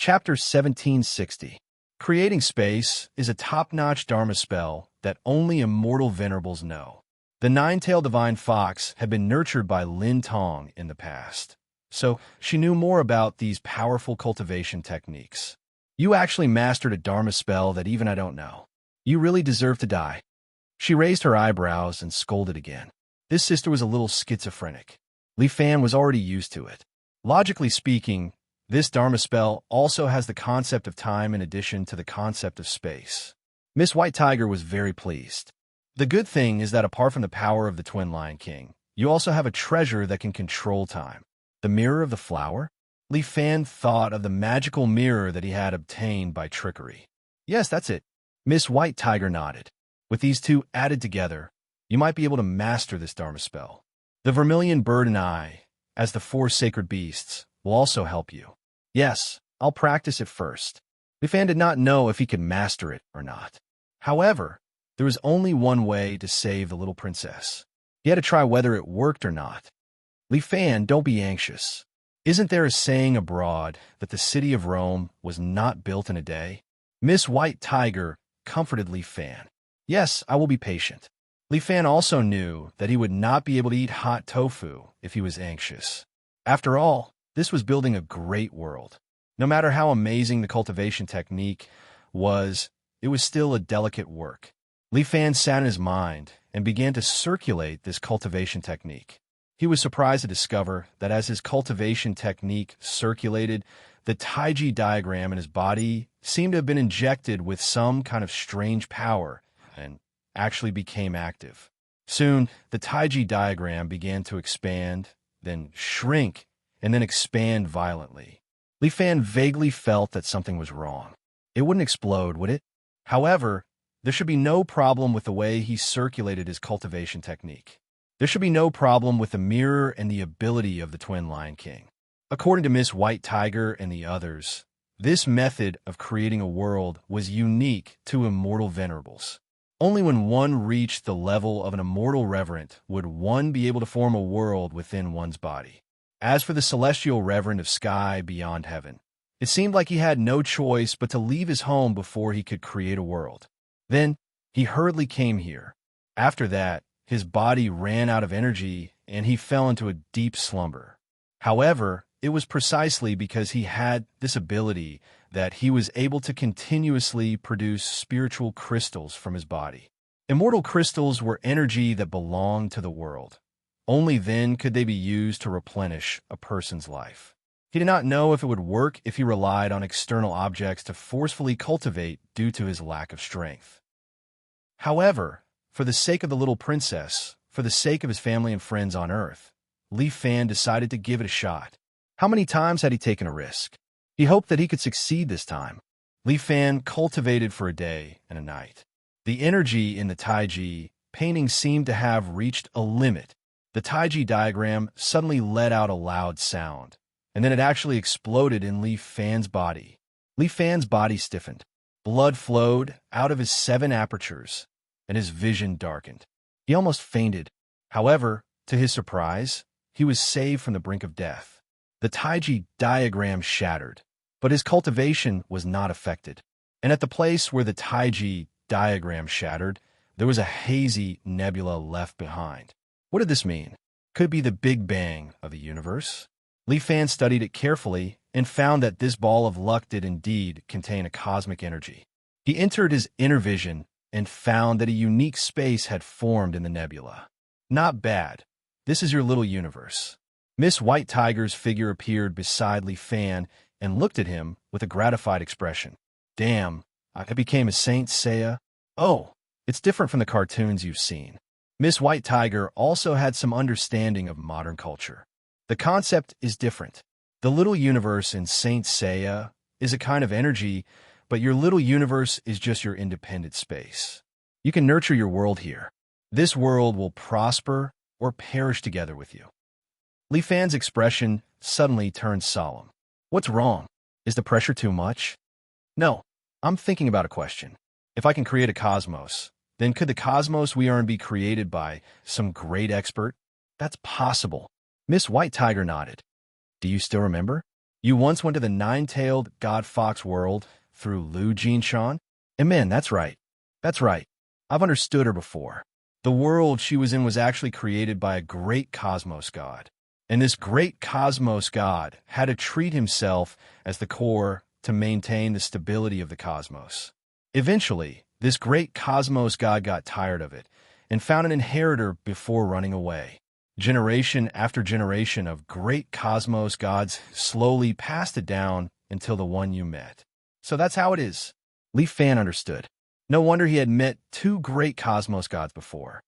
Chapter 1760. Creating Space is a top-notch Dharma spell that only immortal venerables know. The nine-tailed divine fox had been nurtured by Lin Tong in the past, so she knew more about these powerful cultivation techniques. You actually mastered a Dharma spell that even I don't know. You really deserve to die. She raised her eyebrows and scolded again. This sister was a little schizophrenic. Li Fan was already used to it. Logically speaking, this Dharma spell also has the concept of time in addition to the concept of space. Miss White Tiger was very pleased. The good thing is that apart from the power of the Twin Lion King, you also have a treasure that can control time. The mirror of the flower? Li Fan thought of the magical mirror that he had obtained by trickery. Yes, that's it. Miss White Tiger nodded. With these two added together, you might be able to master this Dharma spell. The vermilion bird and I, as the four sacred beasts, will also help you. Yes, I'll practice it first. Li Fan did not know if he could master it or not. However, there was only one way to save the little princess. He had to try whether it worked or not. Li Fan, don't be anxious. Isn't there a saying abroad that the city of Rome was not built in a day? Miss White Tiger comforted Li Fan. Yes, I will be patient. Li Fan also knew that he would not be able to eat hot tofu if he was anxious. After all, this was building a great world. No matter how amazing the cultivation technique was, it was still a delicate work. Li Fan sat in his mind and began to circulate this cultivation technique. He was surprised to discover that as his cultivation technique circulated, the Taiji diagram in his body seemed to have been injected with some kind of strange power and actually became active. Soon, the Taiji diagram began to expand, then shrink, and then expand violently. Li Fan vaguely felt that something was wrong. It wouldn't explode, would it? However, there should be no problem with the way he circulated his cultivation technique. There should be no problem with the mirror and the ability of the Twin Lion King. According to Miss White Tiger and the others, this method of creating a world was unique to immortal venerables. Only when one reached the level of an immortal reverend would one be able to form a world within one's body. As for the celestial reverend of sky beyond heaven, it seemed like he had no choice but to leave his home before he could create a world. Then, he hurriedly came here. After that, his body ran out of energy and he fell into a deep slumber. However, it was precisely because he had this ability that he was able to continuously produce spiritual crystals from his body. Immortal crystals were energy that belonged to the world. Only then could they be used to replenish a person's life. He did not know if it would work if he relied on external objects to forcefully cultivate due to his lack of strength. However, for the sake of the little princess, for the sake of his family and friends on Earth, Li Fan decided to give it a shot. How many times had he taken a risk? He hoped that he could succeed this time. Li Fan cultivated for a day and a night. The energy in the Taiji painting seemed to have reached a limit. The Taiji diagram suddenly let out a loud sound, and then it actually exploded in Li Fan's body. Li Fan's body stiffened. Blood flowed out of his 7 apertures, and his vision darkened. He almost fainted. However, to his surprise, he was saved from the brink of death. The Taiji diagram shattered, but his cultivation was not affected. And at the place where the Taiji diagram shattered, there was a hazy nebula left behind. What did this mean? Could it be the Big Bang of the universe? Li Fan studied it carefully and found that this ball of luck did indeed contain a cosmic energy. He entered his inner vision and found that a unique space had formed in the nebula. Not bad. This is your little universe. Miss White Tiger's figure appeared beside Li Fan and looked at him with a gratified expression. Damn, I became a Saint Seiya. Oh, it's different from the cartoons you've seen. Miss White Tiger also had some understanding of modern culture. The concept is different. The little universe in Saint Seiya is a kind of energy, but your little universe is just your independent space. You can nurture your world here. This world will prosper or perish together with you. Li Fan's expression suddenly turned solemn. What's wrong? Is the pressure too much? No, I'm thinking about a question. If I can create a cosmos, then could the cosmos we are in be created by some great expert? That's possible. Miss White Tiger nodded. Do you still remember? You once went to the nine-tailed god fox world through Lu Jinshan? And man, that's right. That's right. I've understood her before. The world she was in was actually created by a great cosmos god. And this great cosmos god had to treat himself as the core to maintain the stability of the cosmos. Eventually, this great cosmos god got tired of it and found an inheritor before running away. Generation after generation of great cosmos gods slowly passed it down until the one you met. So that's how it is. Li Fan understood. No wonder he had met two great cosmos gods before.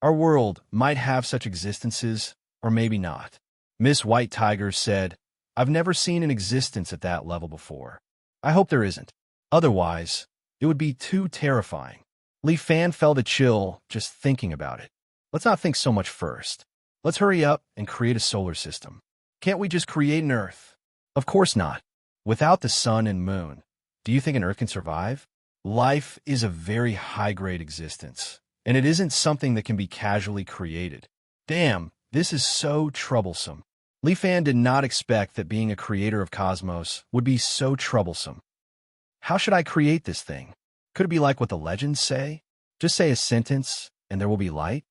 Our world might have such existences, or maybe not. Miss White Tiger said, I've never seen an existence at that level before. I hope there isn't. Otherwise, it would be too terrifying. Li Fan felt a chill just thinking about it. Let's not think so much first. Let's hurry up and create a solar system. Can't we just create an Earth? Of course not. Without the sun and moon, do you think an Earth can survive? Life is a very high-grade existence, and it isn't something that can be casually created. Damn, this is so troublesome. Li Fan did not expect that being a creator of cosmos would be so troublesome. How should I create this thing? Could it be like what the legends say? Just say a sentence, and there will be light?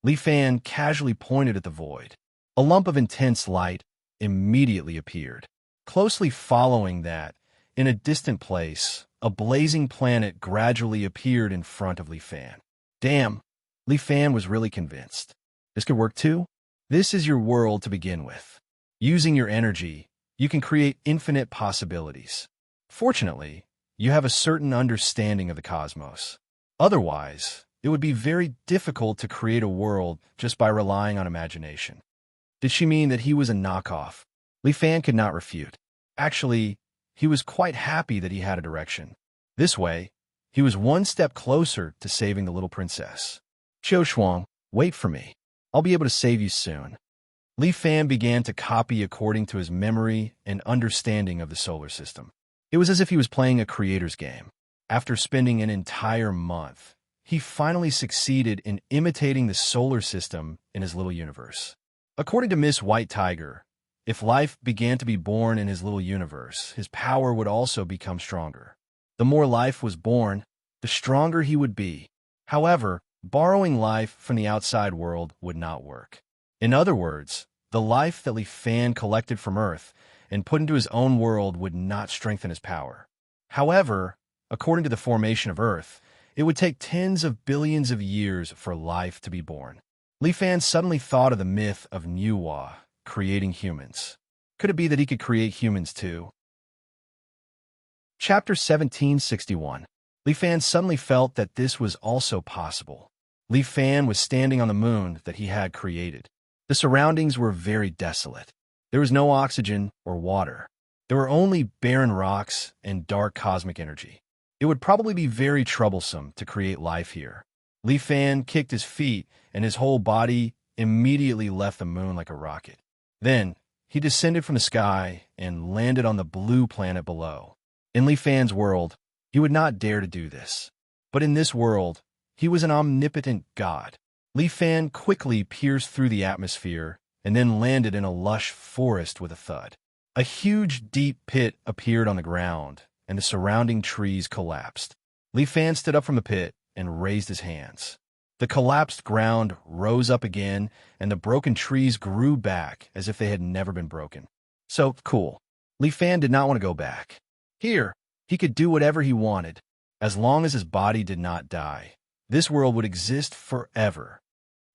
Li Fan casually pointed at the void. A lump of intense light immediately appeared. Closely following that, in a distant place, a blazing planet gradually appeared in front of Li Fan. Damn, Li Fan was really convinced. This could work too? This is your world to begin with. Using your energy, you can create infinite possibilities. Fortunately, you have a certain understanding of the cosmos. Otherwise, it would be very difficult to create a world just by relying on imagination. Did she mean that he was a knockoff? Li Fan could not refute. Actually, he was quite happy that he had a direction. This way, he was one step closer to saving the little princess. Qiu Shuang, wait for me. I'll be able to save you soon. Li Fan began to copy according to his memory and understanding of the solar system. It was as if he was playing a creator's game. After spending an entire month, he finally succeeded in imitating the solar system in his little universe. According to Miss White Tiger, if life began to be born in his little universe, his power would also become stronger. The more life was born, the stronger he would be. However, borrowing life from the outside world would not work. In other words, the life that Li Fan collected from Earth and put into his own world would not strengthen his power. However, according to the formation of Earth, it would take tens of billions of years for life to be born. Li Fan suddenly thought of the myth of Nuwa, creating humans. Could it be that he could create humans too? Chapter 1761. Li Fan suddenly felt that this was also possible. Li Fan was standing on the moon that he had created. The surroundings were very desolate. There was no oxygen or water. There were only barren rocks and dark cosmic energy. It would probably be very troublesome to create life here. Li Fan kicked his feet, and his whole body immediately left the moon like a rocket. Then, he descended from the sky and landed on the blue planet below. In Li Fan's world, he would not dare to do this. But in this world, he was an omnipotent god. Li Fan quickly pierced through the atmosphere and then landed in a lush forest with a thud. A huge, deep pit appeared on the ground, and the surrounding trees collapsed. Li Fan stood up from the pit and raised his hands. The collapsed ground rose up again, and the broken trees grew back as if they had never been broken. So, cool. Li Fan did not want to go back. Here, he could do whatever he wanted, as long as his body did not die. This world would exist forever.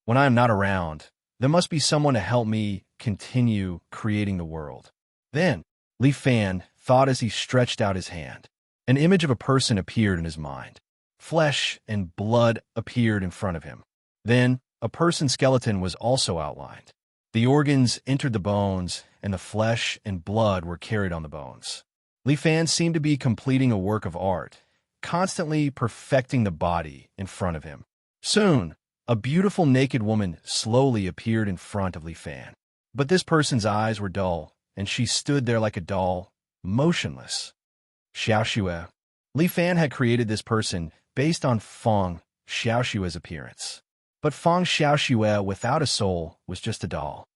When I am not around, there must be someone to help me continue creating the world. Then, Li Fan thought as he stretched out his hand. An image of a person appeared in his mind. Flesh and blood appeared in front of him. Then, a person's skeleton was also outlined. The organs entered the bones, and the flesh and blood were carried on the bones. Li Fan seemed to be completing a work of art, constantly perfecting the body in front of him. Soon, a beautiful naked woman slowly appeared in front of Li Fan. But this person's eyes were dull, and she stood there like a doll, motionless. Xiaoxue. Li Fan had created this person based on Feng Xiaoxue's appearance. But Feng Xiaoxue without a soul was just a doll.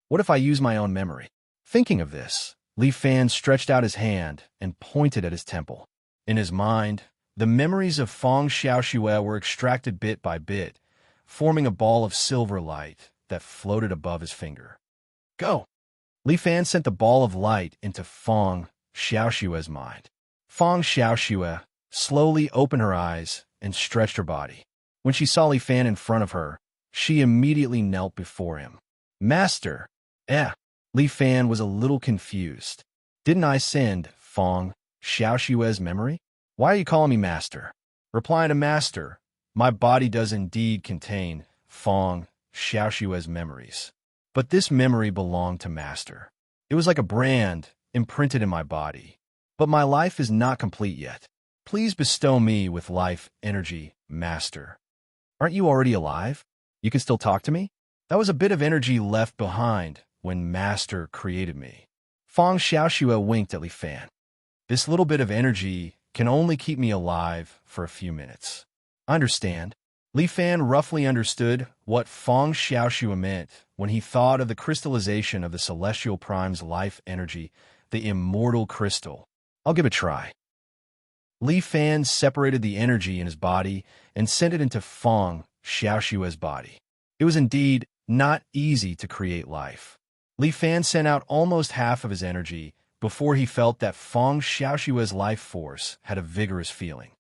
What if I use my own memory? Thinking of this, Li Fan stretched out his hand and pointed at his temple. In his mind, the memories of Feng Xiaoxue were extracted bit by bit, forming a ball of silver light that floated above his finger. Go! Li Fan sent the ball of light into Feng Xiaoxue's mind. Feng Xiaoxue slowly opened her eyes and stretched her body. When she saw Li Fan in front of her, she immediately knelt before him. Master! Li Fan was a little confused. Didn't I send Feng Xiaoxue's memory? Why are you calling me master? Replying to master, my body does indeed contain Feng Xiaoxue's memories. But this memory belonged to master. It was like a brand imprinted in my body. But my life is not complete yet. Please bestow me with life energy, master. Aren't you already alive? You can still talk to me? That was a bit of energy left behind when master created me. Feng Xiaoxue winked at Li Fan. This little bit of energy can only keep me alive for a few minutes. I understand. Li Fan roughly understood what Feng Xiaoxue meant when he thought of the crystallization of the Celestial Prime's life energy, the immortal crystal. I'll give it a try. Li Fan separated the energy in his body and sent it into Feng Xiaoxue's body. It was indeed not easy to create life. Li Fan sent out almost half of his energy before he felt that Feng Xiaoxue's life force had a vigorous feeling.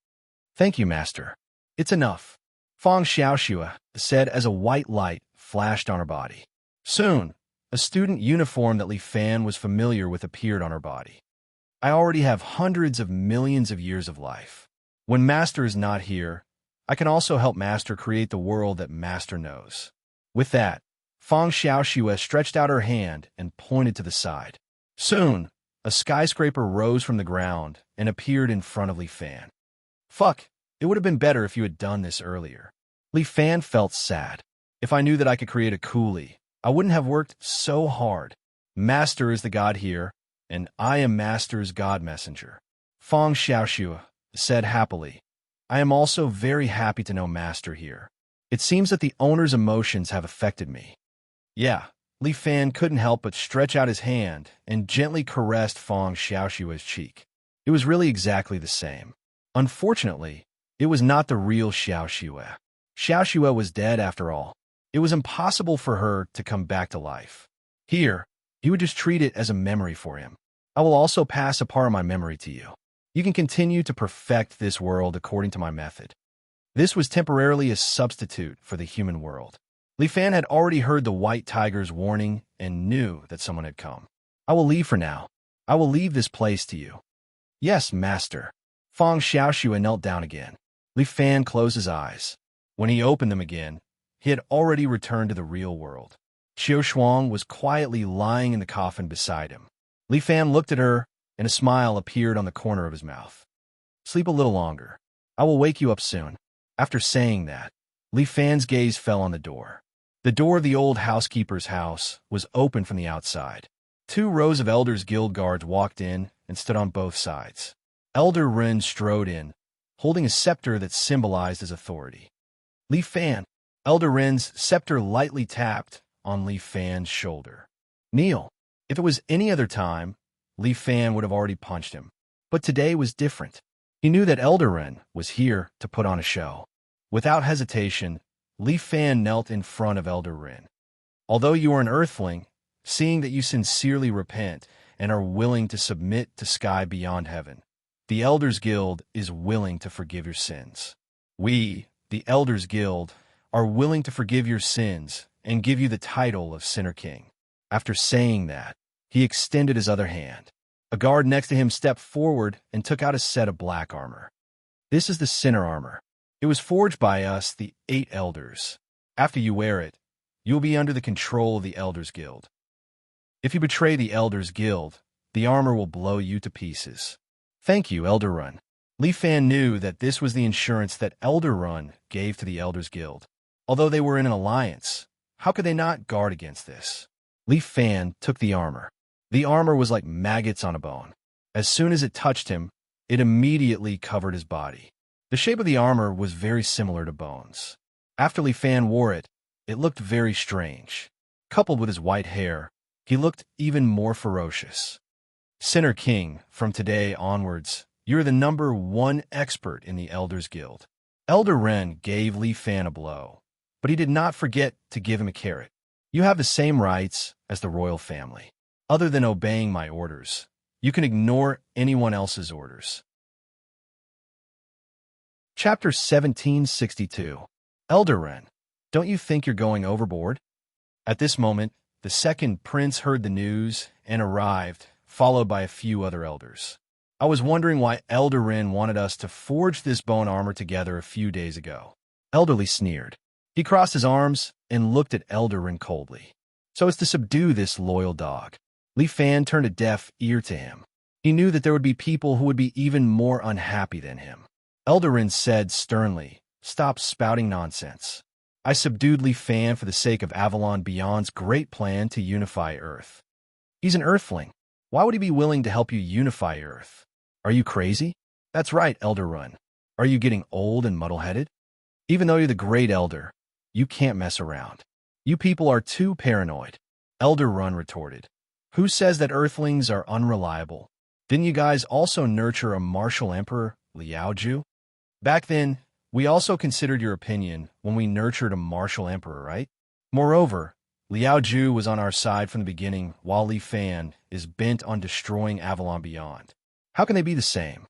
Thank you, master. It's enough, Feng Xiaoxue said as a white light flashed on her body. Soon, a student uniform that Li Fan was familiar with appeared on her body. I already have hundreds of millions of years of life. When master is not here, I can also help master create the world that master knows. With that, Feng Xiaoxue stretched out her hand and pointed to the side. Soon, a skyscraper rose from the ground and appeared in front of Li Fan. Fuck, it would have been better if you had done this earlier. Li Fan felt sad. If I knew that I could create a coolie, I wouldn't have worked so hard. Master is the god here, and I am master's god messenger. Feng Xiaoxue said happily. I am also very happy to know master here. It seems that the owner's emotions have affected me. Yeah, Li Fan couldn't help but stretch out his hand and gently caressed Feng Xiaoxue's cheek. It was really exactly the same. Unfortunately, it was not the real Xiaoxue. Xiaoxue was dead after all. It was impossible for her to come back to life. Here, he would just treat it as a memory for him. I will also pass a part of my memory to you. You can continue to perfect this world according to my method. This was temporarily a substitute for the human world. Li Fan had already heard the white tiger's warning and knew that someone had come. I will leave for now. I will leave this place to you. Yes, master. Feng Xiaoxue knelt down again. Li Fan closed his eyes. When he opened them again, he had already returned to the real world. Qiu Shuang was quietly lying in the coffin beside him. Li Fan looked at her, and a smile appeared on the corner of his mouth. Sleep a little longer. I will wake you up soon. After saying that, Li Fan's gaze fell on the door. The door of the old housekeeper's house was open from the outside. 2 rows of Elders Guild guards walked in and stood on both sides. Elder Ren strode in, holding a scepter that symbolized his authority. Li Fan. Elder Ren's scepter lightly tapped on Li Fan's shoulder. Kneel. If it was any other time, Li Fan would have already punched him. But today was different. He knew that Elder Ren was here to put on a show. Without hesitation, Li Fan knelt in front of Elder Ren. Although you are an earthling, seeing that you sincerely repent and are willing to submit to sky beyond heaven, the Elders Guild is willing to forgive your sins. We, the Elders Guild, are willing to forgive your sins and give you the title of Sinner King. After saying that, he extended his other hand. A guard next to him stepped forward and took out a set of black armor. This is the Sinner armor. It was forged by us, the 8 Elders. After you wear it, you will be under the control of the Elders Guild. If you betray the Elders Guild, the armor will blow you to pieces. Thank you, Elder Run. Li Fan knew that this was the insurance that Elder Run gave to the Elders Guild. Although they were in an alliance, how could they not guard against this? Li Fan took the armor. The armor was like maggots on a bone. As soon as it touched him, it immediately covered his body. The shape of the armor was very similar to bones. After Li Fan wore it, it looked very strange. Coupled with his white hair He looked even more ferocious. Sinner King, from today onwards, you're the #1 expert in the Elders Guild. Elder Ren gave Li Fan a blow, but he did not forget to give him a carrot. You have the same rights as the royal family. Other than obeying my orders, you can ignore anyone else's orders. Chapter 1762. Elder Ren, don't you think you're going overboard? At this moment, the second prince heard the news and arrived, followed by a few other elders. I was wondering why Elder Ren wanted us to forge this bone armor together a few days ago. Elderly sneered. He crossed his arms and looked at Elder Ren coldly. So as to subdue this loyal dog. Li Fan turned a deaf ear to him. He knew that there would be people who would be even more unhappy than him. Elder Ren said sternly, "Stop spouting nonsense. I subdued Li Fan for the sake of Avalon Beyond's great plan to unify Earth. He's an Earthling. Why would he be willing to help you unify Earth? Are you crazy?" "That's right, Elder Ren. Are you getting old and muddle-headed? Even though you're the great elder, you can't mess around. You people are too paranoid," Elder Ren retorted. "Who says that Earthlings are unreliable? Didn't you guys also nurture a martial emperor, Liao Ju? Back then, we also considered your opinion when we nurtured a martial emperor, right? Moreover, Liao Ju was on our side from the beginning, while Li Fan is bent on destroying Avalon Beyond. How can they be the same?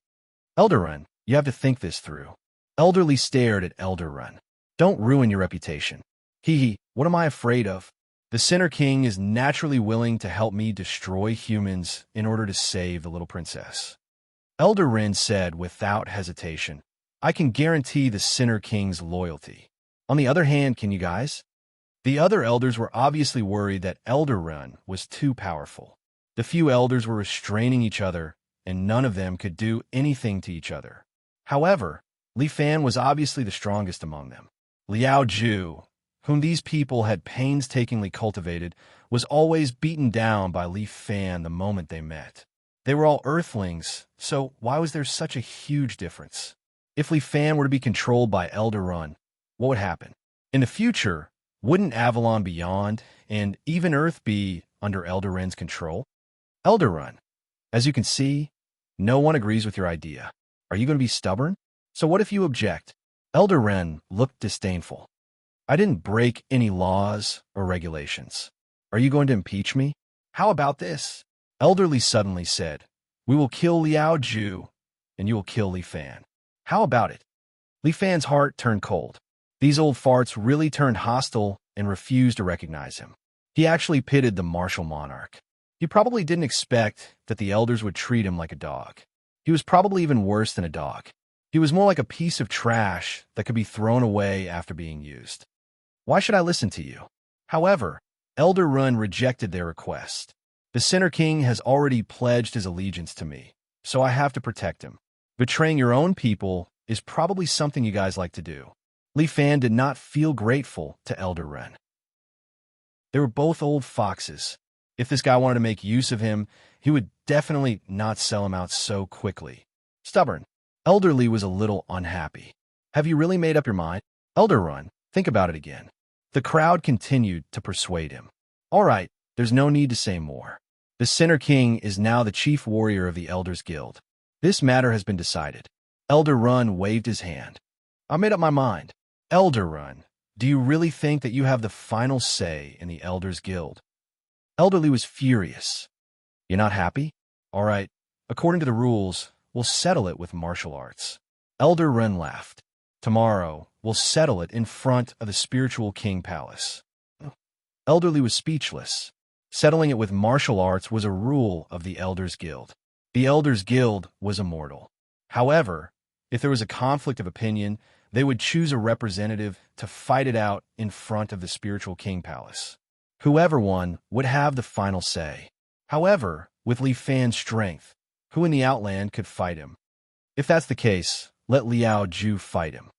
Elder Ren, you have to think this through." Elderly stared at Elder Ren. "Don't ruin your reputation." Hee, what am I afraid of? The Sinner King is naturally willing to help me destroy humans in order to save the little princess. Elder Ren said without hesitation, "I can guarantee the Sinner King's loyalty. On the other hand, can you guys?" The other elders were obviously worried that Elder Ren was too powerful. The few elders were restraining each other, and none of them could do anything to each other. However, Li Fan was obviously the strongest among them. Liao Ju, whom these people had painstakingly cultivated, was always beaten down by Li Fan the moment they met. They were all Earthlings, so why was there such a huge difference? If Li Fan were to be controlled by Elder Ren, what would happen? In the future, wouldn't Avalon Beyond and even Earth be under Elder Ren's control? Elder Ren, as you can see, no one agrees with your idea. Are you going to be stubborn? So what if you object? Elder Ren looked disdainful. I didn't break any laws or regulations. Are you going to impeach me? How about this? Elderly suddenly said, "We will kill Liao Ju, and you will kill Li Fan. How about it?" Li Fan's heart turned cold. These old farts really turned hostile and refused to recognize him. He actually pitied the martial monarch. He probably didn't expect that the elders would treat him like a dog. He was probably even worse than a dog. He was more like a piece of trash that could be thrown away after being used. Why should I listen to you? However, Elder Ren rejected their request. The Sinner King has already pledged his allegiance to me, so I have to protect him. Betraying your own people is probably something you guys like to do. Li Fan did not feel grateful to Elder Ren. They were both old foxes. If this guy wanted to make use of him, he would definitely not sell him out so quickly. Stubborn. Elderly was a little unhappy. Have you really made up your mind? Elder Ren, think about it again. The crowd continued to persuade him. All right, there's no need to say more. The Sinner King is now the chief warrior of the Elders Guild. This matter has been decided. Elder Ren waved his hand. I made up my mind. Elder Ren, do you really think that you have the final say in the Elders Guild? Elderly was furious. You're not happy? All right, according to the rules, we'll settle it with martial arts. Elder Ren laughed. Tomorrow, we'll settle it in front of the Spiritual King Palace. Elderly was speechless. Settling it with martial arts was a rule of the Elders Guild. The Elders Guild was immortal. However, if there was a conflict of opinion, they would choose a representative to fight it out in front of the Spiritual King Palace. Whoever won would have the final say. However, with Li Fan's strength, who in the Outland could fight him? If that's the case, let Liao Ju fight him.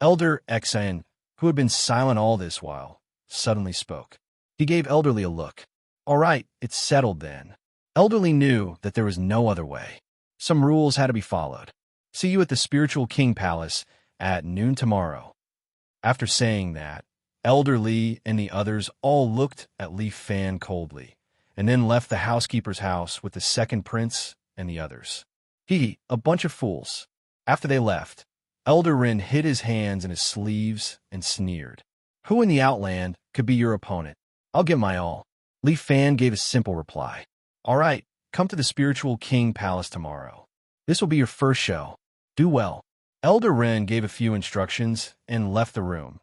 Elder Xan, who had been silent all this while, suddenly spoke. He gave Elderly a look. All right, it's settled then. Elderly knew that there was no other way. Some rules had to be followed. See you at the Spiritual King Palace at noon tomorrow. After saying that, Elderly and the others all looked at Li Fan coldly, and then left the housekeeper's house with the second prince and the others. A bunch of fools. After they left, Elder Rin hid his hands in his sleeves and sneered. Who in the Outland could be your opponent? I'll give my all. Li Fan gave a simple reply. All right, come to the Spiritual King Palace tomorrow. This will be your first show. Do well. Elder Ren gave a few instructions and left the room,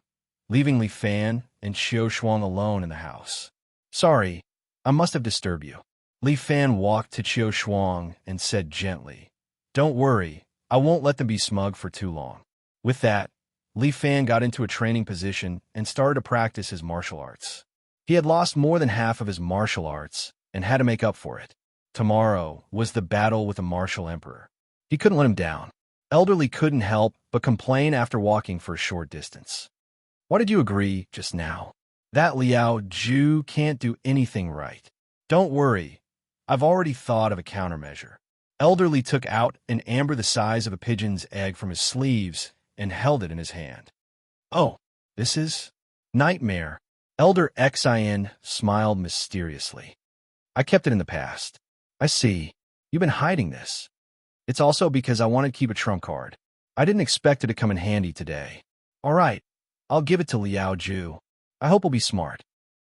leaving Li Fan and Xiao Shuang alone in the house. Sorry, I must have disturbed you. Li Fan walked to Xiao Shuang and said gently, Don't worry, I won't let them be smug for too long. With that, Li Fan got into a training position and started to practice his martial arts. He had lost more than half of his martial arts and had to make up for it. Tomorrow was the battle with the martial emperor. He couldn't let him down. Elderly couldn't help but complain after walking for a short distance. Why did you agree just now? That Liao Ju can't do anything right. Don't worry, I've already thought of a countermeasure. Elderly took out an amber the size of a pigeon's egg from his sleeves and held it in his hand. Oh, this is nightmare. Elder Xin smiled mysteriously. I kept it in the past. I see. You've been hiding this. It's also because I wanted to keep a trump card. I didn't expect it to come in handy today. All right, I'll give it to Liao Ju. I hope he'll be smart.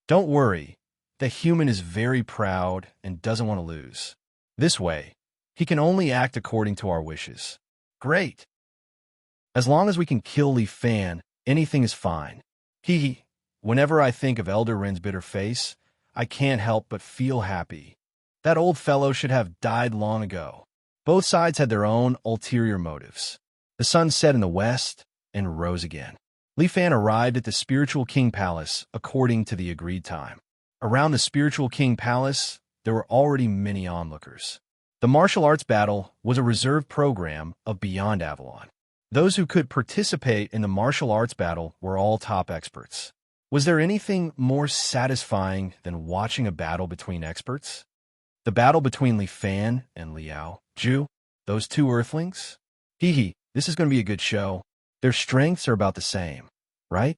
Don't worry, the human is very proud and doesn't want to lose. This way, he can only act according to our wishes. Great. As long as we can kill Li Fan, anything is fine. Whenever I think of Elder Ren's bitter face, I can't help but feel happy. That old fellow should have died long ago. Both sides had their own ulterior motives. The sun set in the west and rose again. Li Fan arrived at the Spiritual King Palace according to the agreed time. Around the Spiritual King Palace, there were already many onlookers. The martial arts battle was a reserved program of Beyond Avalon. Those who could participate in the martial arts battle were all top experts. Was there anything more satisfying than watching a battle between experts? The battle between Li Fan and Liao Ju, those two earthlings? This is going to be a good show. Their strengths are about the same, right?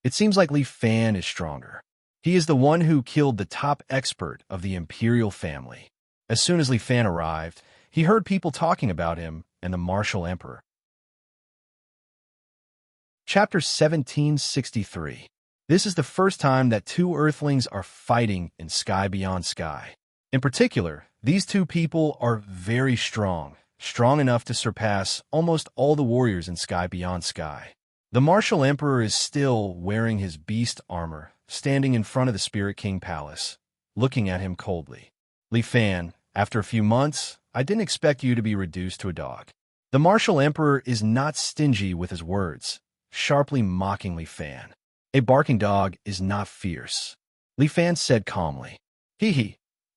It seems like Li Fan is stronger. He is the one who killed the top expert of the imperial family. As soon as Li Fan arrived, he heard people talking about him and the martial emperor. Chapter 1763. This is the first time that two earthlings are fighting in Sky Beyond Sky. In particular, these two people are very strong enough to surpass almost all the warriors in Sky Beyond Sky. The martial emperor is still wearing his beast armor, standing in front of the Spirit King Palace, looking at him coldly. Li Fan, after a few months, I didn't expect you to be reduced to a dog. The martial emperor is not stingy with his words, sharply mocking Li Fan. A barking dog is not fierce. Li Fan said calmly.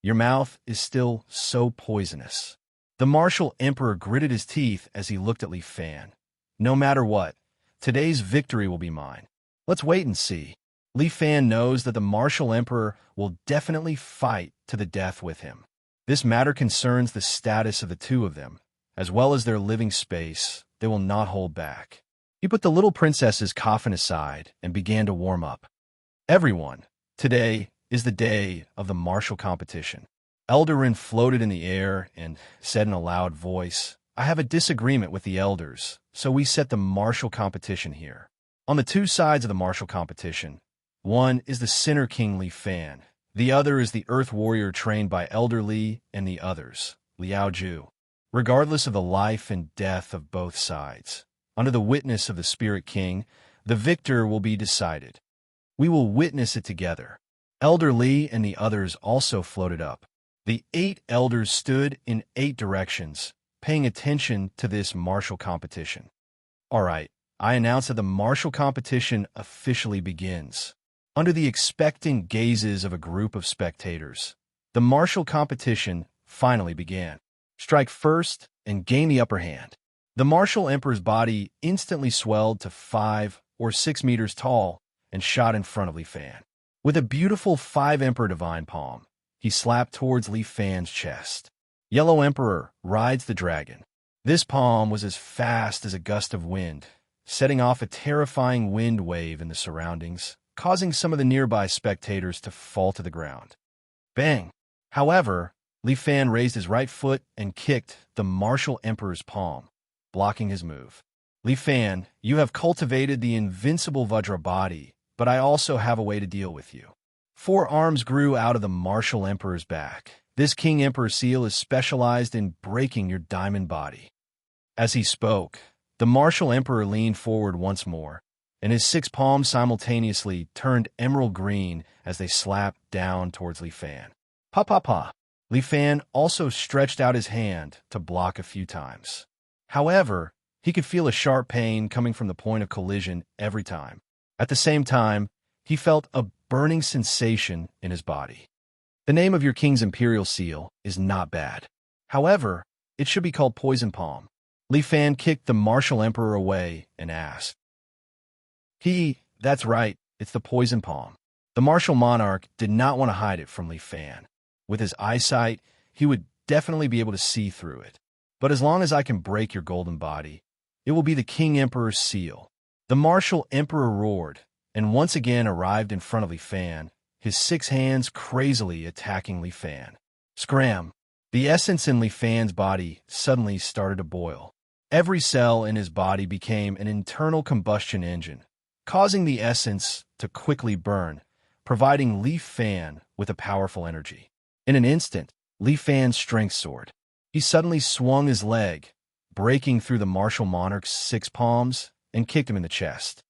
Your mouth is still so poisonous. The martial emperor gritted his teeth as he looked at Li Fan. No matter what, today's victory will be mine. Let's wait and see. Li Fan knows that the martial emperor will definitely fight to the death with him. This matter concerns the status of the two of them, as well as their living space. They will not hold back. He put the little princess's coffin aside and began to warm up. Everyone, today is the day of the martial competition. Eldarin floated in the air and said in a loud voice, I have a disagreement with the elders, so we set the martial competition here. On the two sides of the martial competition, one is the Sinner King Li Fan, the other is the Earth Warrior trained by Elder Li and the others, Liao Ju. Regardless of the life and death of both sides, under the witness of the Spirit King, the victor will be decided. We will witness it together. Elder Li and the others also floated up. The 8 elders stood in 8 directions, paying attention to this martial competition. All right, I announce that the martial competition officially begins. Under the expectant gazes of a group of spectators, the martial competition finally began. Strike first and gain the upper hand. The martial emperor's body instantly swelled to 5 or 6 meters tall and shot in front of Li Fan. With a beautiful 5 Emperor Divine Palm, he slapped towards Li Fan's chest. Yellow Emperor rides the dragon. This palm was as fast as a gust of wind, setting off a terrifying wind wave in the surroundings, causing some of the nearby spectators to fall to the ground. Bang! However, Li Fan raised his right foot and kicked the martial emperor's palm, blocking his move. Li Fan, you have cultivated the invincible Vajra body, but I also have a way to deal with you. 4 arms grew out of the martial emperor's back. This King Emperor seal is specialized in breaking your diamond body. As he spoke, the martial emperor leaned forward once more, and his 6 palms simultaneously turned emerald green as they slapped down towards Li Fan. Pa pa pa. Li Fan also stretched out his hand to block a few times. However, he could feel a sharp pain coming from the point of collision every time. At the same time, he felt a burning sensation in his body. The name of your king's imperial seal is not bad. However, it should be called Poison Palm. Li Fan kicked the martial emperor away and asked. That's right, it's the Poison Palm. The martial monarch did not want to hide it from Li Fan. With his eyesight, he would definitely be able to see through it. But as long as I can break your golden body, it will be the King Emperor's seal. The martial emperor roared, and once again arrived in front of Li Fan, his 6 hands crazily attacking Li Fan. Scram! The essence in Li Fan's body suddenly started to boil. Every cell in his body became an internal combustion engine, causing the essence to quickly burn, providing Li Fan with a powerful energy. In an instant, Li Fan's strength soared. He suddenly swung his leg, breaking through the martial monarch's 6 palms, and kicked him in the chest.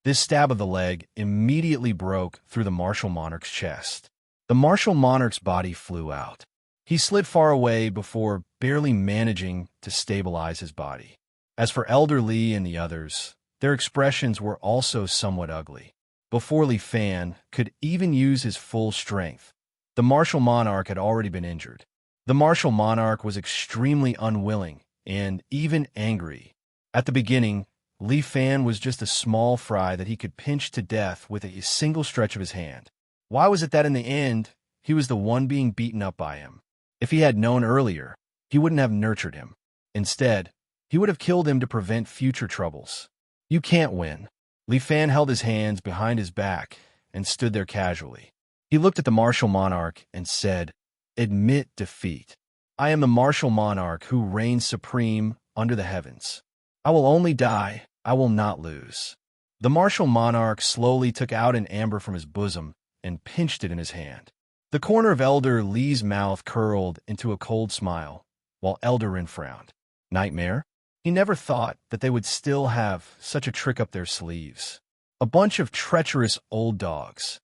This stab of the leg immediately broke through the martial monarch's chest. The martial monarch's body flew out. He slid far away before barely managing to stabilize his body. As for Elder Li and the others, their expressions were also somewhat ugly. Before Li Fan could even use his full strength, the martial monarch had already been injured. The martial monarch was extremely unwilling and even angry. At the beginning, Li Fan was just a small fry that he could pinch to death with a single stretch of his hand. Why was it that in the end, he was the one being beaten up by him? If he had known earlier, he wouldn't have nurtured him. Instead, he would have killed him to prevent future troubles. You can't win. Li Fan held his hands behind his back and stood there casually. He looked at the martial monarch and said, "Admit defeat. I am the martial monarch who reigns supreme under the heavens. I will only die. I will not lose." The martial monarch slowly took out an amber from his bosom and pinched it in his hand. The corner of Elder Li's mouth curled into a cold smile, while Elder Rin frowned. Nightmare? He never thought that they would still have such a trick up their sleeves. A bunch of treacherous old dogs.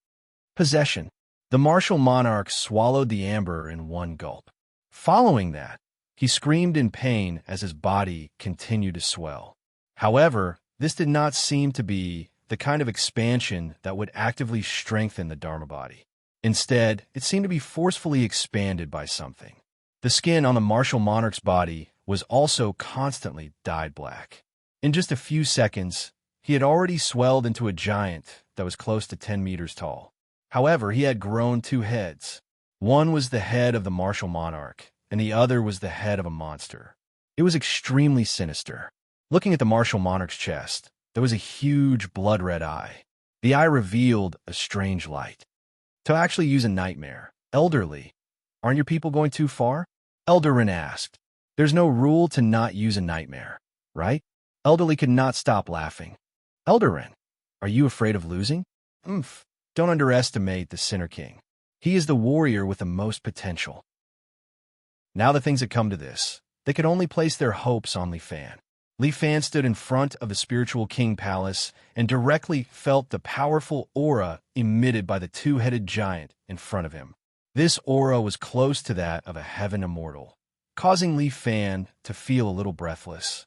Possession. The martial monarch swallowed the amber in one gulp. Following that, he screamed in pain as his body continued to swell. However, this did not seem to be the kind of expansion that would actively strengthen the Dharma body. Instead, it seemed to be forcefully expanded by something. The skin on the martial monarch's body was also constantly dyed black. In just a few seconds, he had already swelled into a giant that was close to 10 meters tall. However, he had grown 2 heads. One was the head of the martial monarch, and the other was the head of a monster. It was extremely sinister. Looking at the martial monarch's chest, there was a huge blood-red eye. The eye revealed a strange light. To actually use a nightmare, Elderly, aren't your people going too far? Eldarin asked. There's no rule to not use a nightmare, right? Elderly could not stop laughing. Eldarin, are you afraid of losing? Don't underestimate the Sinner King. He is the warrior with the most potential. Now that things had come to this, they could only place their hopes on Li Fan. Li Fan stood in front of the spiritual king palace and directly felt the powerful aura emitted by the 2-headed giant in front of him. This aura was close to that of a heaven immortal, causing Li Fan to feel a little breathless.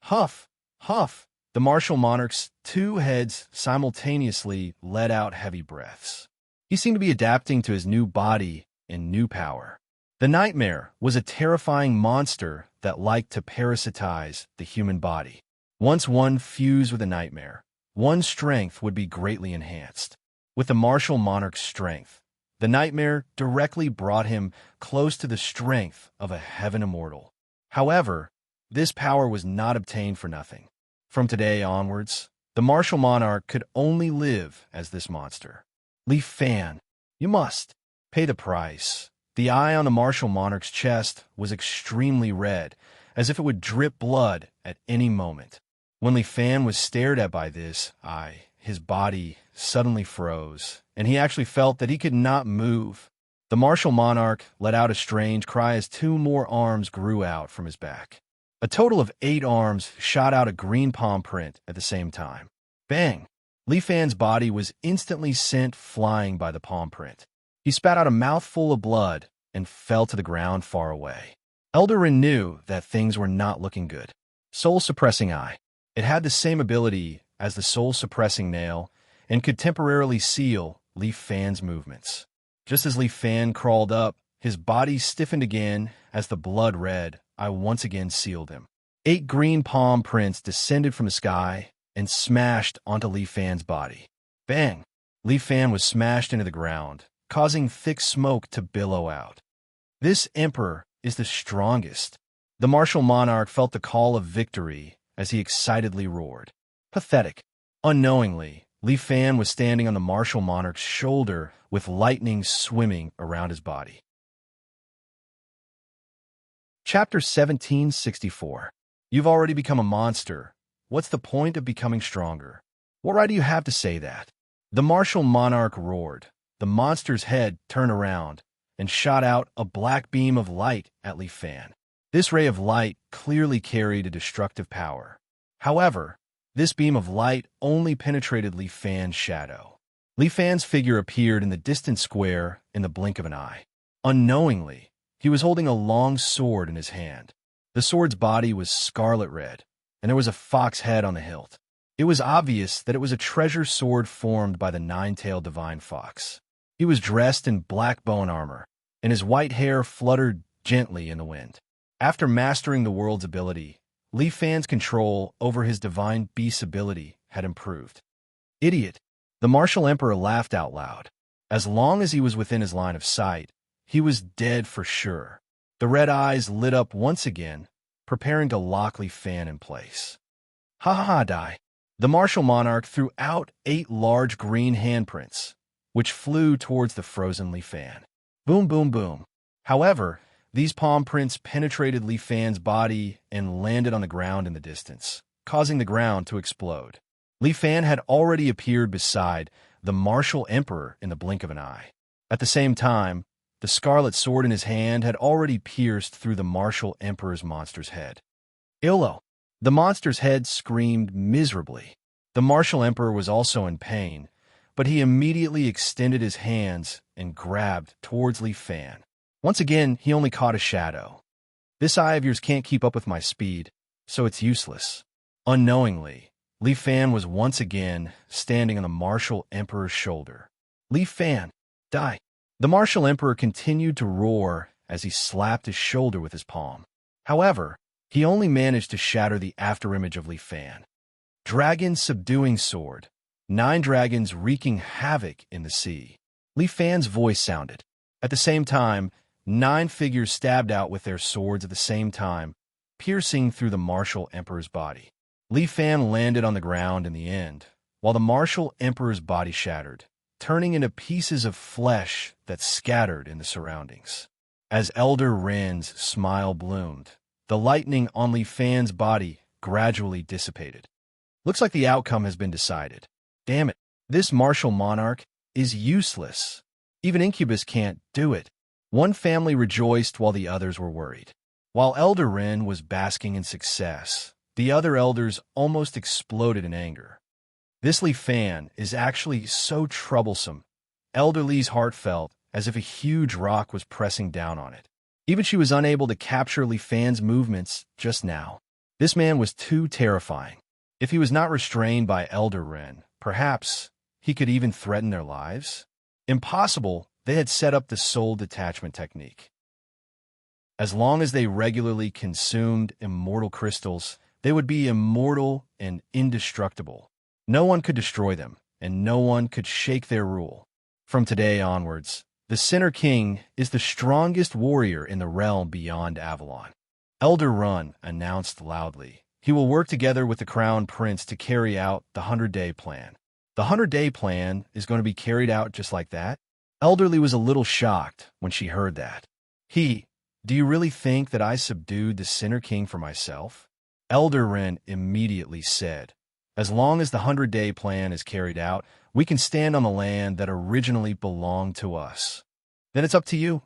Huff, huff, the martial monarch's 2 heads simultaneously let out heavy breaths. He seemed to be adapting to his new body and new power. The nightmare was a terrifying monster that liked to parasitize the human body. Once one fused with a nightmare, one's strength would be greatly enhanced. With the martial monarch's strength, the nightmare directly brought him close to the strength of a heaven immortal. However, this power was not obtained for nothing. From today onwards, the martial monarch could only live as this monster. Li Fan, you must pay the price. The eye on the martial monarch's chest was extremely red, as if it would drip blood at any moment. When Li Fan was stared at by this eye, his body suddenly froze, and he actually felt that he could not move. The martial monarch let out a strange cry as 2 more arms grew out from his back. A total of 8 arms shot out a green palm print at the same time. Bang! Li Fan's body was instantly sent flying by the palm print. He spat out a mouthful of blood and fell to the ground far away. Eldarin knew that things were not looking good. Soul-suppressing eye. It had the same ability as the soul-suppressing nail and could temporarily seal Li Fan's movements. Just as Li Fan crawled up, his body stiffened again as the blood-red eye once again sealed him. 8 green palm prints descended from the sky and smashed onto Li Fan's body. Bang! Li Fan was smashed into the ground, causing thick smoke to billow out. This emperor is the strongest. The martial monarch felt the call of victory as he excitedly roared. Pathetic. Unknowingly, Li Fan was standing on the martial monarch's shoulder with lightning swimming around his body. Chapter 1764. You've already become a monster. What's the point of becoming stronger? What right do you have to say that? The martial monarch roared. The monster's head turned around and shot out a black beam of light at Li Fan. This ray of light clearly carried a destructive power. However, this beam of light only penetrated Li Fan's shadow. Li Fan's figure appeared in the distant square in the blink of an eye. Unknowingly, he was holding a long sword in his hand. The sword's body was scarlet red, and there was a fox head on the hilt. It was obvious that it was a treasure sword formed by the 9-tailed divine fox. He was dressed in black bone armor, and his white hair fluttered gently in the wind. After mastering the world's ability, Li Fan's control over his divine beast's ability had improved. Idiot! The martial emperor laughed out loud. As long as he was within his line of sight, he was dead for sure. The red eyes lit up once again, preparing to lock Li Fan in place. Ha ha ha, die! The martial monarch threw out 8 large green handprints, which flew towards the frozen Li Fan. Boom, boom, boom. However, these palm prints penetrated Li Fan's body and landed on the ground in the distance, causing the ground to explode. Li Fan had already appeared beside the martial emperor in the blink of an eye. At the same time, the scarlet sword in his hand had already pierced through the martial emperor's monster's head. Illo! The monster's head screamed miserably. The martial emperor was also in pain, but he immediately extended his hands and grabbed towards Li Fan. Once again, he only caught a shadow. This eye of yours can't keep up with my speed, so it's useless. Unknowingly, Li Fan was once again standing on the martial emperor's shoulder. Li Fan, die! The martial emperor continued to roar as he slapped his shoulder with his palm. However, he only managed to shatter the afterimage of Li Fan. Dragon subduing sword. 9 dragons wreaking havoc in the sea. Li Fan's voice sounded. At the same time, 9 figures stabbed out with their swords at the same time, piercing through the martial emperor's body. Li Fan landed on the ground in the end, while the martial emperor's body shattered, turning into pieces of flesh that scattered in the surroundings. As Elder Ren's smile bloomed, the lightning on Li Fan's body gradually dissipated. Looks like the outcome has been decided. Damn it, this martial monarch is useless. Even Incubus can't do it. One family rejoiced while the others were worried. While Elder Ren was basking in success, the other elders almost exploded in anger. This Li Fan is actually so troublesome. Elder Li's heart felt as if a huge rock was pressing down on it. Even she was unable to capture Li Fan's movements just now. This man was too terrifying. If he was not restrained by Elder Ren, perhaps he could even threaten their lives? Impossible. They had set up the soul detachment technique. As long as they regularly consumed immortal crystals, they would be immortal and indestructible. No one could destroy them, and no one could shake their rule. From today onwards, the Sinner King is the strongest warrior in the realm beyond Avalon. Elder Run announced loudly. He will work together with the Crown Prince to carry out the 100-day plan. The 100-day plan is going to be carried out just like that? Elderly was a little shocked when she heard that. Do you really think that I subdued the Sinner King for myself? Elder Ren immediately said, as long as the 100-day plan is carried out, we can stand on the land that originally belonged to us. Then it's up to you.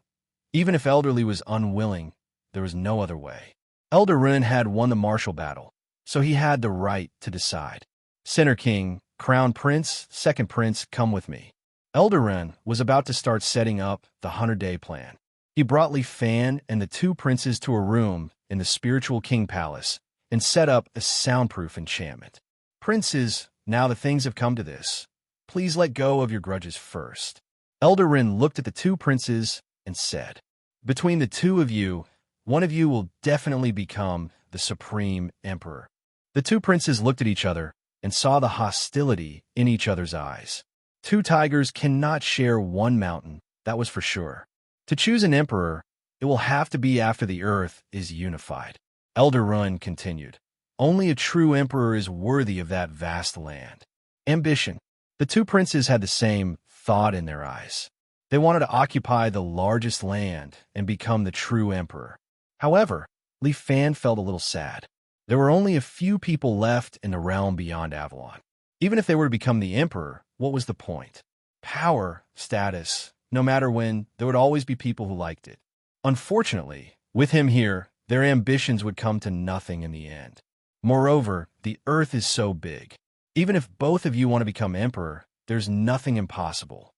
Even if Elderly was unwilling, there was no other way. Elder Ren had won the martial battle, so he had the right to decide. Sinner King, Crown Prince, Second Prince, come with me. Elder Ren was about to start setting up the 100-day plan. He brought Li Fan and the two princes to a room in the Spiritual King Palace and set up a soundproof enchantment. Princes, now that things have come to this, please let go of your grudges first. Elder Ren looked at the two princes and said, between the two of you, one of you will definitely become the Supreme Emperor. The two princes looked at each other and saw the hostility in each other's eyes. Two tigers cannot share one mountain, that was for sure. To choose an emperor, it will have to be after the earth is unified. Elder Ren continued, only a true emperor is worthy of that vast land. Ambition. The two princes had the same thought in their eyes. They wanted to occupy the largest land and become the true emperor. However, Li Fan felt a little sad. There were only a few people left in the realm beyond Avalon. Even if they were to become the emperor, what was the point? Power, status, no matter when, there would always be people who liked it. Unfortunately, with him here, their ambitions would come to nothing in the end. Moreover, the earth is so big. Even if both of you want to become emperor, there's nothing impossible.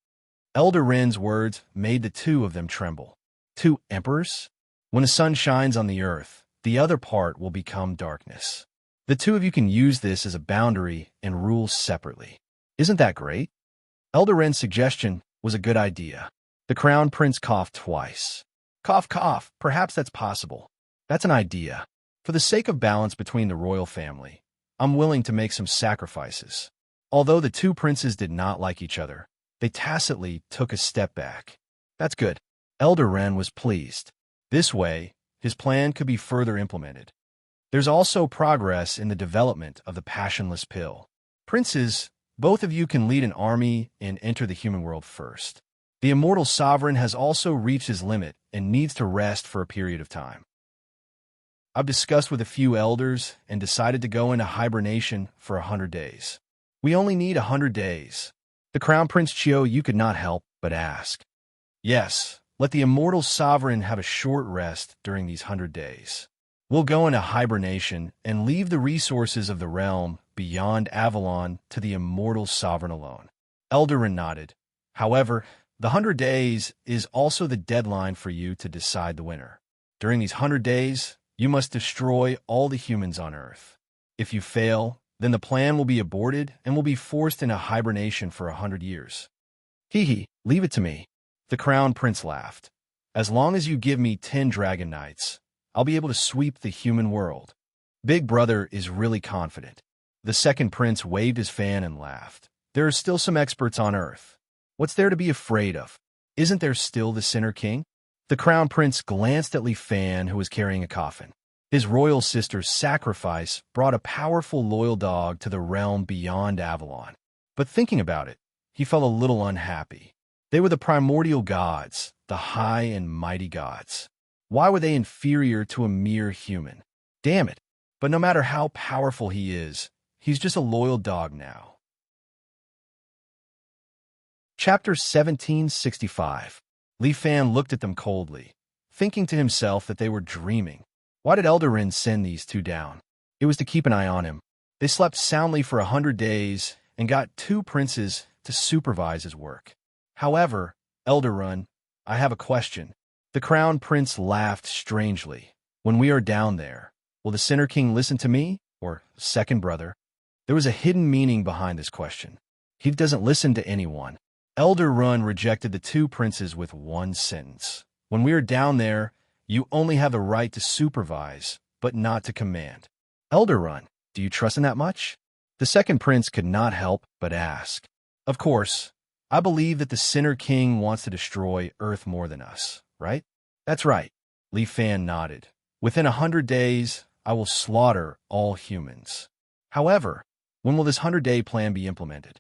Elder Ren's words made the two of them tremble. Two emperors? When the sun shines on the earth, the other part will become darkness. The two of you can use this as a boundary and rule separately. Isn't that great? Elder Ren's suggestion was a good idea. The Crown Prince coughed twice. Cough, cough, perhaps that's possible. That's an idea. For the sake of balance between the royal family, I'm willing to make some sacrifices. Although the two princes did not like each other, they tacitly took a step back. That's good. Elder Ren was pleased. This way, his plan could be further implemented. There's also progress in the development of the passionless pill. Princes, both of you can lead an army and enter the human world first. The immortal sovereign has also reached his limit and needs to rest for a period of time. I've discussed with a few elders and decided to go into hibernation for 100 days. We only need 100 days. The Crown Prince Chio, you could not help but ask. Yes, let the immortal sovereign have a short rest during these 100 days. We'll go into hibernation and leave the resources of the realm beyond Avalon to the immortal sovereign alone. Eldarin nodded. However, the 100 days is also the deadline for you to decide the winner. During these 100 days, you must destroy all the humans on Earth. If you fail, then the plan will be aborted and will be forced into hibernation for 100 years. Hee, leave it to me. The Crown Prince laughed. As long as you give me 10 Dragon Knights, I'll be able to sweep the human world. Big Brother is really confident. The second prince waved his fan and laughed. There are still some experts on Earth. What's there to be afraid of? Isn't there still the Sinner King? The Crown Prince glanced at Li Fan, who was carrying a coffin. His royal sister's sacrifice brought a powerful loyal dog to the realm beyond Avalon. But thinking about it, he felt a little unhappy. They were the primordial gods, the high and mighty gods. Why were they inferior to a mere human? Damn it. But no matter how powerful he is, he's just a loyal dog now. Chapter 1765. Li Fan looked at them coldly, thinking to himself that they were dreaming. Why did Eldarin send these two down? It was to keep an eye on him. They slept soundly for 100 days and got 2 princes to supervise his work. However, Eldarin, I have a question. The Crown Prince laughed strangely. When we are down there, will the Sinner King listen to me, or second brother? There was a hidden meaning behind this question. He doesn't listen to anyone. Eldarin rejected the 2 princes with one sentence. When we are down there, you only have the right to supervise, but not to command. Eldarin, do you trust him that much? The second prince could not help but ask. Of course, I believe that the Sinner King wants to destroy Earth more than us, right? That's right. Li Fan nodded. Within 100 days, I will slaughter all humans. However, when will this 100-day plan be implemented?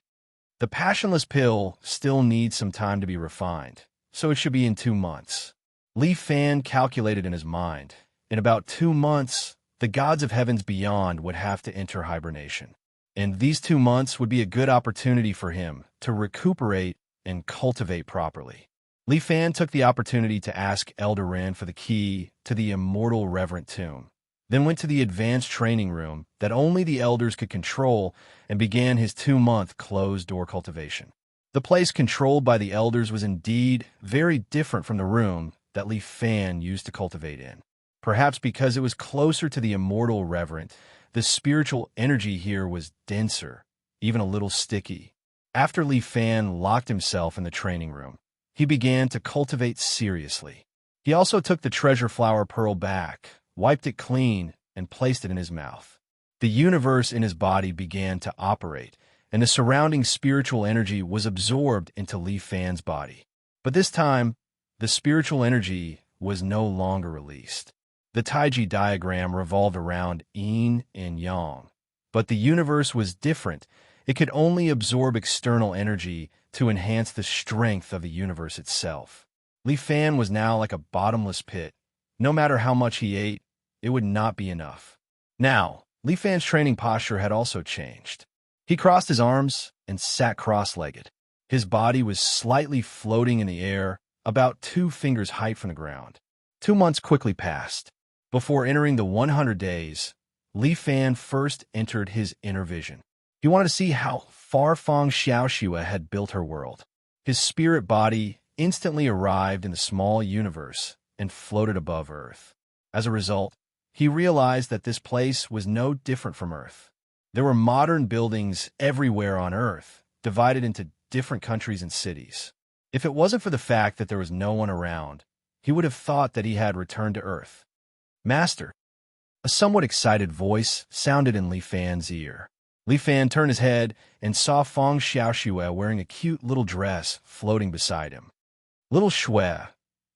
The passionless pill still needs some time to be refined, so it should be in 2 months. Li Fan calculated in his mind. In about 2 months, the gods of heavens beyond would have to enter hibernation. And these 2 months would be a good opportunity for him to recuperate and cultivate properly. Li Fan took the opportunity to ask Elder Ren for the key to the immortal reverent tomb, then went to the advanced training room that only the elders could control and began his 2-month closed-door cultivation. The place controlled by the elders was indeed very different from the room that Li Fan used to cultivate in. Perhaps because it was closer to the immortal reverent, the spiritual energy here was denser, even a little sticky. After Li Fan locked himself in the training room, he began to cultivate seriously. He also took the treasure flower pearl back, wiped it clean, and placed it in his mouth. The universe in his body began to operate, and the surrounding spiritual energy was absorbed into Li Fan's body. But this time, the spiritual energy was no longer released. The Taiji diagram revolved around yin and yang, but the universe was different. It could only absorb external energy to enhance the strength of the universe itself. Li Fan was now like a bottomless pit. No matter how much he ate, it would not be enough. Now, Li Fan's training posture had also changed. He crossed his arms and sat cross-legged. His body was slightly floating in the air, about 2 fingers height from the ground. 2 months quickly passed. Before entering the 100 days, Li Fan first entered his inner vision. He wanted to see how far Feng Xiaoxue had built her world. His spirit body instantly arrived in the small universe and floated above Earth. As a result, he realized that this place was no different from Earth. There were modern buildings everywhere on Earth, divided into different countries and cities. If it wasn't for the fact that there was no one around, he would have thought that he had returned to Earth. "Master," a somewhat excited voice sounded in Li Fan's ear. Li Fan turned his head and saw Feng Xiaoxue wearing a cute little dress floating beside him. "Little Xue,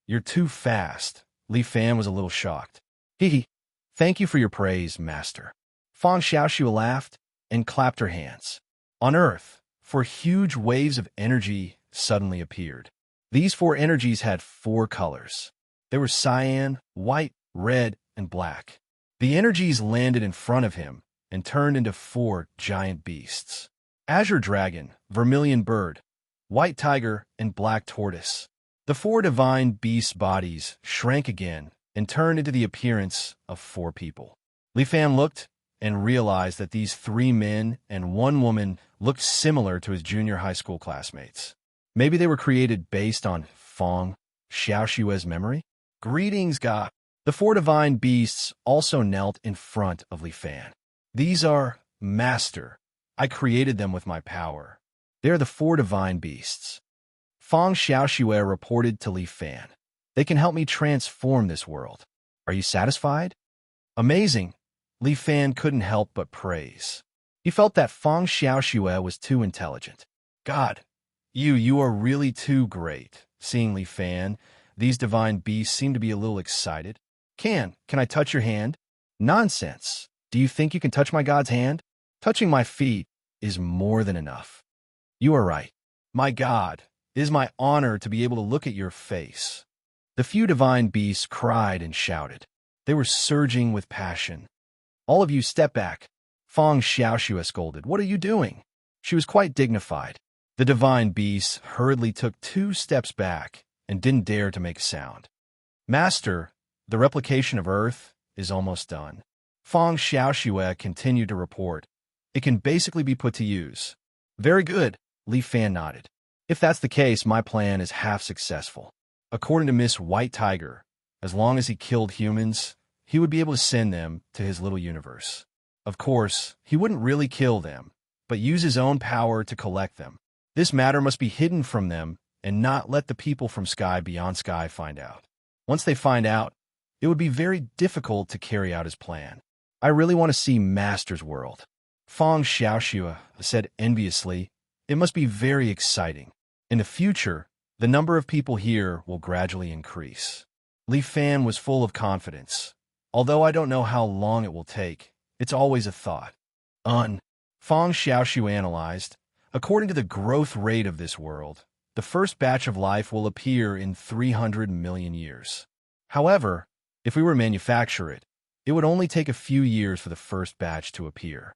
you're too fast." Li Fan was a little shocked. "Hee, thank you for your praise, Master." Feng Xiaoxue laughed and clapped her hands. On Earth, 4 huge waves of energy suddenly appeared. These 4 energies had 4 colors. They were cyan, white, red, and black. The energies landed in front of him and turned into 4 giant beasts: azure dragon, vermilion bird, white tiger, and black tortoise. The 4 divine beast bodies shrank again and turned into the appearance of 4 people. Li Fan looked and realized that these 3 men and 1 woman looked similar to his junior high school classmates. Maybe they were created based on Feng Xiaoxue's memory? "Greetings, God." The 4 divine beasts also knelt in front of Li Fan. "These are, Master. I created them with my power. They are the 4 divine beasts." Feng Xiaoxue reported to Li Fan. "They can help me transform this world. Are you satisfied?" "Amazing." Li Fan couldn't help but praise. He felt that Feng Xiaoxue was too intelligent. "God, you are really too great." Seeing Li Fan, these divine beasts seemed to be a little excited. Can I touch your hand?" "Nonsense. Do you think you can touch my God's hand? Touching my feet is more than enough." "You are right. My God, it is my honor to be able to look at your face." The few divine beasts cried and shouted. They were surging with passion. "All of you step back," Feng Xiaoxue scolded. "What are you doing?" She was quite dignified. The divine beasts hurriedly took 2 steps back and didn't dare to make a sound. "Master, the replication of Earth is almost done." Feng Xiaoxue continued to report. "It can basically be put to use." "Very good," Li Fan nodded. "If that's the case, my plan is half successful." According to Miss White Tiger, as long as he killed humans, he would be able to send them to his little universe. Of course, he wouldn't really kill them, but use his own power to collect them. This matter must be hidden from them and not let the people from Sky Beyond Sky find out. Once they find out, it would be very difficult to carry out his plan. "I really want to see Master's world," Feng Xiaoxue said enviously. "It must be very exciting. In the future, the number of people here will gradually increase." Li Fan was full of confidence. "Although I don't know how long it will take, it's always a thought." Feng Xiaoxue analyzed. According to the growth rate of this world, the first batch of life will appear in 300 million years. However, if we were to manufacture it, it would only take a few years for the first batch to appear.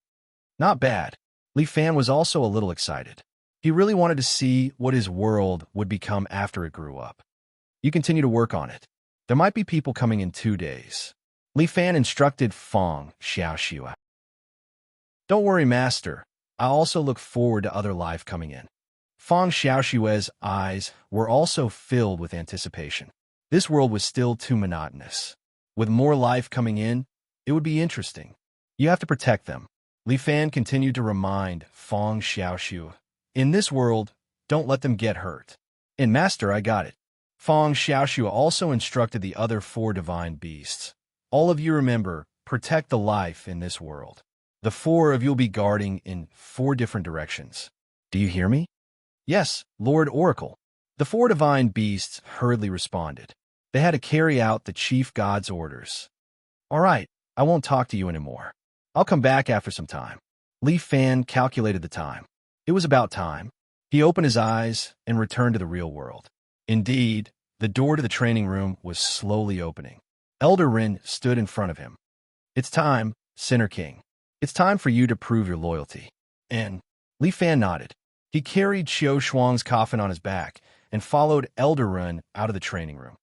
Not bad. Li Fan was also a little excited. He really wanted to see what his world would become after it grew up. You continue to work on it. There might be people coming in 2 days. Li Fan instructed Feng Xiaoxue. Don't worry, master. I also look forward to other life coming in. Feng Xiaoxue's eyes were also filled with anticipation. This world was still too monotonous. With more life coming in, it would be interesting. You have to protect them. Li Fan continued to remind Feng Xiaoxue. In this world, don't let them get hurt. And master, I got it. Feng Xiaoxue also instructed the other 4 divine beasts. All of you remember, protect the life in this world. The 4 of you will be guarding in 4 different directions. Do you hear me? Yes, Lord Oracle. The 4 divine beasts hurriedly responded. They had to carry out the chief god's orders. All right, I won't talk to you anymore. I'll come back after some time. Li Fan calculated the time. It was about time. He opened his eyes and returned to the real world. Indeed, the door to the training room was slowly opening. Elder Rin stood in front of him. It's time, Sinner King. It's time for you to prove your loyalty. And Li Fan nodded. He carried Xiao Shuang's coffin on his back and followed Elder Rin out of the training room.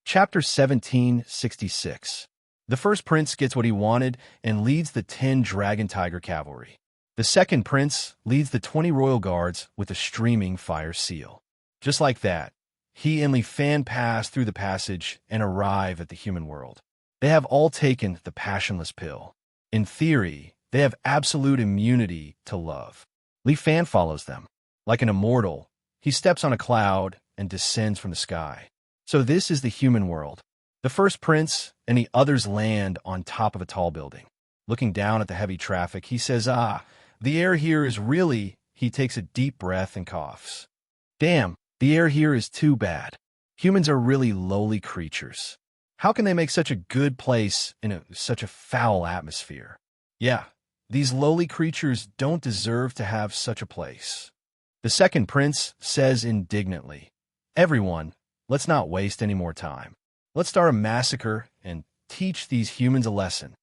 Chapter 1766. The first prince gets what he wanted and leads the 10 Dragon Tiger Cavalry. The second prince leads the 20 royal guards with a streaming fire seal. Just like that, he and Li Fan pass through the passage and arrive at the human world. They have all taken the passionless pill. In theory, they have absolute immunity to love. Li Fan follows them. Like an immortal, he steps on a cloud and descends from the sky. So this is the human world. The first prince and the others land on top of a tall building. Looking down at the heavy traffic, he says, the air here is really... He takes a deep breath and coughs. Damn, the air here is too bad. Humans are really lowly creatures. How can they make such a good place in such a foul atmosphere? Yeah, these lowly creatures don't deserve to have such a place. The second prince says indignantly, Everyone, let's not waste any more time. Let's start a massacre and teach these humans a lesson.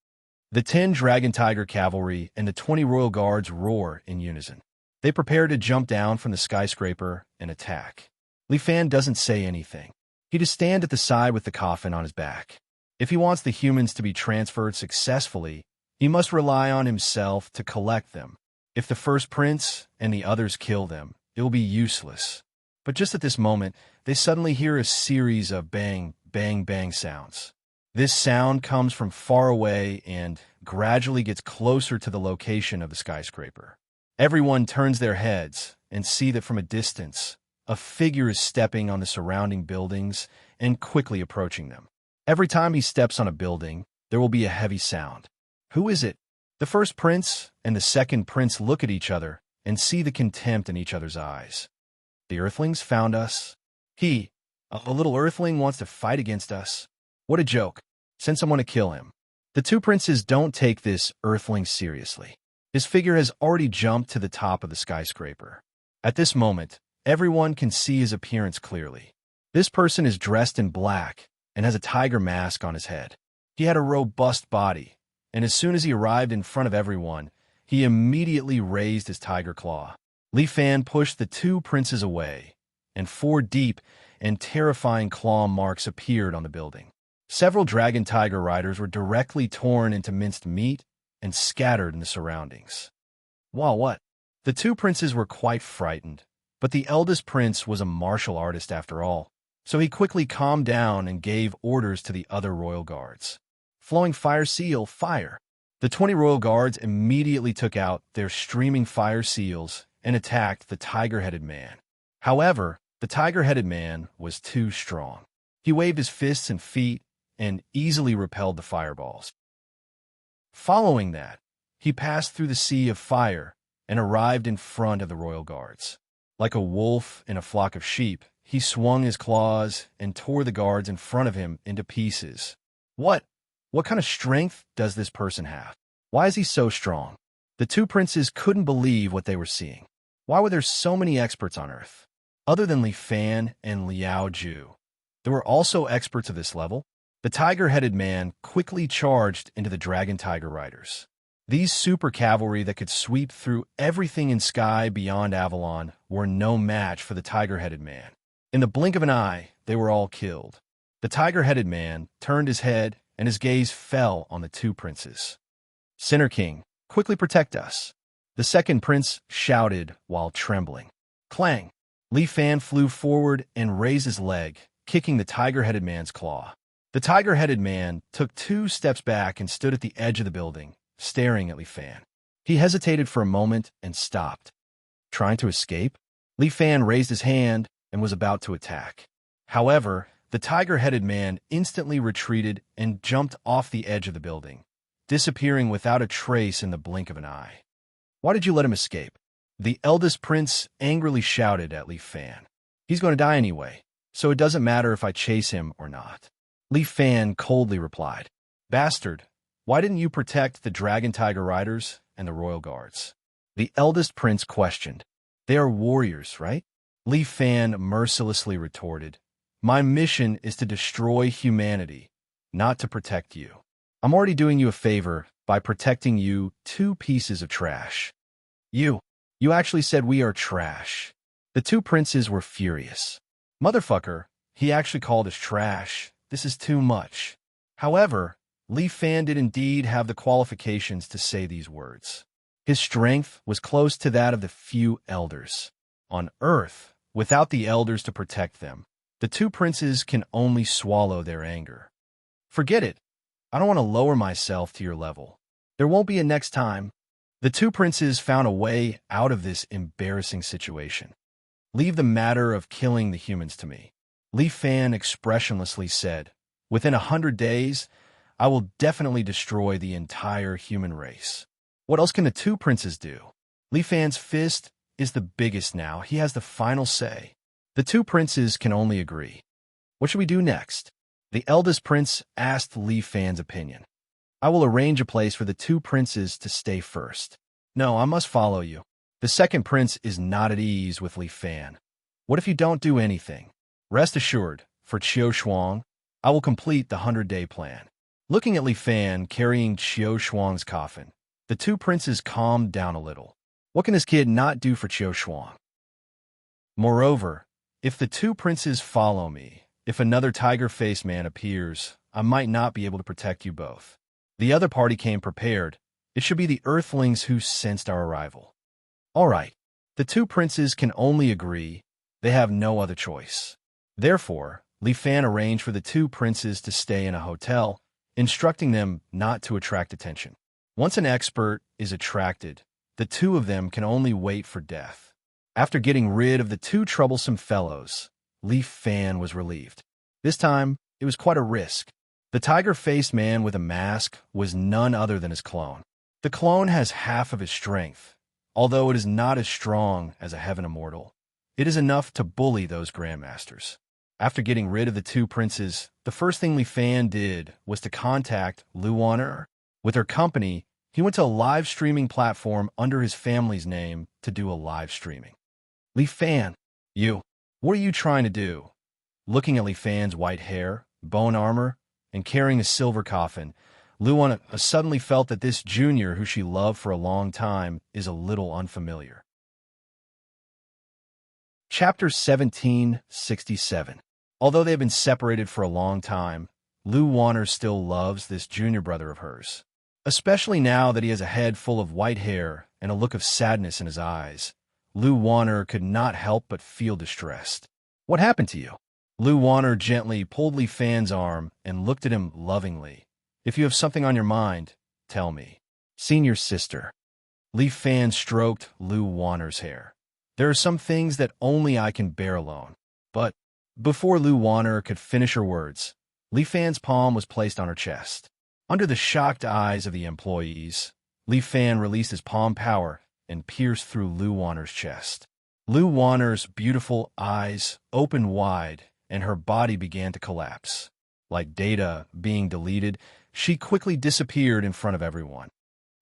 The 10 Dragon Tiger Cavalry and the 20 Royal Guards roar in unison. They prepare to jump down from the skyscraper and attack. Li Fan doesn't say anything. He just stands at the side with the coffin on his back. If he wants the humans to be transferred successfully, he must rely on himself to collect them. If the first prince and the others kill them, it will be useless. But just at this moment, they suddenly hear a series of bang, bang, bang sounds. This sound comes from far away and gradually gets closer to the location of the skyscraper. Everyone turns their heads and see that from a distance, a figure is stepping on the surrounding buildings and quickly approaching them. Every time he steps on a building, there will be a heavy sound. Who is it? The first prince and the second prince look at each other and see the contempt in each other's eyes. The Earthlings found us. A little Earthling wants to fight against us. What a joke. Send someone to kill him. The 2 princes don't take this Earthling seriously. His figure has already jumped to the top of the skyscraper. At this moment, everyone can see his appearance clearly. This person is dressed in black and has a tiger mask on his head. He had a robust body, and as soon as he arrived in front of everyone, he immediately raised his tiger claw. Li Fan pushed the 2 princes away, and 4 deep and terrifying claw marks appeared on the building. Several dragon tiger riders were directly torn into minced meat and scattered in the surroundings. Wow, what? The 2 princes were quite frightened, but the eldest prince was a martial artist after all, so he quickly calmed down and gave orders to the other royal guards. Flowing fire seal, fire! The 20 royal guards immediately took out their streaming fire seals and attacked the tiger-headed man. However, the tiger-headed man was too strong. He waved his fists and feet and easily repelled the fireballs. Following that, he passed through the sea of fire and arrived in front of the royal guards. Like a wolf in a flock of sheep, he swung his claws and tore the guards in front of him into pieces. What kind of strength does this person have? Why is he so strong? The two princes couldn't believe what they were seeing. Why were there so many experts on Earth? Other than Li Fan and Liao Ju, there were also experts of this level. The tiger-headed man quickly charged into the dragon tiger riders. These super cavalry that could sweep through everything in sky beyond Avalon were no match for the tiger-headed man. In the blink of an eye, they were all killed. The tiger-headed man turned his head, and his gaze fell on the two princes. Sinner King, quickly protect us. The second prince shouted while trembling. Clang! Li Fan flew forward and raised his leg, kicking the tiger-headed man's claw. The tiger-headed man took 2 steps back and stood at the edge of the building, staring at Li Fan. He hesitated for a moment and stopped. Trying to escape? Li Fan raised his hand and was about to attack. However, the tiger-headed man instantly retreated and jumped off the edge of the building, disappearing without a trace in the blink of an eye. Why did you let him escape? The eldest prince angrily shouted at Li Fan. He's going to die anyway, so it doesn't matter if I chase him or not. Li Fan coldly replied, Bastard, why didn't you protect the dragon tiger riders and the royal guards? The eldest prince questioned. They are warriors, right? Li Fan mercilessly retorted, My mission is to destroy humanity, not to protect you. I'm already doing you a favor by protecting you 2 pieces of trash. You actually said we are trash. The two princes were furious. Motherfucker, he actually called us trash. This is too much. However, Li Fan did indeed have the qualifications to say these words. His strength was close to that of the few elders. On Earth, without the elders to protect them, the two princes can only swallow their anger. Forget it. I don't want to lower myself to your level. There won't be a next time. The two princes found a way out of this embarrassing situation. Leave the matter of killing the humans to me. Li Fan expressionlessly said, Within 100 days, I will definitely destroy the entire human race. What else can the two princes do? Li Fan's fist is the biggest now. He has the final say. The two princes can only agree. What should we do next? The eldest prince asked Li Fan's opinion. I will arrange a place for the two princes to stay first. No, I must follow you. The second prince is not at ease with Li Fan. What if you don't do anything? Rest assured, for Qiu Shuang, I will complete the 100-day plan. Looking at Li Fan carrying Qiu Shuang's coffin, the two princes calmed down a little. What can this kid not do for Qiu Shuang? Moreover, if the two princes follow me, if another tiger-faced man appears, I might not be able to protect you both. The other party came prepared. It should be the Earthlings who sensed our arrival. All right, the two princes can only agree. They have no other choice. Therefore, Li Fan arranged for the two princes to stay in a hotel, instructing them not to attract attention. Once an expert is attracted, the two of them can only wait for death. After getting rid of the two troublesome fellows, Li Fan was relieved. This time, it was quite a risk. The tiger-faced man with a mask was none other than his clone. The clone has half of his strength. Although it is not as strong as a heaven immortal, it is enough to bully those grandmasters. After getting rid of the two princes, the first thing Li Fan did was to contact Lu Wan'er. With her company, he went to a live streaming platform under his family's name to do a live streaming. Li Fan, what are you trying to do? Looking at Li Fan's white hair, bone armor, and carrying a silver coffin, Lu Wan'er suddenly felt that this junior who she loved for a long time is a little unfamiliar. Chapter 1767. Although they have been separated for a long time, Lu Wan'er still loves this junior brother of hers. Especially now that he has a head full of white hair and a look of sadness in his eyes, Lu Wan'er could not help but feel distressed. What happened to you? Lu Wan'er gently pulled Li Fan's arm and looked at him lovingly. If you have something on your mind, tell me. Senior sister. Li Fan stroked Lu Wan'er's hair. There are some things that only I can bear alone. But before Lu Wan'er could finish her words, Li Fan's palm was placed on her chest. Under the shocked eyes of the employees, Li Fan released his palm power and pierced through Lu Wan'er's chest. Lu Wan'er's beautiful eyes opened wide, and her body began to collapse. Like data being deleted, she quickly disappeared in front of everyone.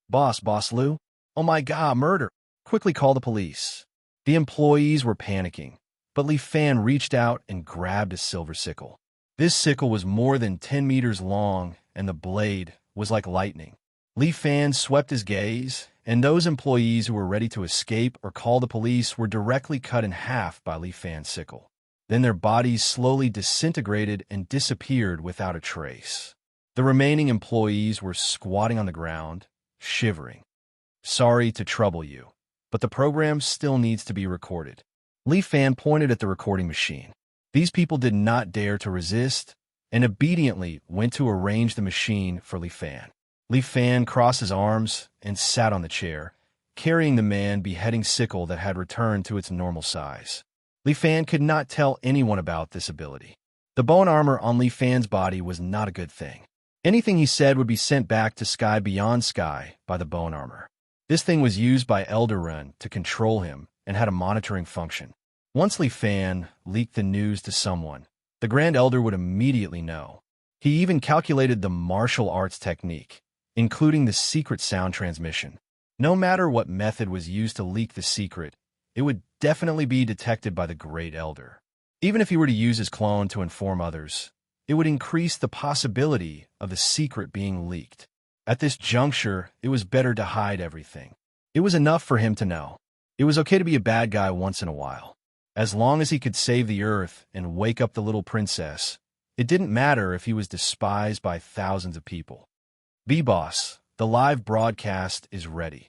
Boss Lu, "Oh my God, murder! Quickly call the police." The employees were panicking, but Li Fan reached out and grabbed a silver sickle. This sickle was more than 10 meters long, and the blade was like lightning. Li Fan swept his gaze, and those employees who were ready to escape or call the police were directly cut in half by Li Fan's sickle. Then their bodies slowly disintegrated and disappeared without a trace. The remaining employees were squatting on the ground, shivering. "Sorry to trouble you, but the program still needs to be recorded." Li Fan pointed at the recording machine. These people did not dare to resist and obediently went to arrange the machine for Li Fan. Li Fan crossed his arms and sat on the chair, carrying the man-beheading sickle that had returned to its normal size. Li Fan could not tell anyone about this ability. The bone armor on Li Fan's body was not a good thing. Anything he said would be sent back to sky beyond sky by the bone armor. This thing was used by Elderun to control him and had a monitoring function. Once Li Fan leaked the news to someone, the Grand Elder would immediately know. He even calculated the martial arts technique, including the secret sound transmission. No matter what method was used to leak the secret, it would definitely be detected by the Great Elder. Even if he were to use his clone to inform others, it would increase the possibility of the secret being leaked. At this juncture, it was better to hide everything. It was enough for him to know. It was okay to be a bad guy once in a while. As long as he could save the Earth and wake up the little princess, it didn't matter if he was despised by thousands of people. "B-Boss, the live broadcast is ready,"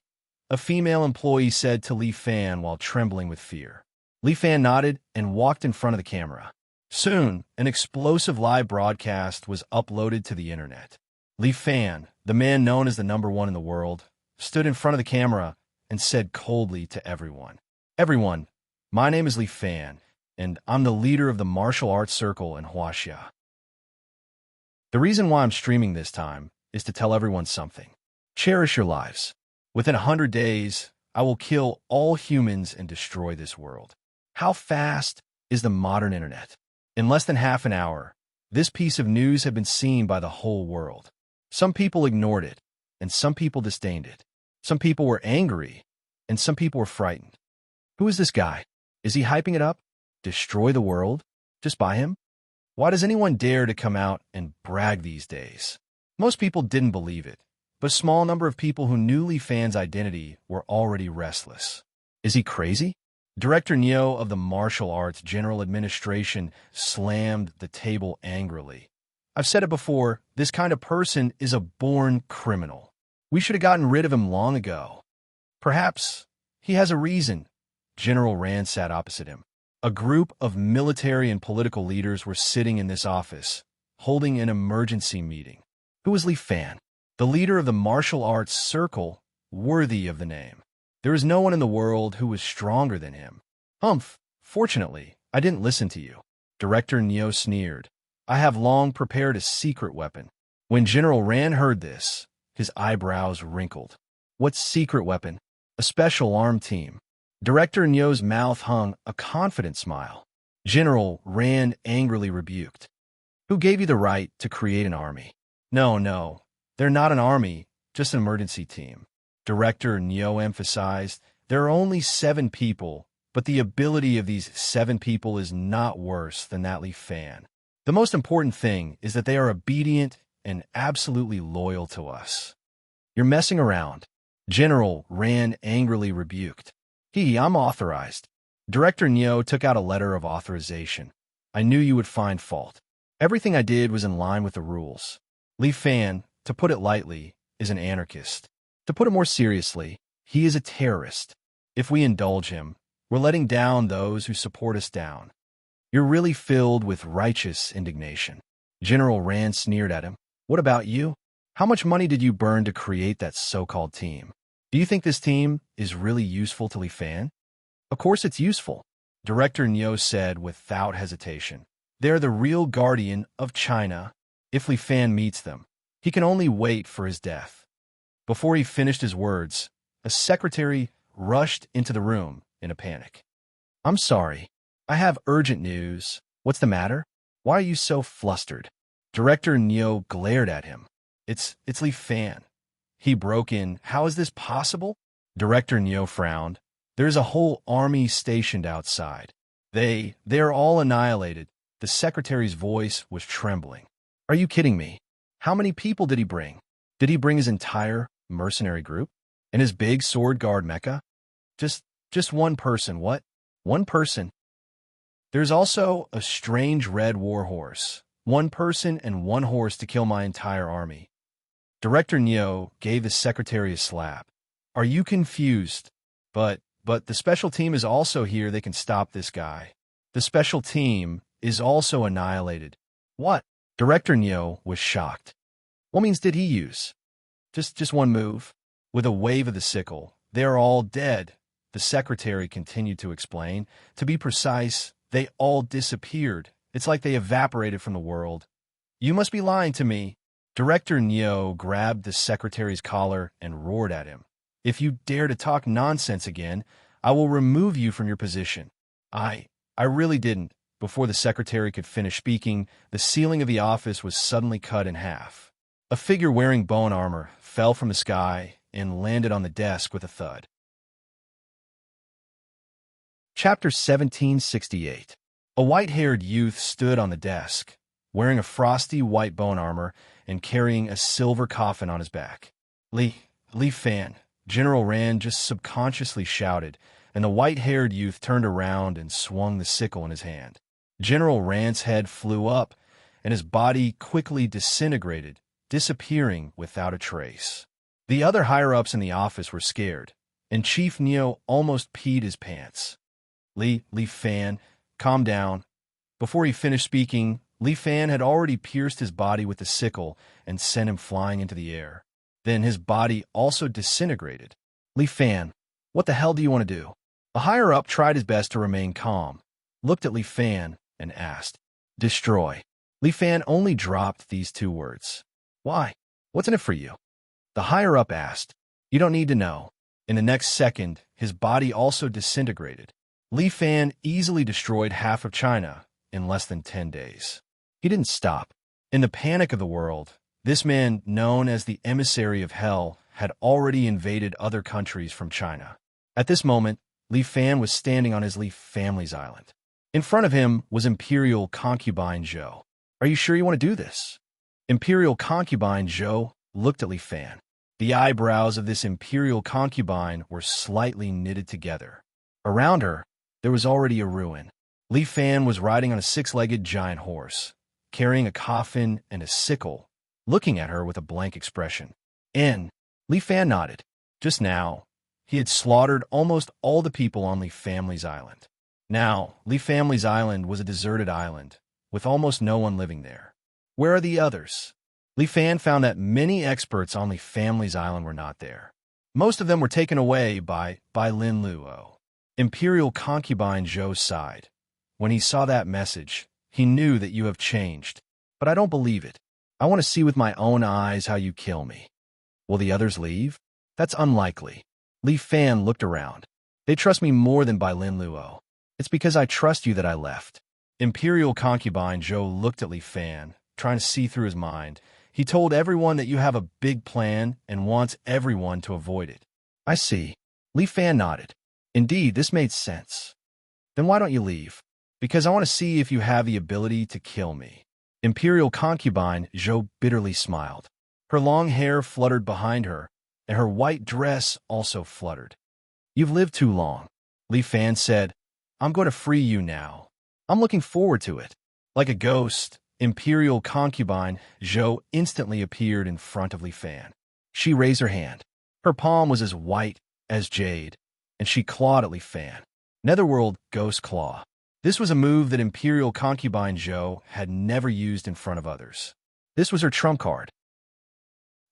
a female employee said to Li Fan while trembling with fear. Li Fan nodded and walked in front of the camera. Soon, an explosive live broadcast was uploaded to the internet. Li Fan, the man known as the #1 in the world, stood in front of the camera and said coldly to everyone, "Everyone, my name is Li Fan, and I'm the leader of the martial arts circle in Huaxia. The reason why I'm streaming this time is to tell everyone something. Cherish your lives. Within 100 days, I will kill all humans and destroy this world." How fast is the modern internet? In less than half an hour, this piece of news had been seen by the whole world. Some people ignored it, and some people disdained it. Some people were angry, and some people were frightened. Who is this guy? Is he hyping it up? Destroy the world? Just by him? Why does anyone dare to come out and brag these days? Most people didn't believe it, but a small number of people who knew Li Fan's identity were already restless. Is he crazy? Director Neo of the Martial Arts General Administration slammed the table angrily. "I've said it before, this kind of person is a born criminal. We should have gotten rid of him long ago." "Perhaps he has a reason." General Rand sat opposite him. A group of military and political leaders were sitting in this office, holding an emergency meeting. Who was Li Fan? The leader of the martial arts circle, worthy of the name. There is no one in the world who was stronger than him. "Humph, fortunately, I didn't listen to you." Director Neo sneered. "I have long prepared a secret weapon." When General Rand heard this, his eyebrows wrinkled. "What secret weapon?" "A special arm team." Director Neo's mouth hung a confident smile. General Rand angrily rebuked. "Who gave you the right to create an army?" No, they're not an army, just an emergency team." Director Neo emphasized, "There are only 7 people, but the ability of these 7 people is not worse than that Li Fan. The most important thing is that they are obedient and absolutely loyal to us." "You're messing around," General Rand angrily rebuked. I'm authorized." Director Neo took out a letter of authorization. "I knew you would find fault. Everything I did was in line with the rules." Li Fan, to put it lightly, is an anarchist. To put it more seriously, he is a terrorist. If we indulge him, we're letting down those who support us down. "You're really filled with righteous indignation." General Rand sneered at him. "What about you? How much money did you burn to create that so-called team? Do you think this team is really useful to Li Fan?" "Of course it's useful," Director Neo said without hesitation. "They're the real guardian of China. If Li Fan meets them, he can only wait for his death." Before he finished his words, a secretary rushed into the room in a panic. "I'm sorry. I have urgent news. What's the matter? Why are you so flustered?" Director Neo glared at him. It's Li Fan." He broke in, "How is this possible? Director Neo frowned. There's a whole army stationed outside. They're all annihilated. The secretary's voice was trembling. Are you kidding me? How many people did he bring? Did he bring his entire mercenary group? And his big sword guard mecha? Just one person, what? One person? There's also a strange red war horse. One person and one horse to kill my entire army. Director Neo gave the secretary a slap. Are you confused? But the special team is also here. They can stop this guy. The special team is also annihilated. What? Director Neo was shocked. What means did he use? Just one move. With a wave of the sickle, they're all dead. The secretary continued to explain. To be precise, they all disappeared. It's like they evaporated from the world. You must be lying to me. Director Neo grabbed the secretary's collar and roared at him. If you dare to talk nonsense again, I will remove you from your position. I really didn't. Before the secretary could finish speaking, the ceiling of the office was suddenly cut in half. A figure wearing bone armor fell from the sky and landed on the desk with a thud. Chapter 1768. A white-haired youth stood on the desk, wearing a frosty white bone armor and carrying a silver coffin on his back. Li Fan, General Rand just subconsciously shouted, and the white-haired youth turned around and swung the sickle in his hand. General Rand's head flew up, and his body quickly disintegrated, disappearing without a trace. The other higher-ups in the office were scared, and Chief Neo almost peed his pants. Li Fan, calm down. Before he finished speaking, Li Fan had already pierced his body with the sickle and sent him flying into the air. Then his body also disintegrated. Li Fan, what the hell do you want to do? A higher-up tried his best to remain calm, looked at Li Fan, and asked, Destroy. Li Fan only dropped these two words. Why? What's in it for you? The higher-up asked. You don't need to know. In the next second, his body also disintegrated. Li Fan easily destroyed half of China in less than 10 days. He didn't stop. In the panic of the world, this man, known as the emissary of hell, had already invaded other countries from China. At this moment, Li Fan was standing on his Li family's island. In front of him was Imperial Concubine Zhou. Are you sure you want to do this? Imperial Concubine Zhou looked at Li Fan. The eyebrows of this Imperial Concubine were slightly knitted together. Around her, there was already a ruin. Li Fan was riding on a six-legged giant horse, carrying a coffin and a sickle, looking at her with a blank expression. Li Fan nodded. Just now, he had slaughtered almost all the people on Li family's island. Now, Li family's island was a deserted island, with almost no one living there. Where are the others? Li Fan found that many experts on Li family's island were not there. Most of them were taken away by Lin Luo. Imperial Concubine Zhou sighed. When he saw that message, he knew that you have changed. But I don't believe it. I want to see with my own eyes how you kill me. Will the others leave? That's unlikely. Li Fan looked around. They trust me more than by Lin Luo. It's because I trust you that I left. Imperial Concubine Zhou looked at Li Fan, trying to see through his mind. He told everyone that you have a big plan and wants everyone to avoid it. I see. Li Fan nodded. Indeed, this made sense. Then why don't you leave? Because I want to see if you have the ability to kill me. Imperial Concubine Zhou bitterly smiled. Her long hair fluttered behind her, and her white dress also fluttered. You've lived too long. Li Fan said, I'm going to free you now. I'm looking forward to it. Like a ghost, Imperial Concubine Zhou instantly appeared in front of Li Fan. She raised her hand. Her palm was as white as jade, and she clawed at Li Fan. Netherworld Ghost Claw. This was a move that Imperial Concubine Zhou had never used in front of others. This was her trump card.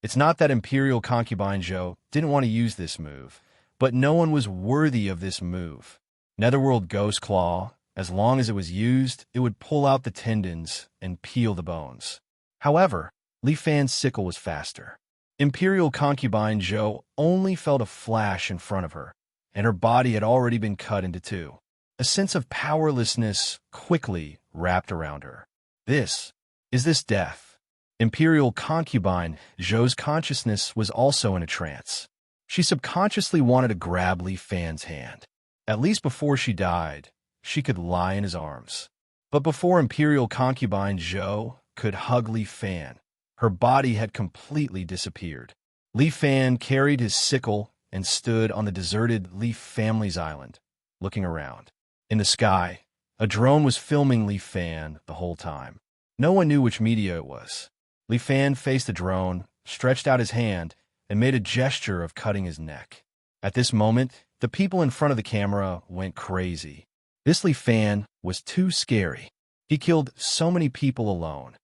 It's not that Imperial Concubine Zhou didn't want to use this move, but no one was worthy of this move. Netherworld Ghost Claw, as long as it was used, it would pull out the tendons and peel the bones. However, Li Fan's sickle was faster. Imperial Concubine Zhou only felt a flash in front of her, and her body had already been cut into two. A sense of powerlessness quickly wrapped around her. Is this death? Imperial Concubine Zhou's consciousness was also in a trance. She subconsciously wanted to grab Li Fan's hand. At least before she died, she could lie in his arms. But before Imperial concubine Zhou could hug Li Fan, her body had completely disappeared. Li Fan carried his sickle and stood on the deserted Li family's island, looking around. In the sky, a drone was filming Li Fan the whole time. No one knew which media it was. Li Fan faced the drone, stretched out his hand, and made a gesture of cutting his neck. At this moment, the people in front of the camera went crazy. This Li Fan was too scary. He killed so many people alone,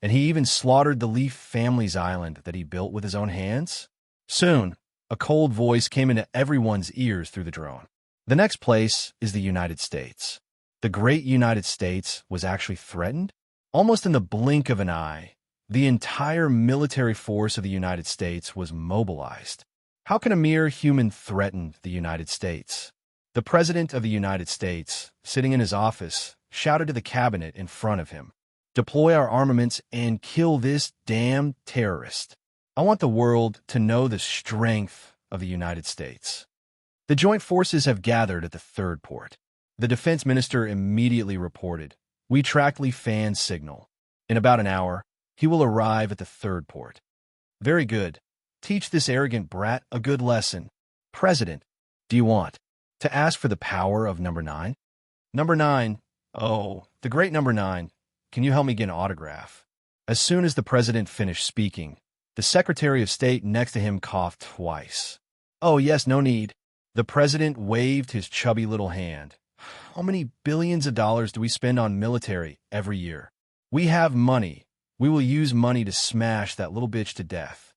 and he even slaughtered the Li family's island that he built with his own hands. Soon, a cold voice came into everyone's ears through the drone. The next place is the United States. The great United States was actually threatened. Almost in the blink of an eye, the entire military force of the United States was mobilized. How can a mere human threaten the United States? The President of the United States, sitting in his office, shouted to the cabinet in front of him, "Deploy our armaments and kill this damn terrorist. I want the world to know the strength of the United States." The joint forces have gathered at the third port. The defense minister immediately reported, "We tracked Li Fan's signal. In about an hour, he will arrive at the third port." "Very good. Teach this arrogant brat a good lesson." "President, do you want to ask for the power of number 9? Number 9, oh, the great number 9, can you help me get an autograph?" As soon as the president finished speaking, the Secretary of State next to him coughed twice. "Oh, yes, no need." The president waved his chubby little hand. "How many billions of dollars do we spend on military every year? We have money. We will use money to smash that little bitch to death."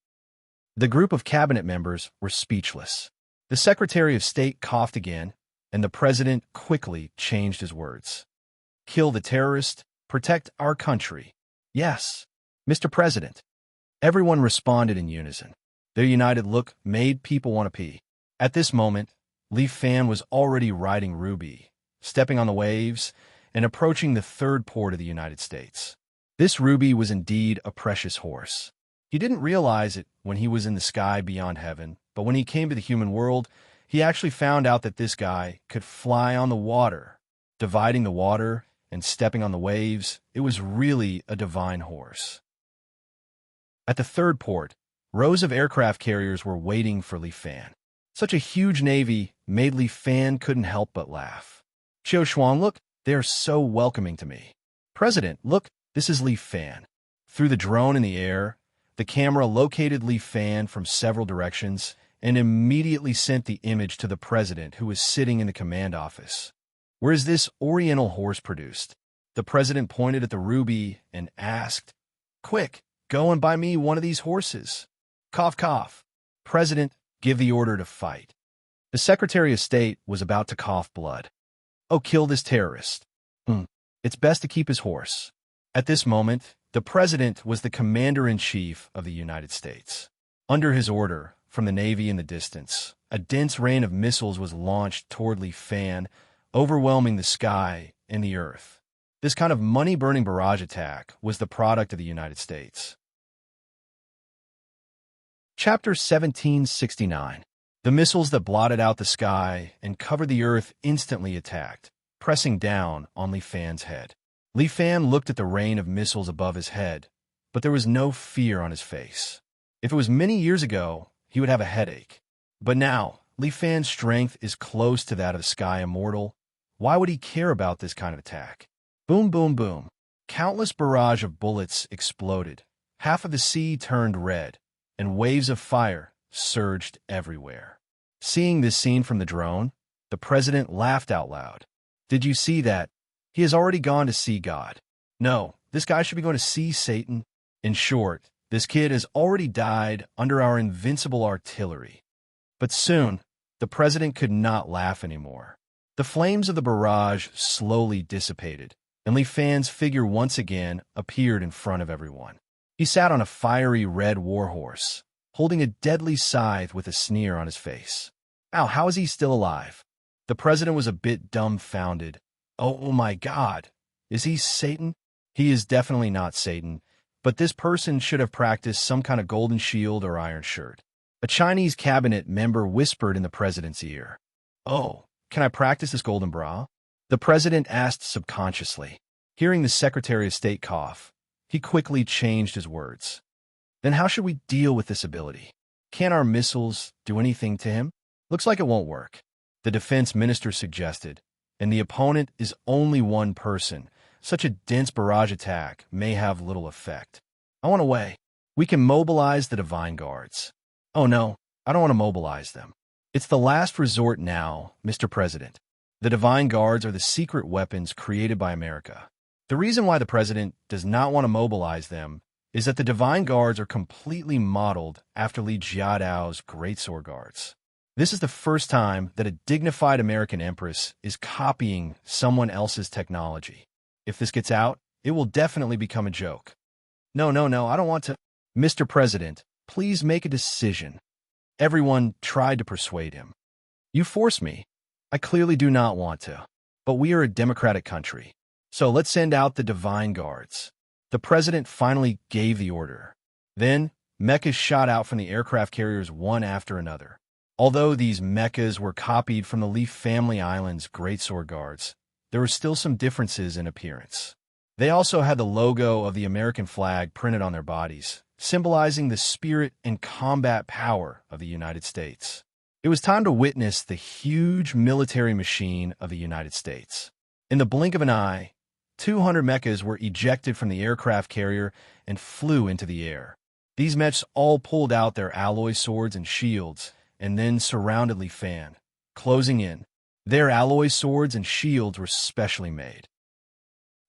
The group of cabinet members were speechless. The Secretary of State coughed again, and the president quickly changed his words. "Kill the terrorist, protect our country." "Yes, Mr. President." Everyone responded in unison. Their united look made people want to pee. At this moment, Li Fan was already riding Ruby, stepping on the waves, and approaching the third port of the United States. This Ruby was indeed a precious horse. He didn't realize it when he was in the sky beyond heaven, but when he came to the human world, he actually found out that this guy could fly on the water. Dividing the water and stepping on the waves, it was really a divine horse. At the third port, rows of aircraft carriers were waiting for Li Fan. Such a huge navy made Li Fan couldn't help but laugh. "Qiu Shuang, look, they are so welcoming to me." "President, look, this is Li Fan." Through the drone in the air, the camera located Li Fan from several directions and immediately sent the image to the president, who was sitting in the command office. "Where is this oriental horse produced?" The president pointed at the ruby and asked, "Quick, go and buy me one of these horses." Cough, cough. "President, give the order to fight." The Secretary of State was about to cough blood. "Oh, kill this terrorist. It's best to keep his horse." At this moment, the president was the commander-in-chief of the United States. Under his order, from the Navy in the distance, a dense rain of missiles was launched toward Li Fan, overwhelming the sky and the earth. This kind of money-burning barrage attack was the product of the United States. Chapter 1769. The missiles that blotted out the sky and covered the earth instantly attacked, pressing down on Li Fan's head. Li Fan looked at the rain of missiles above his head, but there was no fear on his face. If it was many years ago, he would have a headache. But now, Li Fan's strength is close to that of the Sky Immortal. Why would he care about this kind of attack? Boom, boom, boom. Countless barrage of bullets exploded. Half of the sea turned red, and waves of fire surged everywhere. Seeing this scene from the drone, the president laughed out loud. "Did you see that? He has already gone to see God. No, this guy should be going to see Satan. In short, this kid has already died under our invincible artillery." But soon, the president could not laugh anymore. The flames of the barrage slowly dissipated, and Li Fan's figure once again appeared in front of everyone. He sat on a fiery red warhorse, holding a deadly scythe with a sneer on his face. "Ow, how is he still alive?" The president was a bit dumbfounded. Oh my God, is he Satan? He is definitely not Satan, but this person should have practiced some kind of golden shield or iron shirt. A Chinese cabinet member whispered in the president's ear. "Oh, can I practice this golden bra?" The president asked subconsciously. Hearing the Secretary of State cough, he quickly changed his words. "Then how should we deal with this ability? Can't our missiles do anything to him? Looks like it won't work," the defense minister suggested, "and the opponent is only one person. Such a dense barrage attack may have little effect." "I want a way. We can mobilize the Divine Guards." "Oh no, I don't want to mobilize them. It's the last resort now, Mr. President. The Divine Guards are the secret weapons created by America. The reason why the president does not want to mobilize them is that the Divine Guards are completely modeled after Li Jiadao's Great Sword Guards. This is the first time that a dignified American empress is copying someone else's technology. If this gets out, it will definitely become a joke." No, I don't want to." "Mr. President, please make a decision." Everyone tried to persuade him. "You force me. I clearly do not want to. But we are a democratic country. So let's send out the Divine Guards." The president finally gave the order. Then, mechas shot out from the aircraft carriers one after another. Although these mechas were copied from the Leaf Family Island's Great Sword Guards, there were still some differences in appearance. They also had the logo of the American flag printed on their bodies, symbolizing the spirit and combat power of the United States. It was time to witness the huge military machine of the United States. In the blink of an eye, 200 mechas were ejected from the aircraft carrier and flew into the air. These mechs all pulled out their alloy swords and shields and then surrounded Li Fan, closing in. Their alloy swords and shields were specially made.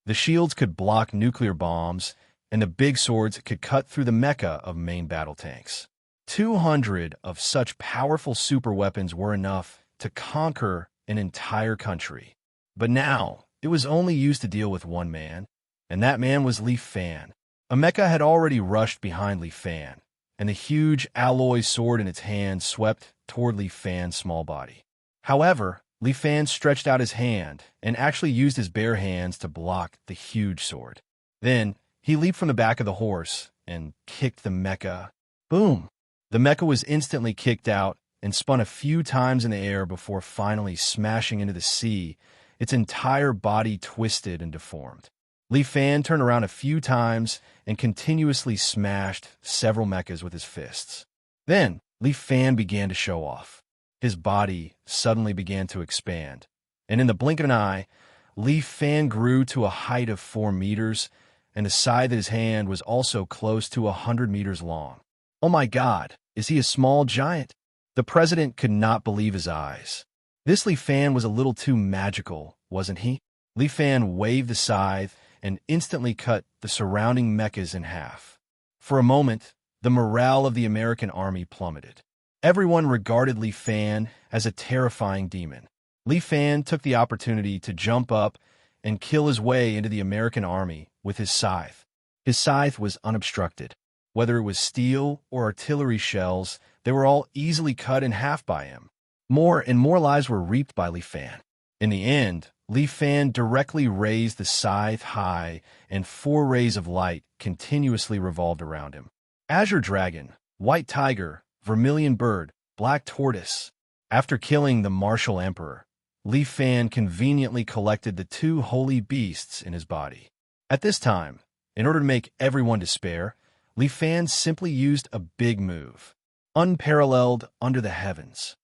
The shields could block nuclear bombs, and the big swords could cut through the mecha of main battle tanks. 200 of such powerful superweapons were enough to conquer an entire country. But now, it was only used to deal with one man, and that man was Li Fan. A mecha had already rushed behind Li Fan, and the huge alloy sword in its hand swept toward Li Fan's small body. However, Li Fan stretched out his hand and actually used his bare hands to block the huge sword. Then, he leaped from the back of the horse and kicked the mecha. Boom! The mecha was instantly kicked out and spun a few times in the air before finally smashing into the sea, its entire body twisted and deformed. Li Fan turned around a few times and continuously smashed several mechas with his fists. Then, Li Fan began to show off. His body suddenly began to expand, and in the blink of an eye, Li Fan grew to a height of 4 meters, and the side of his hand was also close to 100 meters long. "Oh my God, is he a small giant?" The president could not believe his eyes. This Li Fan was a little too magical, wasn't he? Li Fan waved the scythe and instantly cut the surrounding mechas in half. For a moment, the morale of the American army plummeted. Everyone regarded Li Fan as a terrifying demon. Li Fan took the opportunity to jump up and kill his way into the American army with his scythe. His scythe was unobstructed. Whether it was steel or artillery shells, they were all easily cut in half by him. More and more lives were reaped by Li Fan. In the end, Li Fan directly raised the scythe high, and 4 rays of light continuously revolved around him. Azure Dragon, White Tiger, Vermilion Bird, Black Tortoise. After killing the martial emperor, Li Fan conveniently collected the 2 holy beasts in his body. At this time, in order to make everyone despair, Li Fan simply used a big move. Unparalleled under the heavens.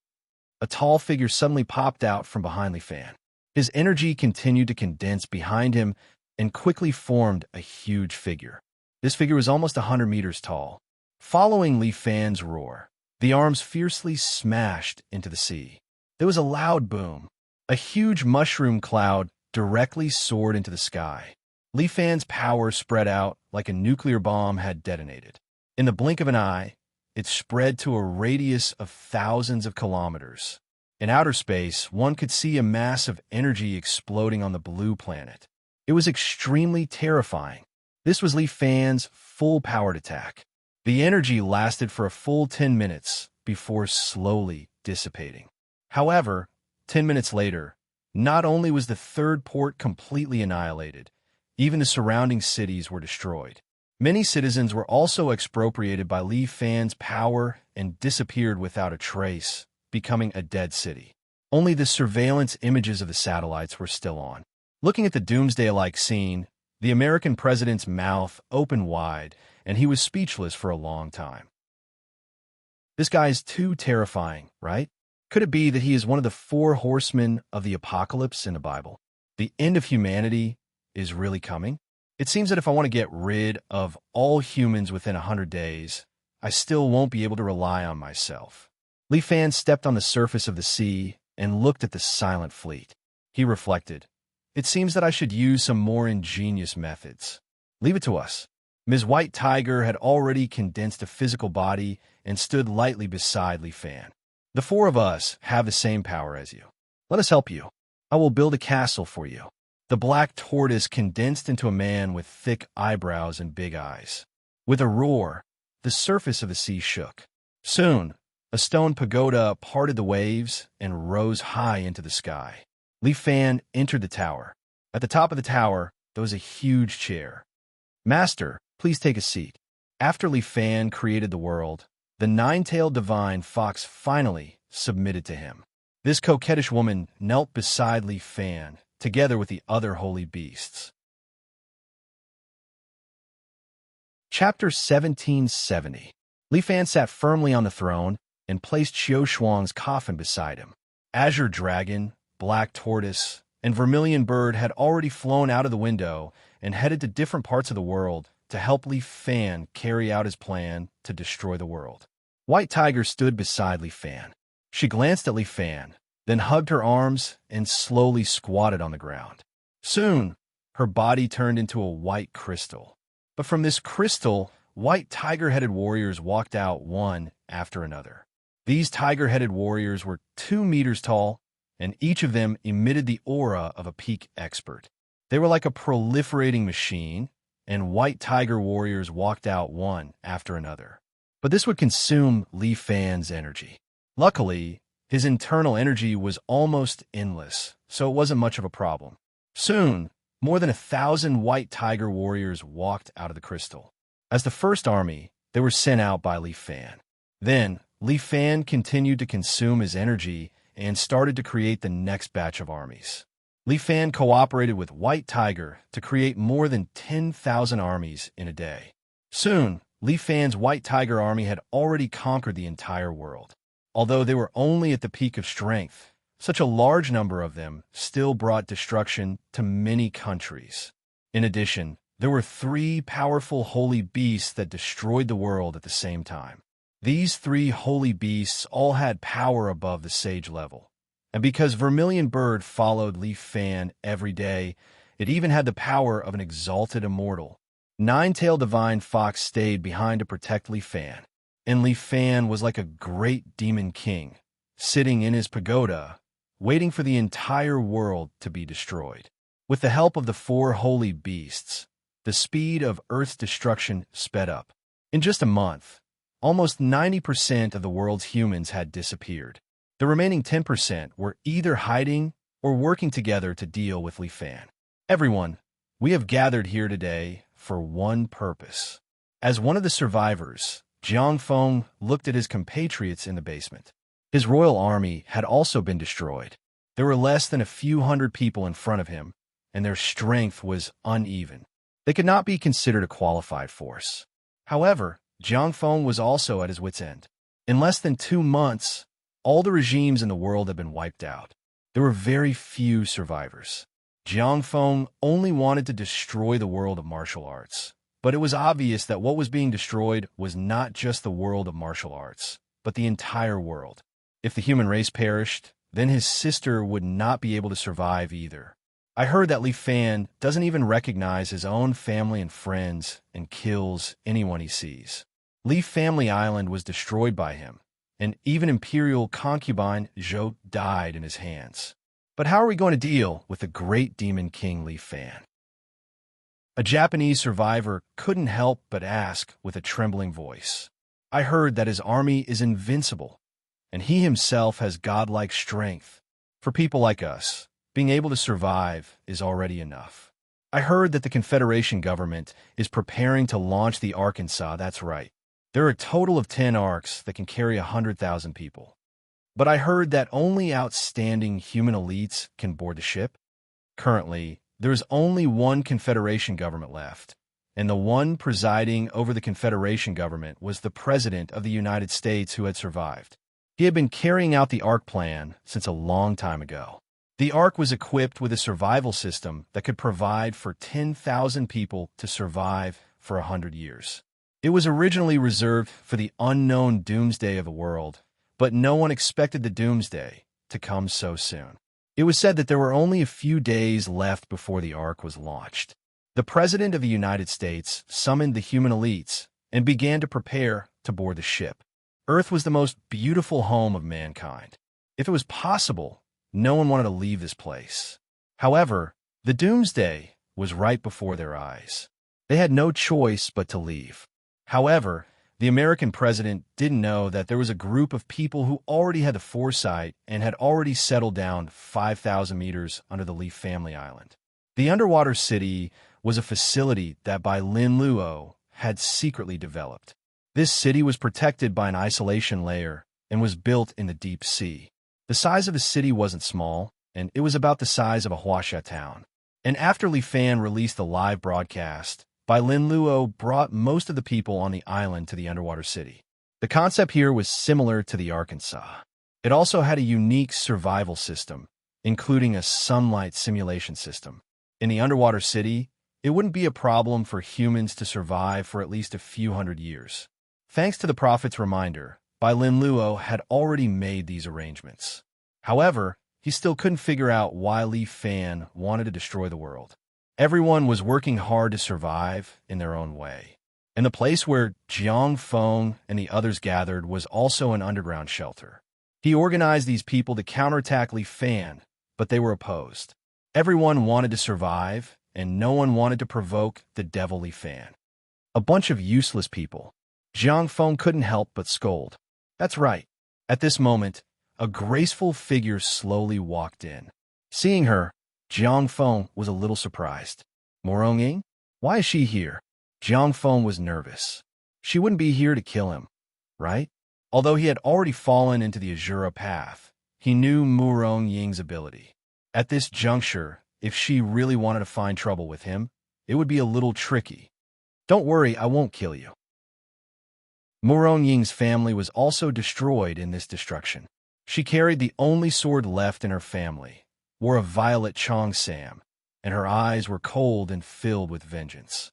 A tall figure suddenly popped out from behind Li Fan. His energy continued to condense behind him and quickly formed a huge figure. This figure was almost 100 meters tall. Following Li Fan's roar, the arms fiercely smashed into the sea. There was a loud boom. A huge mushroom cloud directly soared into the sky. Li Fan's power spread out like a nuclear bomb had detonated. In the blink of an eye, it spread to a radius of thousands of kilometers. In outer space, one could see a mass of energy exploding on the blue planet. It was extremely terrifying. This was Li Fan's full-powered attack. The energy lasted for a full 10 minutes before slowly dissipating. However, 10 minutes later, not only was the third port completely annihilated, even the surrounding cities were destroyed. Many citizens were also expropriated by Li Fan's power and disappeared without a trace, becoming a dead city. Only the surveillance images of the satellites were still on. Looking at the doomsday-like scene, the American president's mouth opened wide, and he was speechless for a long time. This guy is too terrifying, right? Could it be that he is one of the 4 horsemen of the apocalypse in the Bible? The end of humanity is really coming? It seems that if I want to get rid of all humans within 100 days, I still won't be able to rely on myself. Li Fan stepped on the surface of the sea and looked at the silent fleet. He reflected, "It seems that I should use some more ingenious methods. Leave it to us." Ms. White Tiger had already condensed a physical body and stood lightly beside Li Fan. "The 4 of us have the same power as you. Let us help you. I will build a castle for you." The black tortoise condensed into a man with thick eyebrows and big eyes. With a roar, the surface of the sea shook. Soon, a stone pagoda parted the waves and rose high into the sky. Li Fan entered the tower. At the top of the tower, there was a huge chair. "Master, please take a seat." After Li Fan created the world, the 9-tailed divine fox finally submitted to him. This coquettish woman knelt beside Li Fan, together with the other holy beasts. Chapter 1770. Li Fan sat firmly on the throne and placed Xiao Shuang's coffin beside him. Azure Dragon, Black Tortoise, and Vermilion Bird had already flown out of the window and headed to different parts of the world to help Li Fan carry out his plan to destroy the world. White Tiger stood beside Li Fan. She glanced at Li Fan, then hugged her arms and slowly squatted on the ground. Soon, her body turned into a white crystal. But from this crystal, white tiger-headed warriors walked out one after another. These tiger-headed warriors were 2 meters tall, and each of them emitted the aura of a peak expert. They were like a proliferating machine, and white tiger warriors walked out one after another. But this would consume Li Fan's energy. Luckily, his internal energy was almost endless, so it wasn't much of a problem. Soon, more than 1,000 white tiger warriors walked out of the crystal. As the first army, they were sent out by Li Fan. Then, Li Fan continued to consume his energy and started to create the next batch of armies. Li Fan cooperated with White Tiger to create more than 10,000 armies in a day. Soon, Li Fan's White Tiger army had already conquered the entire world. Although they were only at the peak of strength, such a large number of them still brought destruction to many countries. In addition, there were 3 powerful holy beasts that destroyed the world at the same time. These 3 holy beasts all had power above the sage level. And because Vermilion Bird followed Li Fan every day, it even had the power of an exalted immortal. 9-tailed divine fox stayed behind to protect Li Fan. And Li Fan was like a great demon king, sitting in his pagoda, waiting for the entire world to be destroyed. With the help of the 4 holy beasts, the speed of Earth's destruction sped up. In just a month, almost 90% of the world's humans had disappeared. The remaining 10% were either hiding or working together to deal with Li Fan. "Everyone, we have gathered here today for one purpose." As one of the survivors, Jiang Feng looked at his compatriots in the basement. His royal army had also been destroyed. There were less than a few hundred people in front of him, and their strength was uneven. They could not be considered a qualified force. However, Jiang Feng was also at his wit's end. In less than 2 months, all the regimes in the world had been wiped out. There were very few survivors. Jiang Feng only wanted to destroy the world of martial arts. But it was obvious that what was being destroyed was not just the world of martial arts, but the entire world. If the human race perished, then his sister would not be able to survive either. I heard that Li Fan doesn't even recognize his own family and friends and kills anyone he sees. Li Family Island was destroyed by him, and even imperial concubine Zhou died in his hands. But how are we going to deal with the great demon king Li Fan? A Japanese survivor couldn't help but ask with a trembling voice. I heard that his army is invincible, and he himself has godlike strength. For people like us, being able to survive is already enough. I heard that the Confederation government is preparing to launch the Arkansas. That's right. There are a total of 10 arcs that can carry 100,000 people. But I heard that only outstanding human elites can board the ship. Currently, there is only one Confederation government left, and the one presiding over the Confederation government was the President of the United States who had survived. He had been carrying out the Ark plan since a long time ago. The Ark was equipped with a survival system that could provide for 10,000 people to survive for 100 years. It was originally reserved for the unknown doomsday of the world, but no one expected the doomsday to come so soon. It was said that there were only a few days left before the Ark was launched. The President of the United States summoned the human elites and began to prepare to board the ship. Earth was the most beautiful home of mankind. If it was possible, no one wanted to leave this place. However, the doomsday was right before their eyes. They had no choice but to leave. However, the American president didn't know that there was a group of people who already had the foresight and had already settled down 5,000 meters under the Leaf Family Island. The underwater city was a facility that by Lin Luo had secretly developed. This city was protected by an isolation layer and was built in the deep sea. The size of the city wasn't small, and it was about the size of a Huaxia town. And after Li Fan released the live broadcast, Bai Lin Luo brought most of the people on the island to the underwater city. The concept here was similar to the Arkansas. It also had a unique survival system, including a sunlight simulation system. In the underwater city, it wouldn't be a problem for humans to survive for at least a few hundred years. Thanks to the prophet's reminder, Bai Lin Luo had already made these arrangements. However, he still couldn't figure out why Li Fan wanted to destroy the world. Everyone was working hard to survive in their own way. And the place where Jiang Feng and the others gathered was also an underground shelter. He organized these people to counterattack Li Fan, but they were opposed. Everyone wanted to survive, and no one wanted to provoke the devil Li Fan. A bunch of useless people. Jiang Feng couldn't help but scold. That's right. At this moment, a graceful figure slowly walked in. Seeing her, Jiang Feng was a little surprised. Morong Ying? Why is she here? Jiang Feng was nervous. She wouldn't be here to kill him, right? Although he had already fallen into the Azura path, he knew Morong Ying's ability. At this juncture, if she really wanted to find trouble with him, it would be a little tricky. Don't worry, I won't kill you. Morong Ying's family was also destroyed in this destruction. She carried the only sword left in her family, wore a violet Cheongsam, and her eyes were cold and filled with vengeance.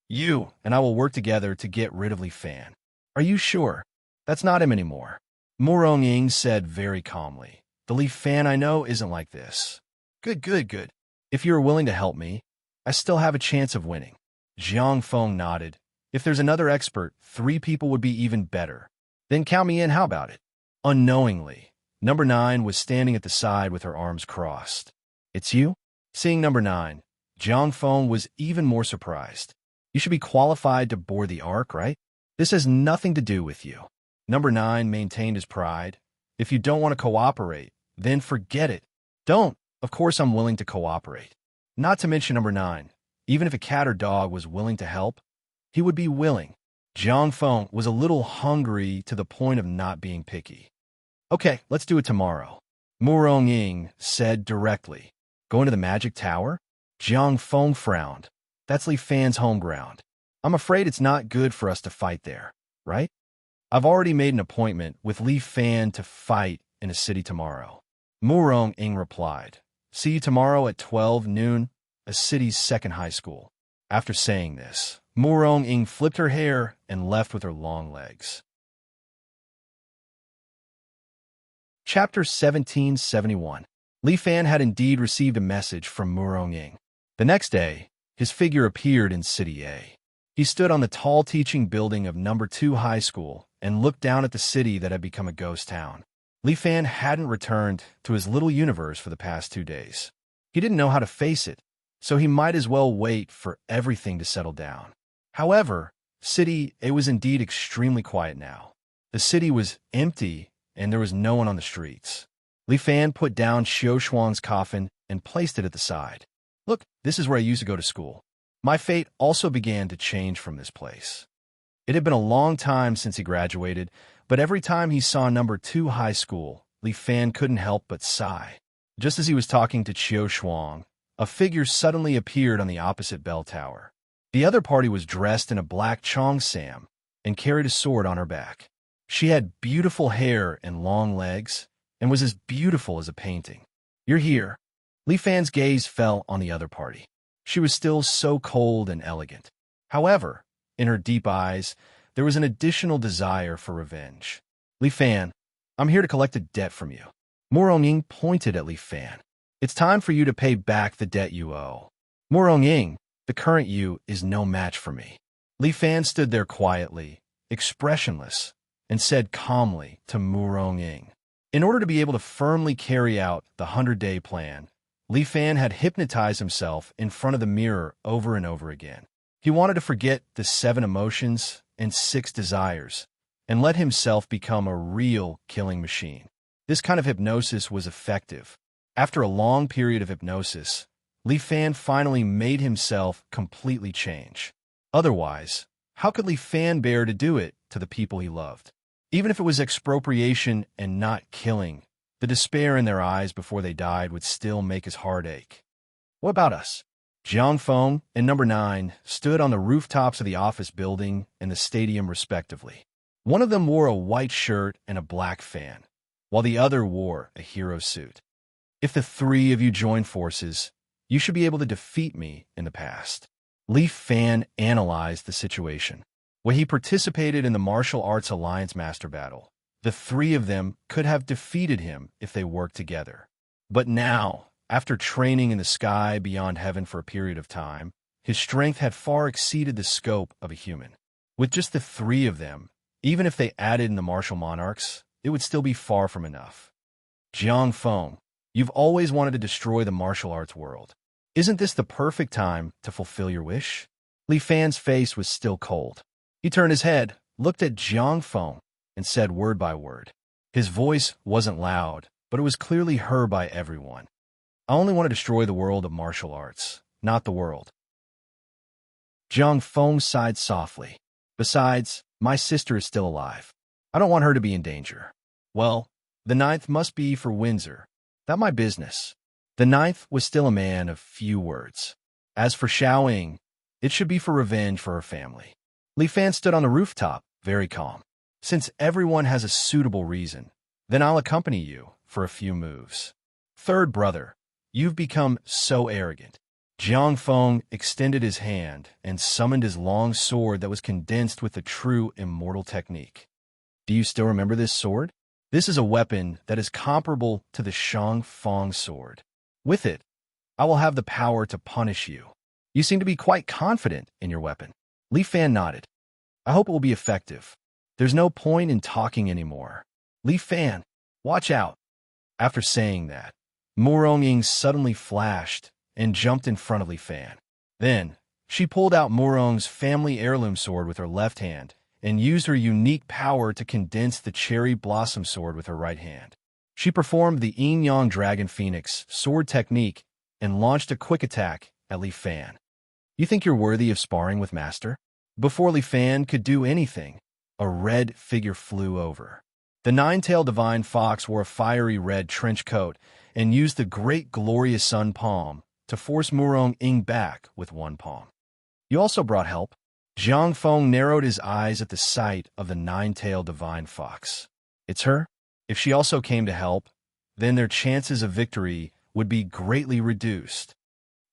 You and I will work together to get rid of Li Fan. Are you sure? That's not him anymore. Morong Ying said very calmly. The Li Fan I know isn't like this. Good. If you are willing to help me, I still have a chance of winning. Jiang Feng nodded. If there's another expert, 3 people would be even better. Then count me in, how about it? Unknowingly, Number 9 was standing at the side with her arms crossed. It's you? Seeing Number 9, Jiang Feng was even more surprised. You should be qualified to board the Ark, right? This has nothing to do with you. Number 9 maintained his pride. If you don't want to cooperate, then forget it. Don't. Of course I'm willing to cooperate. Not to mention Number 9, even if a cat or dog was willing to help, he would be willing. Jiang Feng was a little hungry to the point of not being picky. Okay, let's do it tomorrow. Morong Ying said directly. Going to the magic tower? Jiang Feng frowned. That's Li Fan's home ground. I'm afraid it's not good for us to fight there, right? I've already made an appointment with Li Fan to fight in a city tomorrow. Morong Ying replied. See you tomorrow at 12 noon, a city's second high school. After saying this, Morong Ying flipped her hair and left with her long legs. Chapter 1771. Li Fan had indeed received a message from Morong Ying. The next day, his figure appeared in City A. He stood on the tall teaching building of Number 2 High School and looked down at the city that had become a ghost town. Li Fan hadn't returned to his little universe for the past 2 days. He didn't know how to face it, so he might as well wait for everything to settle down. However, City A was indeed extremely quiet now. The city was empty, and there was no one on the streets. Li Fan put down Xiao Shuang's coffin and placed it at the side. Look, this is where I used to go to school. My fate also began to change from this place. It had been a long time since he graduated, but every time he saw number 2 high school, Li Fan couldn't help but sigh. Just as he was talking to Qiu Shuang, a figure suddenly appeared on the opposite bell tower. The other party was dressed in a black cheongsam and carried a sword on her back. She had beautiful hair and long legs and was as beautiful as a painting. You're here. Li Fan's gaze fell on the other party. She was still so cold and elegant. However, in her deep eyes, there was an additional desire for revenge. Li Fan, I'm here to collect a debt from you. Mo Rongying pointed at Li Fan. It's time for you to pay back the debt you owe. Mo Rongying, the current you is no match for me. Li Fan stood there quietly, expressionless, and said calmly to Mo Rongying. In order to be able to firmly carry out the 100-day plan, Li Fan had hypnotized himself in front of the mirror over and over again. He wanted to forget the 7 emotions and 6 desires and let himself become a real killing machine. This kind of hypnosis was effective. After a long period of hypnosis, Li Fan finally made himself completely change. Otherwise, how could Li Fan bear to do it to the people he loved? Even if it was expropriation and not killing, the despair in their eyes before they died would still make his heart ache. What about us? Jiang Feng and number 9 stood on the rooftops of the office building and the stadium respectively. One of them wore a white shirt and a black fan, while the other wore a hero suit. If the 3 of you join forces, you should be able to defeat me in the past. Li Fan analyzed the situation. When he participated in the Martial Arts Alliance Master Battle, the 3 of them could have defeated him if they worked together. But now, after training in the sky beyond heaven for a period of time, his strength had far exceeded the scope of a human. With just the 3 of them, even if they added in the martial monarchs, it would still be far from enough. Jiang Feng, you've always wanted to destroy the martial arts world. Isn't this the perfect time to fulfill your wish? Li Fan's face was still cold. He turned his head, looked at Jiang Feng, and said word by word. His voice wasn't loud, but it was clearly heard by everyone. I only want to destroy the world of martial arts, not the world. Jiang Feng sighed softly. Besides, my sister is still alive. I don't want her to be in danger. Well, the 9th must be for Windsor. Not my business. The 9th was still a man of few words. As for Xiaoying, it should be for revenge for her family. Li Fan stood on the rooftop, very calm. Since everyone has a suitable reason, then I'll accompany you for a few moves. 3rd brother, you've become so arrogant. Jiang Feng extended his hand and summoned his long sword that was condensed with the true immortal technique. Do you still remember this sword? This is a weapon that is comparable to the Shang Feng sword. With it, I will have the power to punish you. You seem to be quite confident in your weapon. Li Fan nodded. I hope it will be effective. There's no point in talking anymore. Li Fan, watch out. After saying that, Mo Rongying suddenly flashed and jumped in front of Li Fan. Then, she pulled out Mo Rong's family heirloom sword with her left hand and used her unique power to condense the cherry blossom sword with her right hand. She performed the Yin-Yang Dragon Phoenix sword technique and launched a quick attack at Li Fan. You think you're worthy of sparring with Master? Before Li Fan could do anything, a red figure flew over. The 9-tailed divine fox wore a fiery red trench coat and used the great glorious sun palm to force Mo Rongying back with one palm. You also brought help. Jiang Feng narrowed his eyes at the sight of the 9-tailed divine fox. It's her? If she also came to help, then their chances of victory would be greatly reduced.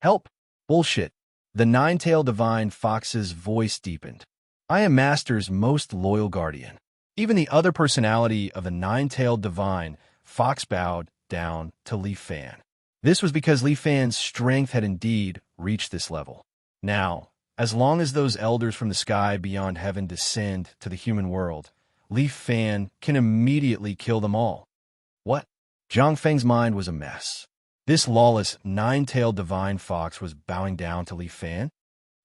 Help! Bullshit! The 9-tailed divine fox's voice deepened. I am Master's most loyal guardian. Even the other personality of the 9-tailed divine fox bowed down to Li Fan. This was because Li Fan's strength had indeed reached this level. Now, as long as those elders from the sky beyond heaven descend to the human world, Li Fan can immediately kill them all. What? Zhang Feng's mind was a mess. This lawless 9-tailed divine fox was bowing down to Li Fan?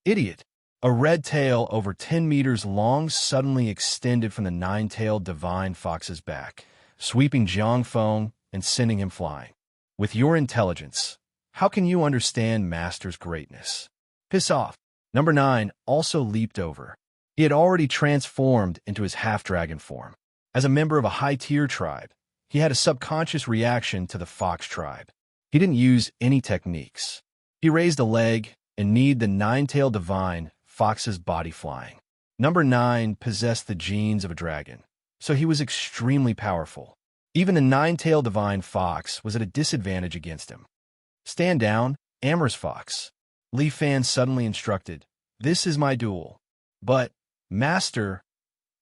Idiot! A red tail over 10 meters long suddenly extended from the 9-tailed divine fox's back, sweeping Jiang Feng and sending him flying. With your intelligence, How can you understand Master's greatness? Piss off. Number 9 also leaped over. He had already transformed into his half-dragon form. As a member of a high-tier tribe, he had a subconscious reaction to the fox tribe. He didn't use any techniques. He raised a leg and kneed the nine-tailed divine fox's body flying. Number 9 possessed the genes of a dragon, so he was extremely powerful. Even the nine-tailed divine fox was at a disadvantage against him. Stand down, Immerse fox. Li Fan suddenly instructed. This is my duel. But, Master,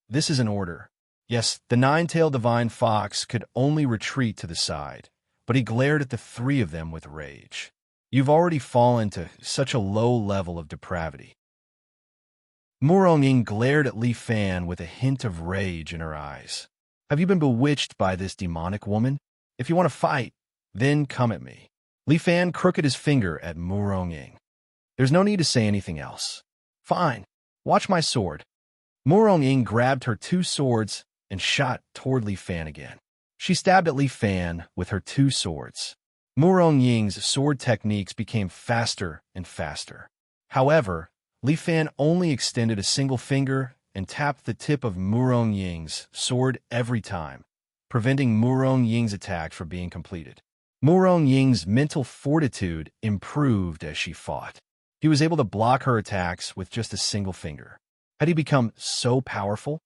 this is an order. Yes, the nine-tailed divine fox could only retreat to the side, but he glared at the three of them with rage. You've already fallen to such a low level of depravity. Murong glared at Li Fan with a hint of rage in her eyes. Have you been bewitched by this demonic woman? If you want to fight, then come at me. Li Fan crooked his finger at Murong. There's no need to say anything else. Fine, watch my sword. Murong grabbed her two swords and shot toward Li Fan again. She stabbed at Li Fan with her two swords. Murong sword techniques became faster and faster. However, Li Fan only extended a single finger and tapped the tip of Murong sword every time, preventing Murong attack from being completed. Murong mental fortitude improved as she fought. He was able to block her attacks with just a single finger. Had he become so powerful?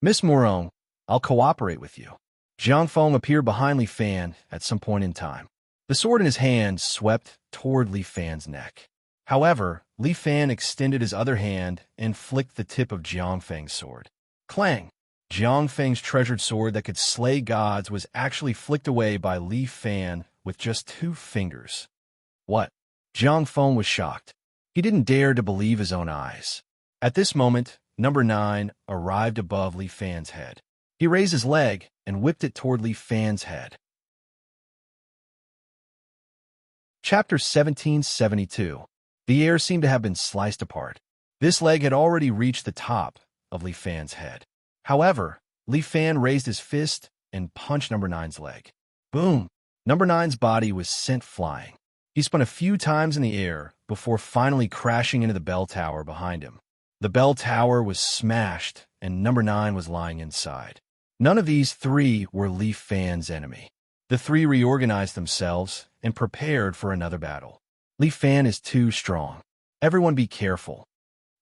Miss Murong, I'll cooperate with you. Jiang Feng appeared behind Li Fan at some point in time. The sword in his hand swept toward Li Fan's neck. However, Li Fan extended his other hand and flicked the tip of Jiang Feng's sword. Clang! Jiang Feng's treasured sword that could slay gods was actually flicked away by Li Fan with just two fingers. What? Jiang Feng was shocked. He didn't dare to believe his own eyes. At this moment, number 9 arrived above Li Fan's head. He raised his leg and whipped it toward Li Fan's head. Chapter 1772. The air seemed to have been sliced apart. This leg had already reached the top of Li Fan's head. However, Li Fan raised his fist and punched number 9's leg. Boom! Number 9's body was sent flying. He spun a few times in the air before finally crashing into the bell tower behind him. The bell tower was smashed, and number 9 was lying inside. None of these three were Li Fan's enemy. The three reorganized themselves and prepared for another battle. Li Fan is too strong. Everyone be careful.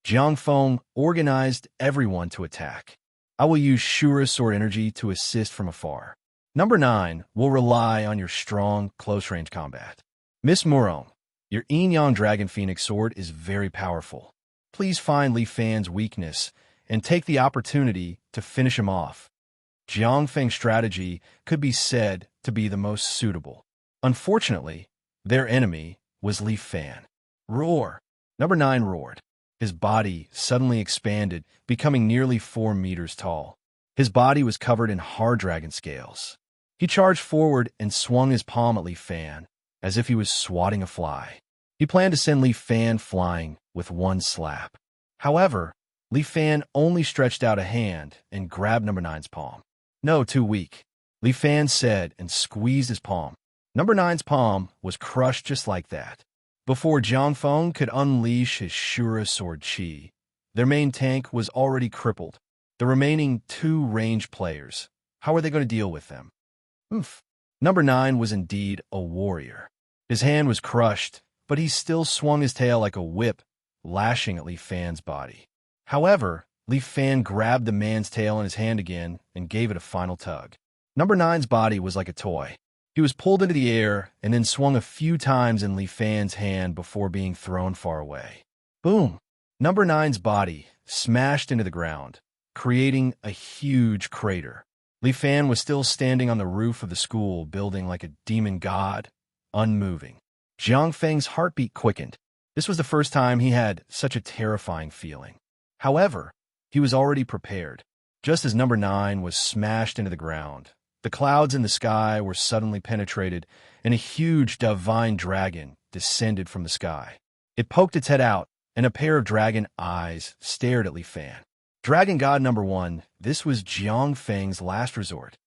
Jiang Feng organized everyone to attack. I will use Shura sword energy to assist from afar. Number 9 will rely on your strong, close-range combat. Miss Murong, your Yin-Yang Dragon Phoenix sword is very powerful. Please find Li Fan's weakness and take the opportunity to finish him off. Jiang Feng's strategy could be said to be the most suitable. Unfortunately, their enemy was Li Fan. Roar! Number 9 roared. His body suddenly expanded, becoming nearly 4 meters tall. His body was covered in hard dragon scales. He charged forward and swung his palm at Li Fan, as if he was swatting a fly. He planned to send Li Fan flying with one slap. However, Li Fan only stretched out a hand and grabbed number 9's palm. No, too weak, Li Fan said and squeezed his palm. Number 9's palm was crushed just like that. Before Jiang Feng could unleash his Shura sword chi, their main tank was already crippled. The remaining 2 range players, how were they going to deal with them? Oof. Number 9 was indeed a warrior. His hand was crushed, but he still swung his tail like a whip, lashing at Li Fan's body. However, Li Fan grabbed the man's tail in his hand again and gave it a final tug. Number 9's body was like a toy. He was pulled into the air and then swung a few times in Li Fan's hand before being thrown far away. Boom! Number 9's body smashed into the ground, creating a huge crater. Li Fan was still standing on the roof of the school building like a demon god, unmoving. Jiang Feng's heartbeat quickened. This was the first time he had such a terrifying feeling. However, he was already prepared. Just as number 9 was smashed into the ground, the clouds in the sky were suddenly penetrated, and a huge divine dragon descended from the sky. It poked its head out, and a pair of dragon eyes stared at Li Fan. Dragon God number 1, this was Jiang Feng's last resort.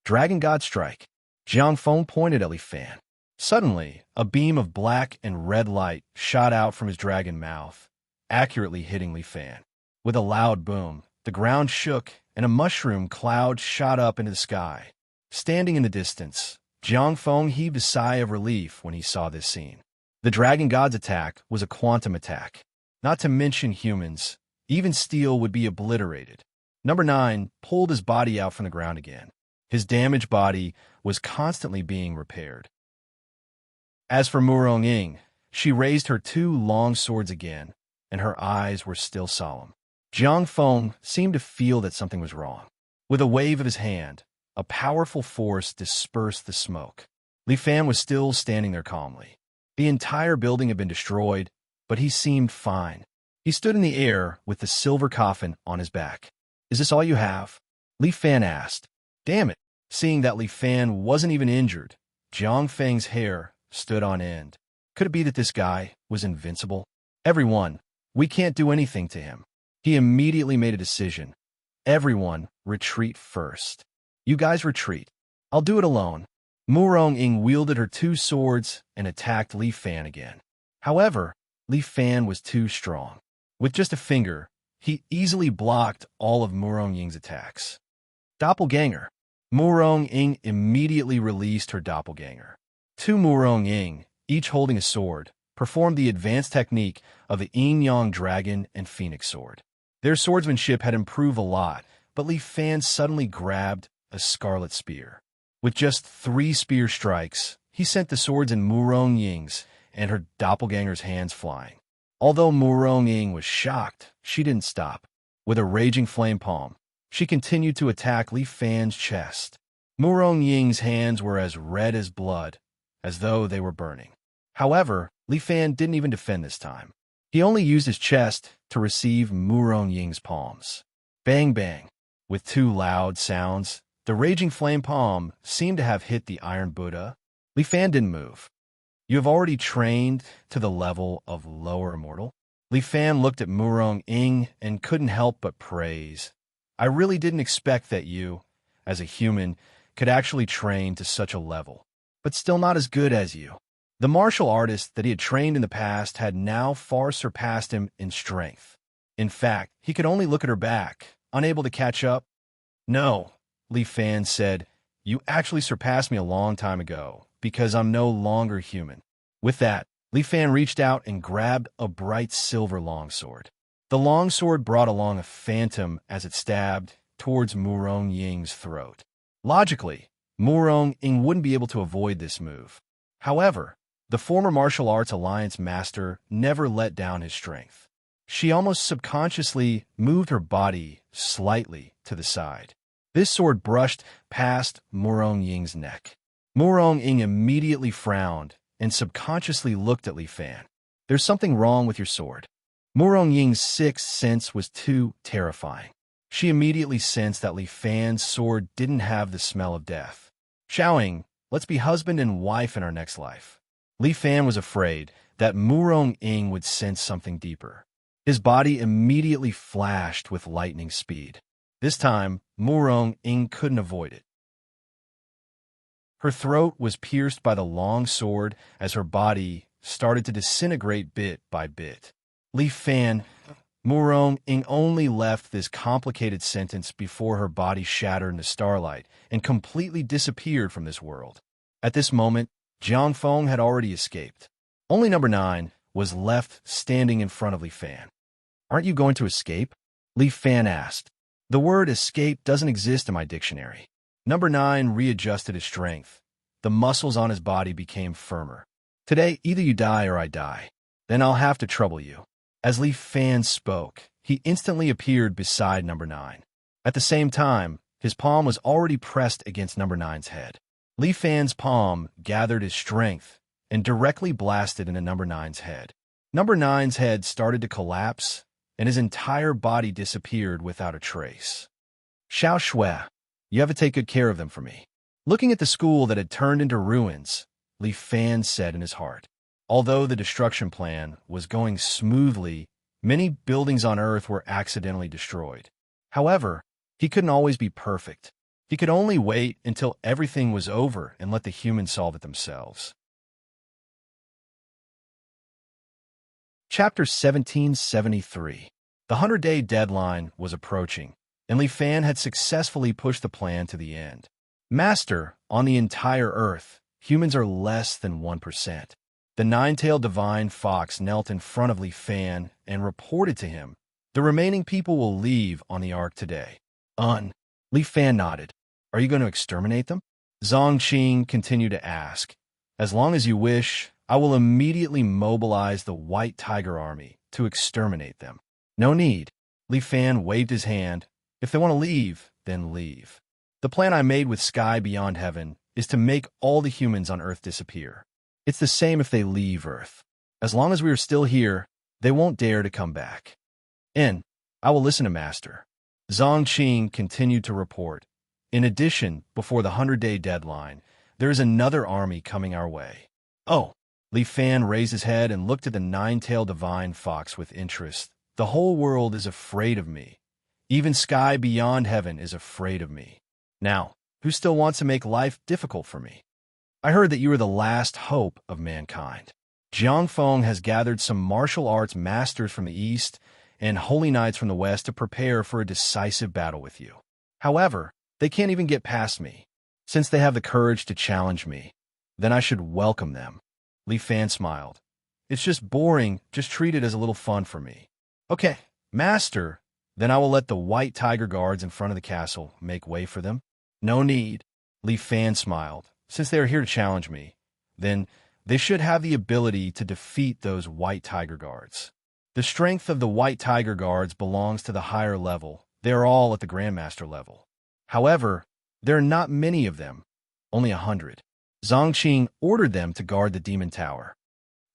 Dragon God strike. Jiang Feng pointed at Li Fan. Suddenly, a beam of black and red light shot out from his dragon mouth, accurately hitting Li Fan. With a loud boom, the ground shook and a mushroom cloud shot up into the sky. Standing in the distance, Jiang Feng heaved a sigh of relief when he saw this scene. The dragon god's attack was a quantum attack. Not to mention humans, even steel would be obliterated. Number 9 pulled his body out from the ground again. His damaged body was constantly being repaired. As for Murong Ying, she raised her 2 long swords again, and her eyes were still solemn. Jiang Feng seemed to feel that something was wrong. With a wave of his hand, a powerful force dispersed the smoke. Li Fan was still standing there calmly. The entire building had been destroyed, but he seemed fine. He stood in the air with the silver coffin on his back. "Is this all you have?" Li Fan asked. Damn it! Seeing that Li Fan wasn't even injured, Jiang Feng's hair stood on end. Could it be that this guy was invincible? "Everyone, we can't do anything to him." He immediately made a decision. "Everyone, retreat first." "You guys retreat. I'll do it alone." Murong Ying wielded her 2 swords and attacked Li Fan again. However, Li Fan was too strong. With just a finger, he easily blocked all of Murong Ying's attacks. Doppelganger. Murong Ying immediately released her doppelganger. 2 Murong Ying, each holding a sword, performed the advanced technique of the yin-yang dragon and phoenix sword. Their swordsmanship had improved a lot, but Li Fan suddenly grabbed a scarlet spear. With just 3 spear strikes, he sent the swords in Murong Ying's and her doppelganger's hands flying. Although Murong Ying was shocked, she didn't stop. With a raging flame palm, she continued to attack Li Fan's chest. Murong Ying's hands were as red as blood, as though they were burning. However, Li Fan didn't even defend this time. He only used his chest to receive Murong Ying's palms. Bang bang. With 2 loud sounds, the raging flame palm seemed to have hit the Iron Buddha. Li Fan didn't move. "You have already trained to the level of lower immortal?" Li Fan looked at Murong Ying and couldn't help but praise. "I really didn't expect that you, as a human, could actually train to such a level, but still not as good as you." The martial artist that he had trained in the past had now far surpassed him in strength. In fact, he could only look at her back, unable to catch up. "No," Li Fan said, "you actually surpassed me a long time ago, because I'm no longer human." With that, Li Fan reached out and grabbed a bright silver longsword. The longsword brought along a phantom as it stabbed towards Murong Ying's throat. Logically, Murong Ying wouldn't be able to avoid this move. However, the former martial arts alliance master never let down his strength. She almost subconsciously moved her body slightly to the side. This sword brushed past Murong Ying's neck. Murong Ying immediately frowned and subconsciously looked at Li Fan. "There's something wrong with your sword." Murong Ying's 6th sense was too terrifying. She immediately sensed that Li Fan's sword didn't have the smell of death. "Xiaoying, let's be husband and wife in our next life." Li Fan was afraid that Murong Ying would sense something deeper. His body immediately flashed with lightning speed. This time, Murong Ying couldn't avoid it. Her throat was pierced by the long sword as her body started to disintegrate bit by bit. Li Fan, Murong Ying only left this complicated sentence before her body shattered in the starlight and completely disappeared from this world. At this moment, Jiang Feng had already escaped. Only number 9 was left standing in front of Li Fan. "Aren't you going to escape?" Li Fan asked. "The word escape doesn't exist in my dictionary." Number 9 readjusted his strength. The muscles on his body became firmer. "Today, either you die or I die. Then I'll have to trouble you." As Li Fan spoke, he instantly appeared beside number 9. At the same time, his palm was already pressed against number 9's head. Li Fan's palm gathered his strength and directly blasted into number 9's head. Number 9's head started to collapse, and his entire body disappeared without a trace. "Xiao Shui, you have to take good care of them for me." Looking at the school that had turned into ruins, Li Fan said in his heart. Although the destruction plan was going smoothly, many buildings on Earth were accidentally destroyed. However, he couldn't always be perfect. He could only wait until everything was over and let the humans solve it themselves. Chapter 1773. The 100-day deadline was approaching, and Li Fan had successfully pushed the plan to the end. Master, on the entire Earth, humans are less than 1%. The nine-tailed divine fox knelt in front of Li Fan and reported to him, "The remaining people will leave on the Ark today." Li Fan nodded. "Are you going to exterminate them?" Zhang Qing continued to ask. "As long as you wish, I will immediately mobilize the White Tiger Army to exterminate them." "No need." Li Fan waved his hand. "If they want to leave, then leave. The plan I made with Sky Beyond Heaven is to make all the humans on Earth disappear. It's the same if they leave Earth. As long as we are still here, they won't dare to come back. And I will listen to Master." Zhang Qing continued to report. "In addition, before the 100-day deadline, there is another army coming our way." "Oh." Li Fan raised his head and looked at the nine-tailed divine fox with interest. "The whole world is afraid of me. Even Sky Beyond Heaven is afraid of me. Now, who still wants to make life difficult for me? I heard that you are the last hope of mankind. Jiang Feng has gathered some martial arts masters from the east and holy knights from the west to prepare for a decisive battle with you. However, they can't even get past me. Since they have the courage to challenge me, then I should welcome them." Li Fan smiled. "It's just boring. Just treat it as a little fun for me." "Okay, Master, then I will let the White Tiger guards in front of the castle make way for them." "No need." Li Fan smiled. "Since they are here to challenge me, then they should have the ability to defeat those White Tiger guards. The strength of the White Tiger guards belongs to the higher level. They are all at the Grandmaster level. However, there are not many of them, only 100. Zhang Qing ordered them to guard the Demon Tower.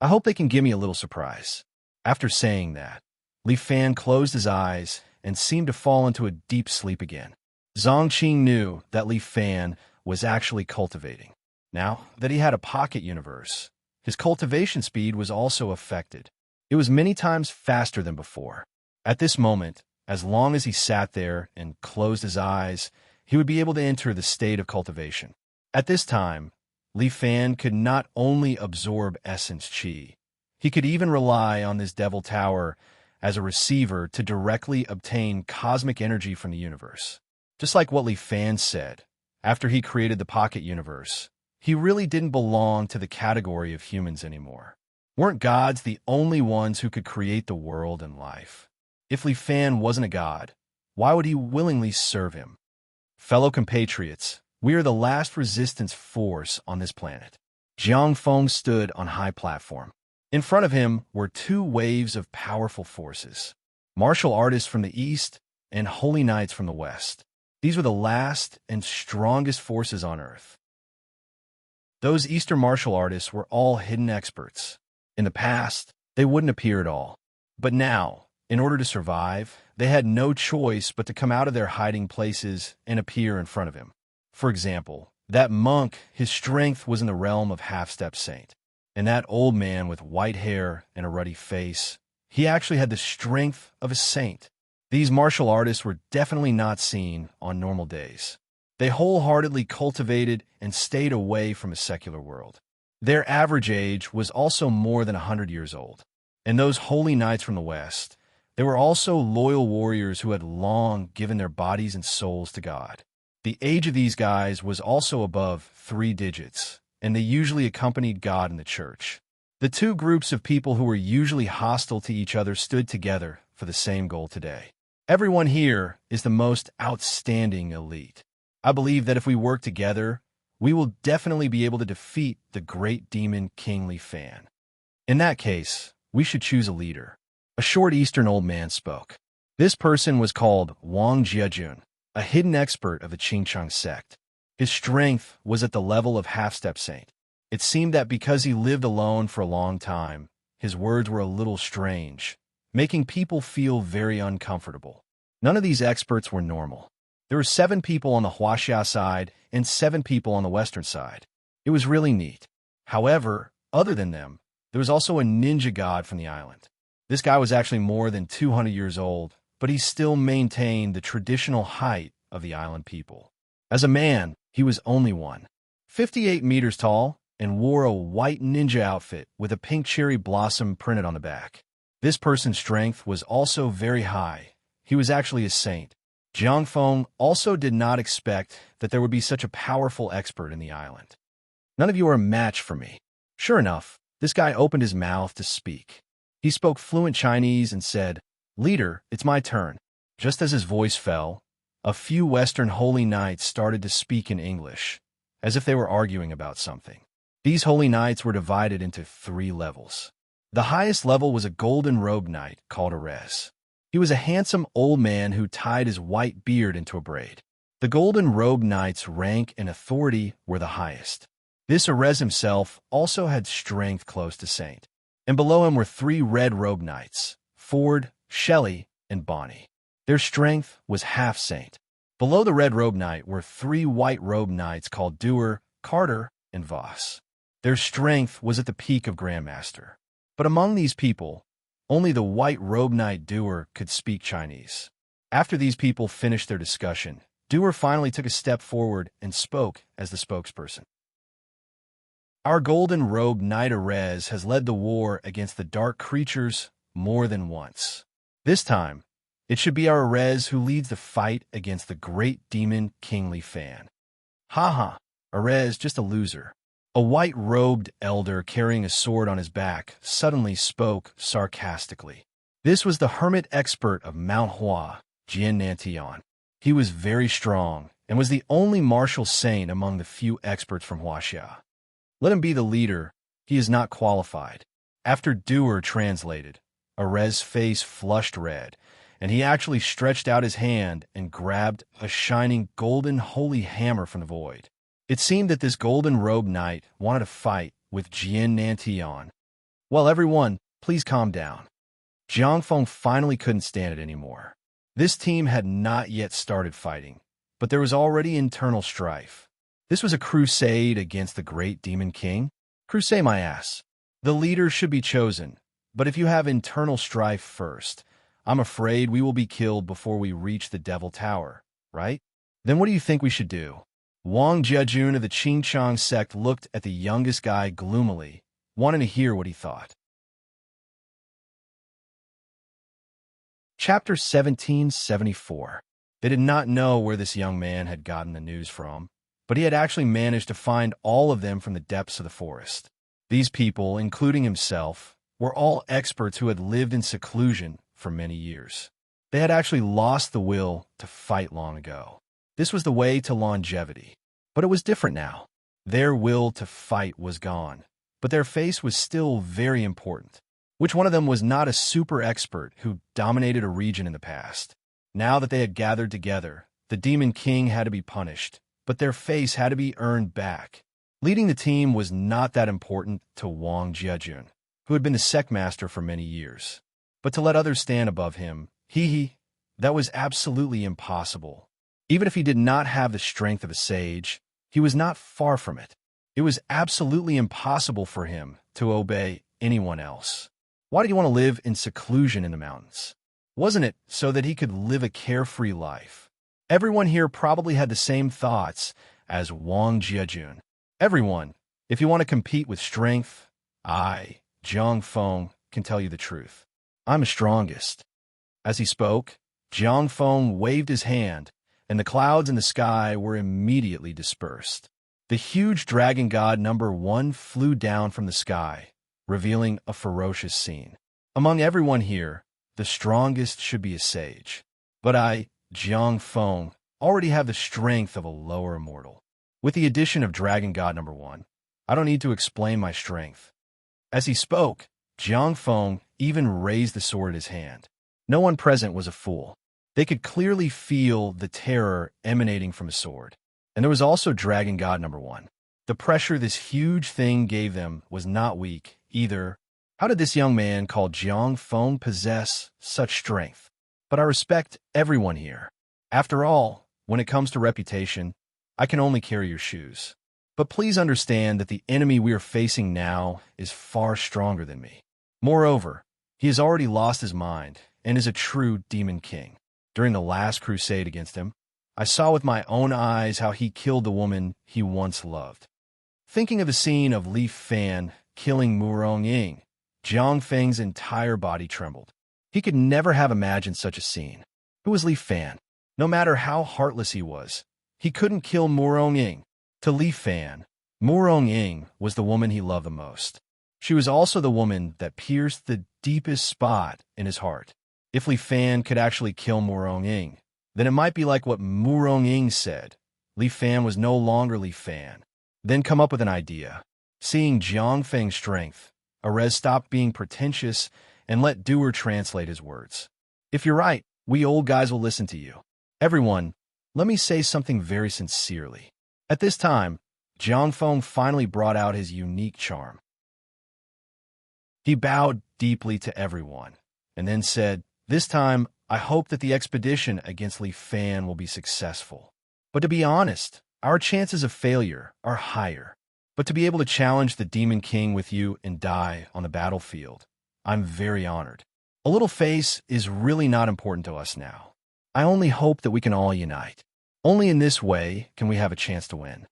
I hope they can give me a little surprise." After saying that, Li Fan closed his eyes and seemed to fall into a deep sleep again. Zhang Qing knew that Li Fan was actually cultivating. Now that he had a pocket universe, his cultivation speed was also affected. It was many times faster than before. At this moment, as long as he sat there and closed his eyes, he would be able to enter the state of cultivation. At this time, Li Fan could not only absorb essence qi, he could even rely on this Devil Tower as a receiver to directly obtain cosmic energy from the universe. Just like what Li Fan said, after he created the pocket universe, he really didn't belong to the category of humans anymore. Weren't gods the only ones who could create the world and life? If Li Fan wasn't a god, why would he willingly serve him? Fellow compatriots, we are the last resistance force on this planet. Jiang Feng stood on high platform. In front of him were two waves of powerful forces, martial artists from the east and holy knights from the west. These were the last and strongest forces on Earth. Those Eastern martial artists were all hidden experts. In the past, they wouldn't appear at all. But now, in order to survive, they had no choice but to come out of their hiding places and appear in front of him. For example, that monk, his strength was in the realm of half-step saint. And that old man with white hair and a ruddy face, he actually had the strength of a saint. These martial artists were definitely not seen on normal days. They wholeheartedly cultivated and stayed away from a secular world. Their average age was also more than 100 years old. And those holy knights from the West, they were also loyal warriors who had long given their bodies and souls to God. The age of these guys was also above 3 digits, and they usually accompanied God in the church. The two groups of people who were usually hostile to each other stood together for the same goal today. Everyone here is the most outstanding elite. I believe that if we work together, we will definitely be able to defeat the great demon King Li Fan. In that case, we should choose a leader. A short Eastern old man spoke. This person was called Wang Jiajun, a hidden expert of the Qingchang sect. His strength was at the level of half-step saint. It seemed that because he lived alone for a long time, his words were a little strange, making people feel very uncomfortable. None of these experts were normal. There were 7 people on the Huaxia side and 7 people on the western side. It was really neat. However, other than them, there was also a ninja god from the island. This guy was actually more than 200 years old, but he still maintained the traditional height of the island people. As a man, he was only 1.58 meters tall and wore a white ninja outfit with a pink cherry blossom printed on the back. This person's strength was also very high. He was actually a saint. Jiang Feng also did not expect that there would be such a powerful expert in the island. None of you are a match for me. Sure enough, this guy opened his mouth to speak. He spoke fluent Chinese and said, "Leader, it's my turn." Just as his voice fell, a few Western holy knights started to speak in English, as if they were arguing about something. These holy knights were divided into 3 levels. The highest level was a golden-robed knight called Immerse. He was a handsome old man who tied his white beard into a braid. The golden-robed knight's rank and authority were the highest. This Immerse himself also had strength close to saint. And below him were 3 red-robed knights, Ford, Shelley, and Bonnie. Their strength was half saint. Below the red-robed knight were 3 white-robed knights called Dewar, Carter, and Voss. Their strength was at the peak of Grandmaster. But among these people, only the white-robed knight Dewar could speak Chinese. After these people finished their discussion, Dewar finally took a step forward and spoke as the spokesperson. Our golden-robed knight Immerse has led the war against the dark creatures more than once. This time, it should be our Immerse who leads the fight against the great demon King Li Fan. Ha, Immerse, just a loser. A white-robed elder carrying a sword on his back suddenly spoke sarcastically. This was the hermit expert of Mount Hua, Jian Nantian. He was very strong and was the only martial saint among the few experts from Huaxia. Let him be the leader. He is not qualified. After Dewar translated, Immerse's face flushed red, and he actually stretched out his hand and grabbed a shining golden holy hammer from the void. It seemed that this golden-robed knight wanted to fight with Jian Nantian. Well, everyone, please calm down. Jiang Feng finally couldn't stand it anymore. This team had not yet started fighting, but there was already internal strife. This was a crusade against the great demon king? Crusade my ass. The leader should be chosen, but if you have internal strife first, I'm afraid we will be killed before we reach the Devil Tower, right? Then what do you think we should do? Wang Jiajun of the Qingchang sect looked at the youngest guy gloomily, wanting to hear what he thought. Chapter 1774. They did not know where this young man had gotten the news from, but he had actually managed to find all of them from the depths of the forest. These people, including himself, were all experts who had lived in seclusion for many years. They had actually lost the will to fight long ago. This was the way to longevity. But it was different now. Their will to fight was gone, but their face was still very important. Which one of them was not a super expert who dominated a region in the past? Now that they had gathered together, the Demon King had to be punished, but their face had to be earned back. Leading the team was not that important to Wang Jiajun, who had been the sectmaster for many years. But to let others stand above him, that was absolutely impossible. Even if he did not have the strength of a sage, he was not far from it. It was absolutely impossible for him to obey anyone else. Why did he want to live in seclusion in the mountains? Wasn't it so that he could live a carefree life? Everyone here probably had the same thoughts as Wang Jiajun. Everyone, if you want to compete with strength, I, Jiang Feng, can tell you the truth. I'm the strongest. As he spoke, Jiang Feng waved his hand, and the clouds in the sky were immediately dispersed. The huge dragon god number 1 flew down from the sky, revealing a ferocious scene. Among everyone here, the strongest should be a sage. But I, Jiang Feng, already have the strength of a lower immortal. With the addition of dragon god number 1, I don't need to explain my strength. As he spoke, Jiang Feng even raised the sword in his hand. No one present was a fool. They could clearly feel the terror emanating from his sword. And there was also Dragon God number 1. The pressure this huge thing gave them was not weak, either. How did this young man called Jiang Feng possess such strength? But I respect everyone here. After all, when it comes to reputation, I can only carry your shoes. But please understand that the enemy we are facing now is far stronger than me. Moreover, he has already lost his mind and is a true demon king. During the last crusade against him, I saw with my own eyes how he killed the woman he once loved. Thinking of the scene of Li Fan killing Murong Ying, Jiang Feng's entire body trembled. He could never have imagined such a scene. Who was Li Fan? No matter how heartless he was, he couldn't kill Murong Ying. To Li Fan, Murong Ying was the woman he loved the most. She was also the woman that pierced the deepest spot in his heart. If Li Fan could actually kill Murong Ying, then it might be like what Murong Ying said. Li Fan was no longer Li Fan. Then come up with an idea. Seeing Jiang Feng's strength, Arez stopped being pretentious and let Doer translate his words. If you're right, we old guys will listen to you. Everyone, let me say something very sincerely. At this time, Jiang Feng finally brought out his unique charm. He bowed deeply to everyone, and then said, "This time, I hope that the expedition against Li Fan will be successful. But to be honest, our chances of failure are higher. But to be able to challenge the Demon King with you and die on the battlefield, I'm very honored. A little face is really not important to us now. I only hope that we can all unite. Only in this way can we have a chance to win."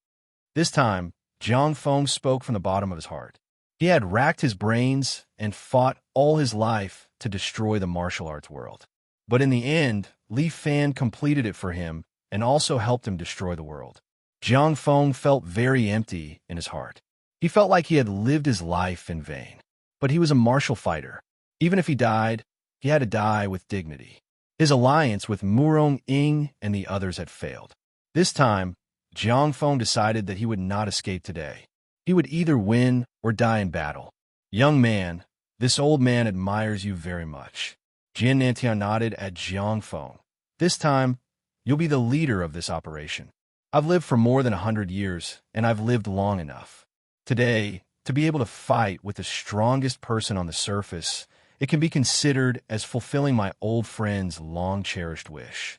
This time, Jiang Feng spoke from the bottom of his heart. He had racked his brains and fought all his life to destroy the martial arts world. But in the end, Li Fan completed it for him and also helped him destroy the world. Jiang Feng felt very empty in his heart. He felt like he had lived his life in vain. But he was a martial fighter. Even if he died, he had to die with dignity. His alliance with Murong Ying and the others had failed. This time, Jiang Feng decided that he would not escape today. He would either win or die in battle. "Young man, this old man admires you very much." Jin Nantian nodded at Jiang Feng. "This time, you'll be the leader of this operation. I've lived for more than 100 years, and I've lived long enough. Today, to be able to fight with the strongest person on the surface, it can be considered as fulfilling my old friend's long-cherished wish."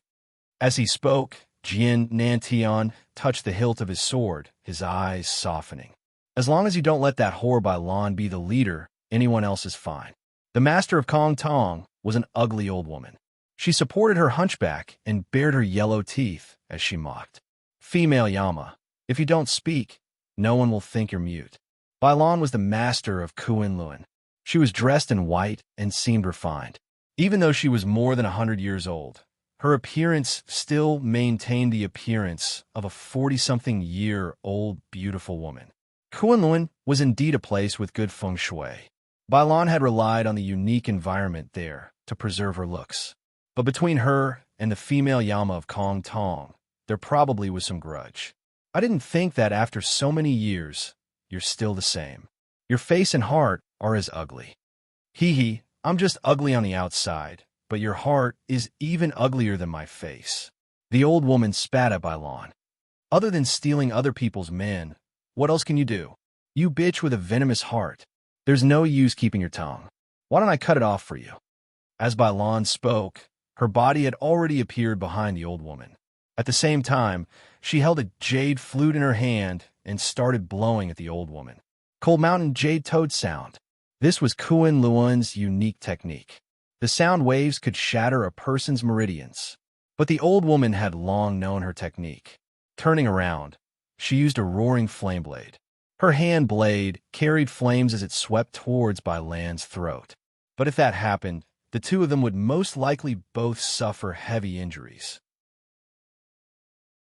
As he spoke, Jin Nantian touched the hilt of his sword, his eyes softening. "As long as you don't let that whore Bailan be the leader, anyone else is fine." The master of Kong Tong was an ugly old woman. She supported her hunchback and bared her yellow teeth as she mocked. "Female Yama, if you don't speak, no one will think you're mute." Bailan was the master of Kunlun. She was dressed in white and seemed refined. Even though she was more than 100 years old, her appearance still maintained the appearance of a 40-something-year-old beautiful woman. Kunlun was indeed a place with good feng shui. Bailan had relied on the unique environment there to preserve her looks. But between her and the female Yama of Kong Tong, there probably was some grudge. "I didn't think that after so many years, you're still the same. Your face and heart are as ugly." "Hee, I'm just ugly on the outside, but your heart is even uglier than my face." The old woman spat at Bailan. "Other than stealing other people's men, what else can you do? You bitch with a venomous heart. There's no use keeping your tongue. Why don't I cut it off for you?" As Bailan spoke, her body had already appeared behind the old woman. At the same time, she held a jade flute in her hand and started blowing at the old woman. Cold Mountain Jade Toad Sound. This was Kuan Luan's unique technique. The sound waves could shatter a person's meridians. But the old woman had long known her technique. Turning around, she used a roaring flame blade. Her hand blade carried flames as it swept towards Bailan's throat. But if that happened, the two of them would most likely both suffer heavy injuries.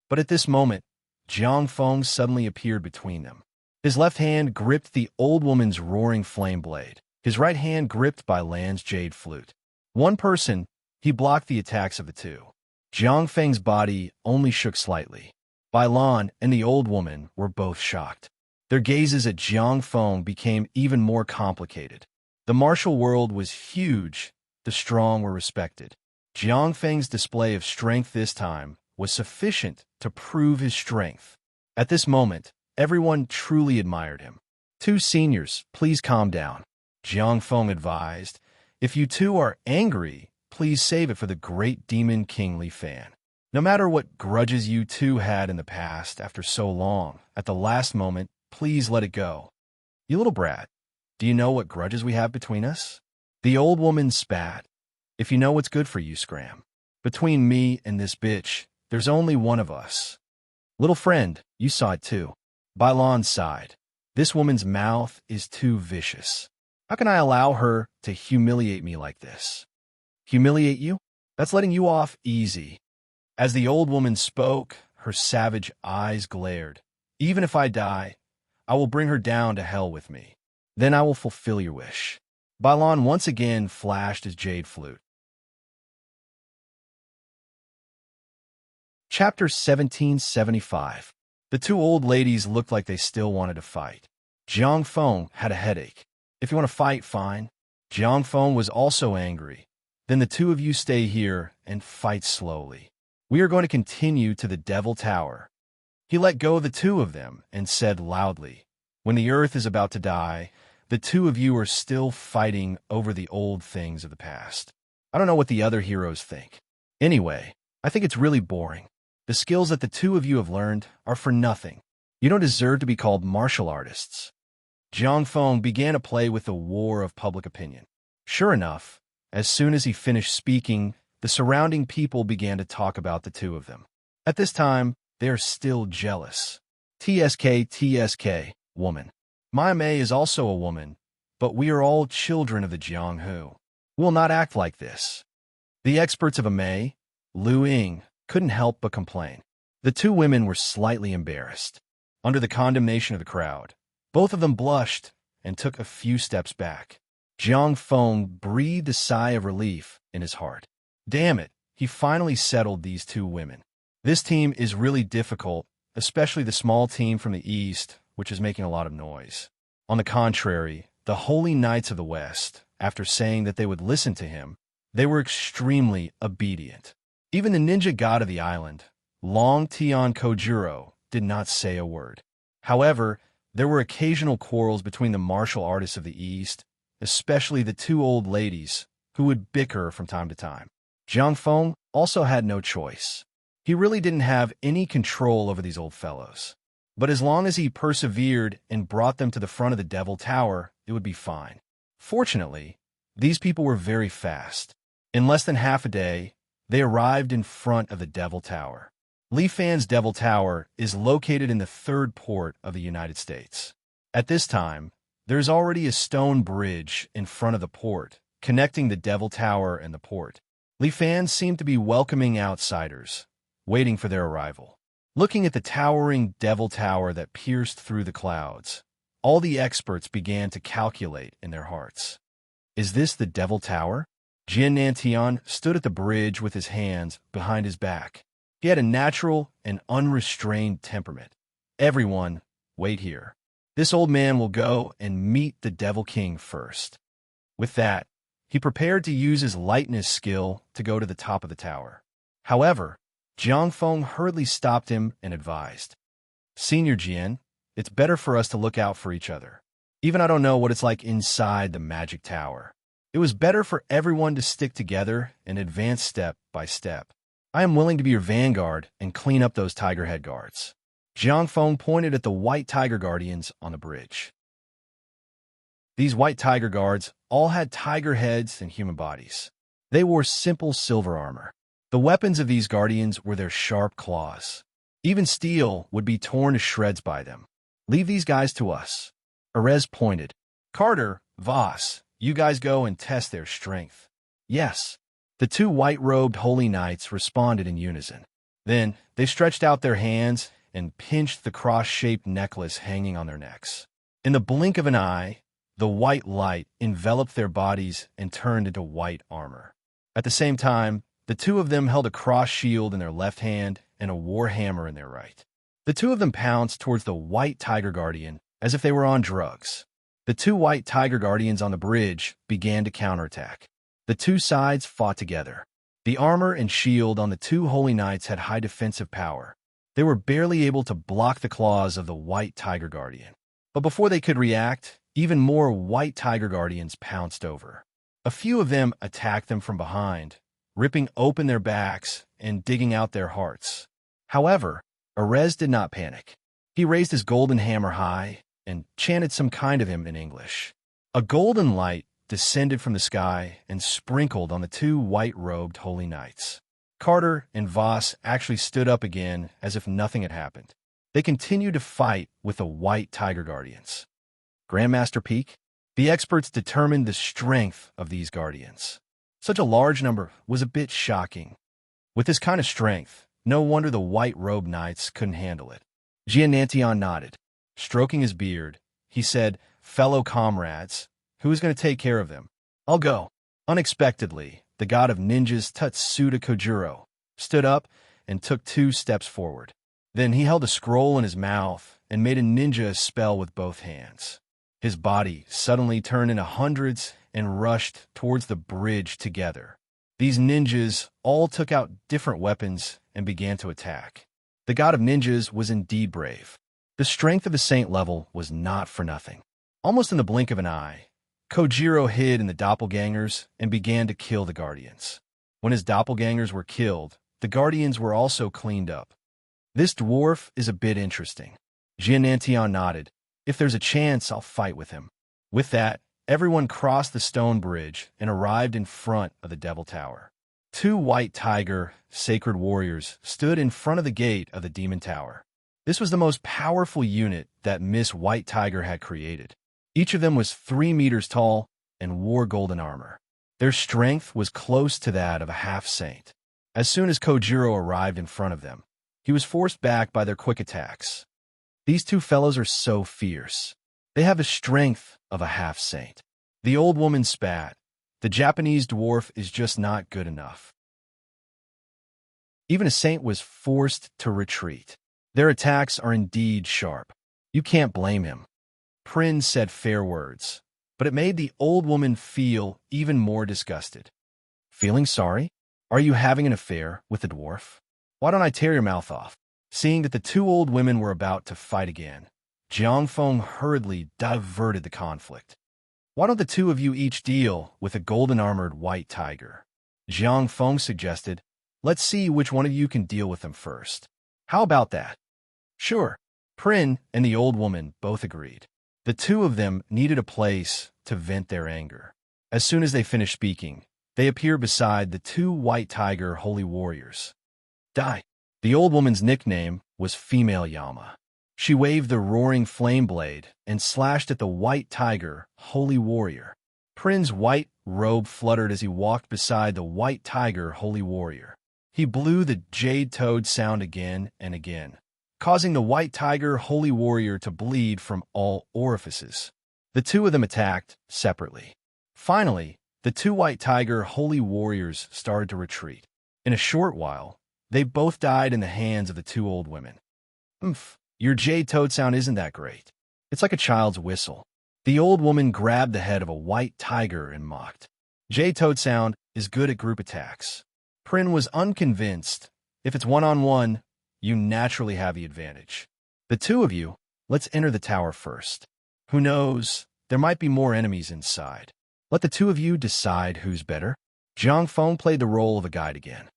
But at this moment, Jiang Feng suddenly appeared between them. His left hand gripped the old woman's roaring flame blade. His right hand gripped Bailan's jade flute. One person, he blocked the attacks of the two. Jiang Feng's body only shook slightly. Bailan and the old woman were both shocked. Their gazes at Jiang Feng became even more complicated. The martial world was huge. The strong were respected. Jiang Feng's display of strength this time was sufficient to prove his strength. At this moment, everyone truly admired him. "Two seniors, please calm down," Jiang Feng advised. "If you two are angry, please save it for the great demon King Li Fan. No matter what grudges you two had in the past after so long, at the last moment, please let it go." "You little brat, do you know what grudges we have between us?" The old woman spat. "If you know what's good for you, Scram. Between me and this bitch, there's only one of us." "Little friend, you saw it too." Bailan sighed. "This woman's mouth is too vicious." How can I allow her to humiliate me like this? Humiliate you? That's letting you off easy. As the old woman spoke, her savage eyes glared. Even if I die, I will bring her down to hell with me. Then I will fulfill your wish. Balan once again flashed his jade flute. Chapter 1775. The two old ladies looked like they still wanted to fight. Jiang Feng had a headache. If you want to fight, fine. Jiang Feng was also angry. Then the two of you stay here and fight slowly. We are going to continue to the Devil Tower. He let go of the two of them and said loudly, when the earth is about to die, the two of you are still fighting over the old things of the past. I don't know what the other heroes think. Anyway, I think it's really boring. The skills that the two of you have learned are for nothing. You don't deserve to be called martial artists. Jiang Feng began to play with the war of public opinion. Sure enough, as soon as he finished speaking, the surrounding people began to talk about the two of them. At this time, they are still jealous. TSK, woman. My Mei is also a woman, but we are all children of the Jianghu. We'll not act like this. The experts of a Mei, Lu Ying, couldn't help but complain. The two women were slightly embarrassed. Under the condemnation of the crowd, both of them blushed and took a few steps back. Jiang Feng breathed a sigh of relief in his heart. Damn it, he finally settled these two women. This team is really difficult, especially the small team from the east, which is making a lot of noise. On the contrary, the Holy Knights of the West, after saying that they would listen to him, they were extremely obedient. Even the ninja god of the island, Long Tian Kojuro, did not say a word. However, there were occasional quarrels between the martial artists of the East, especially the two old ladies, who would bicker from time to time. Jiang Feng also had no choice. He really didn't have any control over these old fellows. But as long as he persevered and brought them to the front of the Devil Tower, it would be fine. Fortunately, these people were very fast. In less than half a day, they arrived in front of the Devil Tower. Li Fan's Devil Tower is located in the third port of the United States. At this time, there's already a stone bridge in front of the port, connecting the Devil Tower and the port. Li Fan seemed to be welcoming outsiders, waiting for their arrival. Looking at the towering Devil Tower that pierced through the clouds, all the experts began to calculate in their hearts. Is this the Devil Tower? Jin Nantian stood at the bridge with his hands behind his back. He had a natural and unrestrained temperament. Everyone, wait here. This old man will go and meet the Devil King first. With that, he prepared to use his lightness skill to go to the top of the tower. However, Jiang Feng hurriedly stopped him and advised, Senior Jian, it's better for us to look out for each other. Even I don't know what it's like inside the magic tower. It was better for everyone to stick together and advance step by step. I am willing to be your vanguard and clean up those tiger head guards. Jiang Feng pointed at the white tiger guardians on the bridge. These white tiger guards all had tiger heads and human bodies. They wore simple silver armor. The weapons of these guardians were their sharp claws. Even steel would be torn to shreds by them. Leave these guys to us. Erez pointed. Carter, Voss, you guys go and test their strength. Yes. The two white-robed holy knights responded in unison. Then they stretched out their hands and pinched the cross-shaped necklace hanging on their necks. In the blink of an eye, the white light enveloped their bodies and turned into white armor. At the same time, the two of them held a cross shield in their left hand and a war hammer in their right. The two of them pounced towards the white tiger guardian as if they were on drugs. The two white tiger guardians on the bridge began to counterattack. The two sides fought together. The armor and shield on the two holy knights had high defensive power. They were barely able to block the claws of the white tiger guardian. But before they could react, even more white tiger guardians pounced over. A few of them attacked them from behind, ripping open their backs and digging out their hearts. However, Erez did not panic. He raised his golden hammer high and chanted some kind of hymn in English. A golden light descended from the sky and sprinkled on the two white-robed holy knights. Carter and Voss actually stood up again as if nothing had happened. They continued to fight with the white tiger guardians. Grandmaster Peak? The experts determined the strength of these guardians. Such a large number was a bit shocking. With this kind of strength, no wonder the white-robed knights couldn't handle it. Jianantian nodded. Stroking his beard, he said, "Fellow comrades, who is going to take care of them? I'll go." Unexpectedly, the god of ninjas Tatsuda Kojuro stood up and took 2 steps forward. Then he held a scroll in his mouth and made a ninja spell with both hands. His body suddenly turned into hundreds and rushed towards the bridge together. These ninjas all took out different weapons and began to attack. The god of ninjas was indeed brave. The strength of his saint level was not for nothing. Almost in the blink of an eye, Kojiro hid in the doppelgangers and began to kill the guardians. When his doppelgangers were killed, the guardians were also cleaned up. This dwarf is a bit interesting. Jianantian nodded. If there's a chance, I'll fight with him. With that, everyone crossed the stone bridge and arrived in front of the Devil Tower. 2 white tiger, sacred warriors, stood in front of the gate of the Demon Tower. This was the most powerful unit that Miss White Tiger had created. Each of them was 3 meters tall and wore golden armor. Their strength was close to that of a half-saint. As soon as Kojiro arrived in front of them, he was forced back by their quick attacks. These 2 fellows are so fierce. They have the strength of a half-saint. The old woman spat. The Japanese dwarf is just not good enough. Even a saint was forced to retreat. Their attacks are indeed sharp. You can't blame him. Prin said fair words, but it made the old woman feel even more disgusted. Feeling sorry? Are you having an affair with the dwarf? Why don't I tear your mouth off? Seeing that the 2 old women were about to fight again, Jiang Feng hurriedly diverted the conflict. Why don't the 2 of you each deal with a golden-armored white tiger? Jiang Feng suggested. Let's see which one of you can deal with them first. How about that? Sure. Prin and the old woman both agreed. The 2 of them needed a place to vent their anger. As soon as they finished speaking, they appeared beside the 2 white tiger holy warriors. Die. The old woman's nickname was Female Yama. She waved the roaring flame blade and slashed at the white tiger holy warrior. Prin's white robe fluttered as he walked beside the white tiger holy warrior. He blew the jade toad sound again and again, causing the white tiger holy warrior to bleed from all orifices. The 2 of them attacked separately. Finally, the 2 white tiger holy warriors started to retreat. In a short while, they both died in the hands of the 2 old women. Your jade toad sound isn't that great. It's like a child's whistle. The old woman grabbed the head of a white tiger and mocked. Jade toad sound is good at group attacks. Prin was unconvinced. If it's one-on-one, you naturally have the advantage. The 2 of you, let's enter the tower first. Who knows, there might be more enemies inside. Let the 2 of you decide who's better. Jiang Feng played the role of a guide again.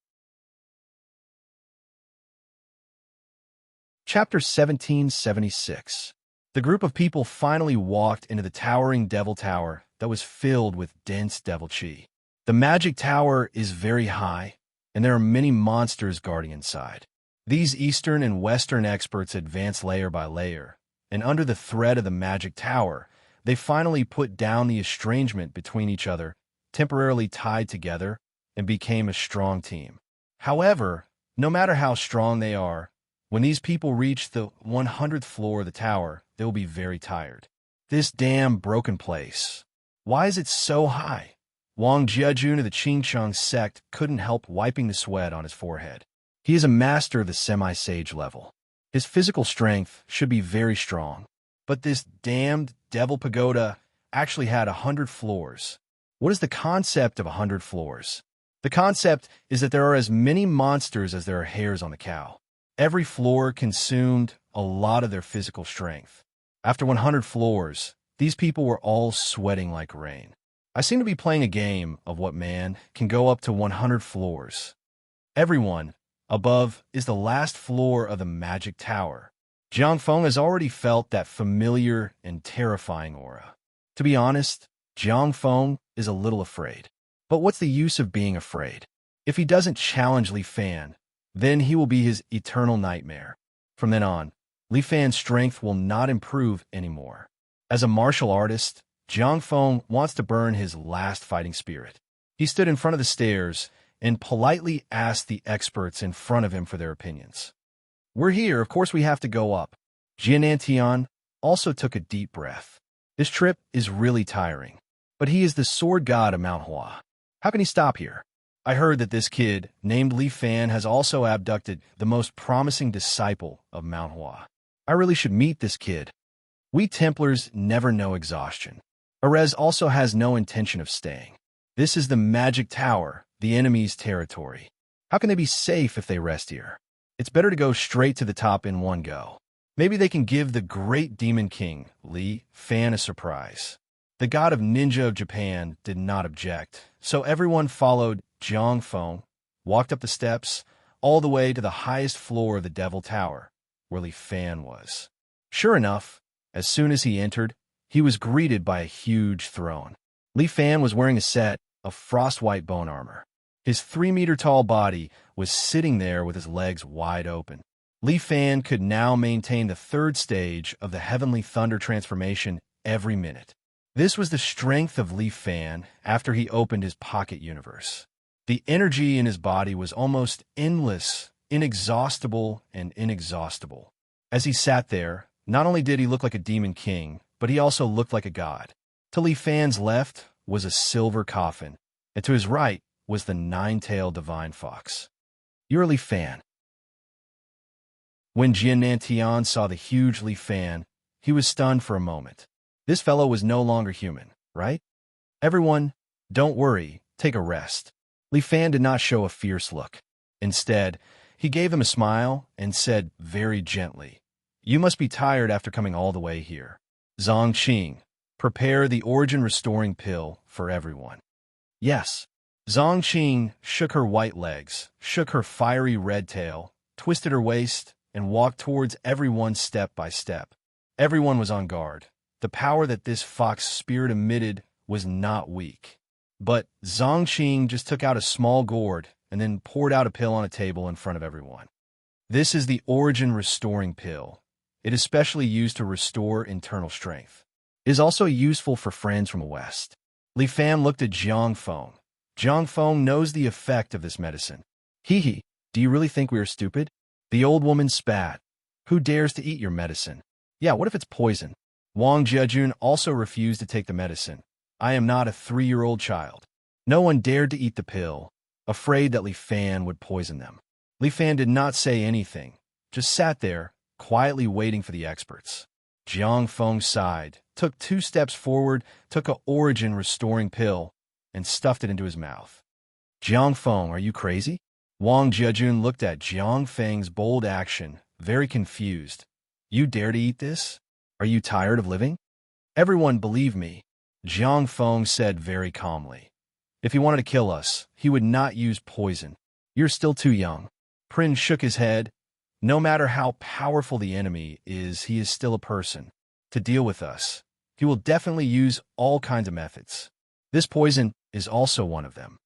Chapter 1776. The group of people finally walked into the towering devil tower that was filled with dense devil chi. The magic tower is very high, and there are many monsters guarding inside. These Eastern and Western experts advance layer by layer, and under the threat of the magic tower, they finally put down the estrangement between each other, temporarily tied together, and became a strong team. However, no matter how strong they are, when these people reach the 100th floor of the tower, they will be very tired. This damn broken place. Why is it so high? Wang Jiajun of the Qingcheng sect couldn't help wiping the sweat on his forehead. He is a master of the semi-sage level. His physical strength should be very strong. But this damned devil pagoda actually had 100 floors. What is the concept of 100 floors? The concept is that there are as many monsters as there are hairs on the cow. Every floor consumed a lot of their physical strength. After 100 floors, these people were all sweating like rain. I seem to be playing a game of what man can go up to 100 floors. Everyone above is the last floor of the magic tower. Jiang Feng has already felt that familiar and terrifying aura. To be honest, Jiang Feng is a little afraid. But what's the use of being afraid? If he doesn't challenge Li Fan, then he will be his eternal nightmare. From then on, Li Fan's strength will not improve anymore. As a martial artist, Jiang Feng wants to burn his last fighting spirit. He stood in front of the stairs and politely asked the experts in front of him for their opinions. We're here, of course we have to go up. Jian also took a deep breath. This trip is really tiring, but he is the sword god of Mount Hua. How can he stop here? I heard that this kid, named Li Fan, has also abducted the most promising disciple of Mount Hua. I really should meet this kid. We Templars never know exhaustion. Erez also has no intention of staying. This is the magic tower, the enemy's territory. How can they be safe if they rest here? It's better to go straight to the top in one go. Maybe they can give the great demon king, Li Fan, a surprise. The god of ninja of Japan did not object, so everyone followed Jiang Feng, walked up the steps, all the way to the highest floor of the Devil Tower, where Li Fan was. Sure enough, as soon as he entered, he was greeted by a huge throne. Li Fan was wearing a set of frost-white bone armor. His 3-meter-tall body was sitting there with his legs wide open. Li Fan could now maintain the 3rd stage of the Heavenly Thunder transformation every minute. This was the strength of Li Fan after he opened his pocket universe. The energy in his body was almost endless, inexhaustible, and inexhaustible. As he sat there, not only did he look like a demon king, but he also looked like a god. To Li Fan's left was a silver coffin, and to his right was the 9-tailed divine fox. You're Li Fan. When Jian saw the huge Li Fan, he was stunned for a moment. This fellow was no longer human, right? Everyone, don't worry, take a rest. Li Fan did not show a fierce look. Instead, he gave him a smile and said very gently, You must be tired after coming all the way here. Zhang Qing, prepare the origin-restoring pill for everyone. Yes. Zhang Qing shook her white legs, shook her fiery red tail, twisted her waist, and walked towards everyone step by step. Everyone was on guard. The power that this fox spirit emitted was not weak. But Zhang Qing just took out a small gourd and then poured out a pill on a table in front of everyone. This is the origin-restoring pill. It is specially used to restore internal strength. It is also useful for friends from the West. Li Fan looked at Jiang Feng. Jiang Feng knows the effect of this medicine. Hee, do you really think we are stupid? The old woman spat. Who dares to eat your medicine? Yeah, what if it's poison? Wang Jiajun also refused to take the medicine. I am not a 3-year-old child. No one dared to eat the pill, afraid that Li Fan would poison them. Li Fan did not say anything, just sat there, quietly waiting for the experts. Jiang Feng sighed, took 2 steps forward, took a origin-restoring pill, and stuffed it into his mouth. Jiang Feng, are you crazy? Wang Jiajun looked at Jiang Feng's bold action, very confused. You dare to eat this? Are you tired of living? Everyone believe me, Jiang Feng said very calmly. If he wanted to kill us, he would not use poison. You're still too young. Prince shook his head. No matter how powerful the enemy is, he is still a person. To deal with us, he will definitely use all kinds of methods. This poison is also one of them.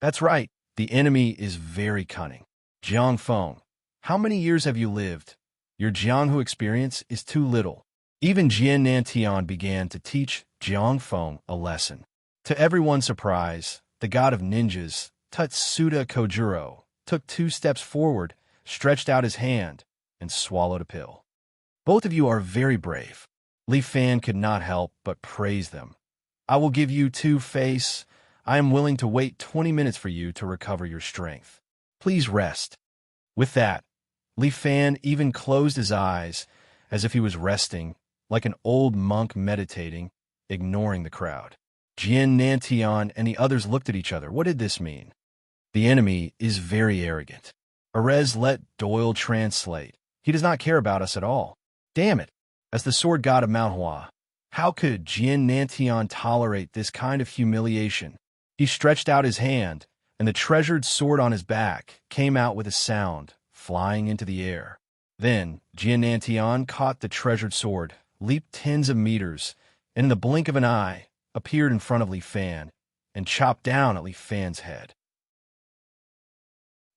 That's right. The enemy is very cunning. Jiang Feng, how many years have you lived? Your Jianghu experience is too little. Even Jian began to teach Jiang Feng a lesson. To everyone's surprise, the god of ninjas, Tatsuda Kojuro, took 2 steps forward, stretched out his hand, and swallowed a pill. Both of you are very brave. Li Fan could not help but praise them. I will give you 2 face. I am willing to wait 20 minutes for you to recover your strength. Please rest. With that, Li Fan even closed his eyes as if he was resting, like an old monk meditating, ignoring the crowd. Jian and the others looked at each other. What did this mean? The enemy is very arrogant. Erez let Doyle translate. He does not care about us at all. Damn it! As the sword god of Mount Hua, how could Jian tolerate this kind of humiliation? He stretched out his hand, and the treasured sword on his back came out with a sound, flying into the air. Then Jian caught the treasured sword, leaped tens of meters, and in the blink of an eye, appeared in front of Li Fan, and chopped down at Li Fan's head.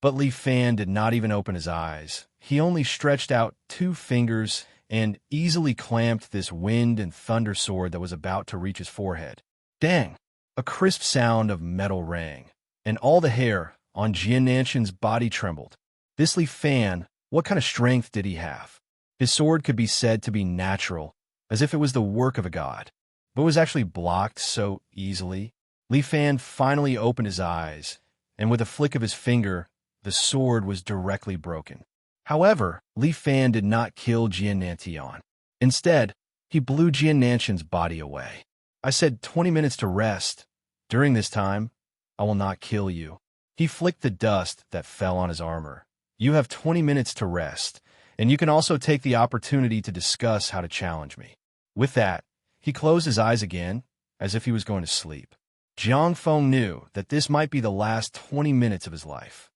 But Li Fan did not even open his eyes. He only stretched out 2 fingers and easily clamped this wind and thunder sword that was about to reach his forehead. Dang! A crisp sound of metal rang, and all the hair on Jiannanshan's body trembled. This Li Fan, what kind of strength did he have? His sword could be said to be natural, as if it was the work of a god, but was actually blocked so easily. Li Fan finally opened his eyes, and with a flick of his finger, the sword was directly broken. However, Li Fan did not kill Jiannanshan. Instead, he blew Jiannanshan's body away. I said 20 minutes to rest. During this time, I will not kill you. He flicked the dust that fell on his armor. You have 20 minutes to rest, and you can also take the opportunity to discuss how to challenge me. With that, he closed his eyes again, as if he was going to sleep. Jiang Feng knew that this might be the last 20 minutes of his life.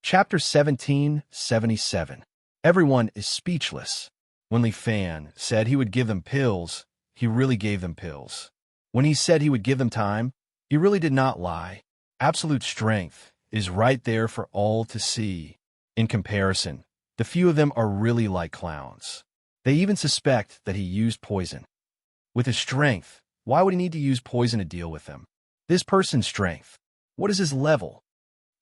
Chapter 1777. Everyone is speechless. When Li Fan said he would give them pills, he really gave them pills. When he said he would give them time, he really did not lie. Absolute strength is right there for all to see. In comparison, the few of them are really like clowns. They even suspect that he used poison. With his strength, why would he need to use poison to deal with them? This person's strength, what is his level?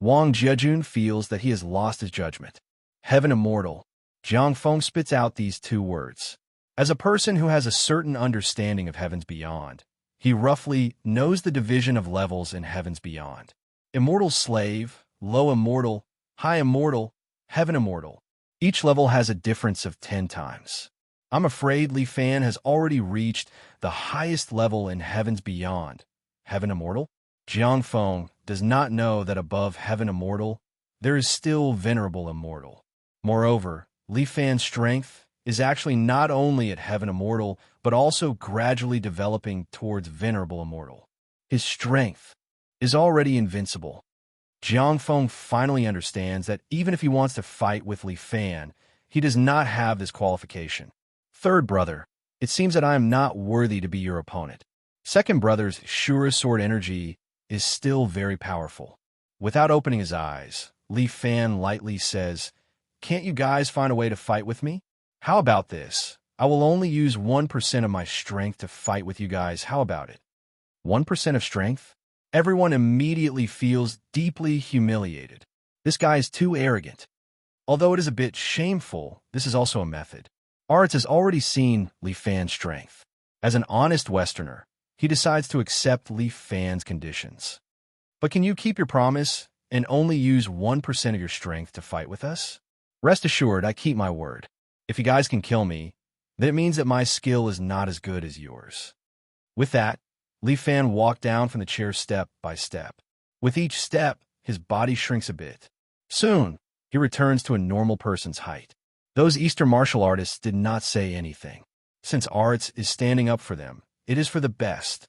Wang Jiejun feels that he has lost his judgment. Heaven immortal. Jiang Feng spits out these two words. As a person who has a certain understanding of heavens beyond, he roughly knows the division of levels in heavens beyond. Immortal slave, low immortal, high immortal, heaven immortal. Each level has a difference of 10 times. I'm afraid Li Fan has already reached the highest level in heavens beyond. Heaven immortal? Jiang Feng does not know that above heaven immortal, there is still venerable immortal. Moreover, Li Fan's strength is actually not only at heaven immortal, but also gradually developing towards venerable immortal. His strength is already invincible. Jiang Feng finally understands that even if he wants to fight with Li Fan, he does not have this qualification. Third brother, it seems that I am not worthy to be your opponent. Second brother's Shura sword energy is still very powerful. Without opening his eyes, Li Fan lightly says, "Can't you guys find a way to fight with me? How about this? I will only use 1% of my strength to fight with you guys. How about it?" 1% of strength? Everyone immediately feels deeply humiliated. This guy is too arrogant. Although it is a bit shameful, this is also a method. Aritz has already seen Li Fan's strength. As an honest Westerner, he decides to accept Li Fan's conditions. But can you keep your promise and only use 1% of your strength to fight with us? Rest assured, I keep my word. If you guys can kill me, then it means that my skill is not as good as yours. With that, Li Fan walked down from the chair step by step. With each step, his body shrinks a bit. Soon, he returns to a normal person's height. Those Eastern martial artists did not say anything. Since Aritz is standing up for them, it is for the best.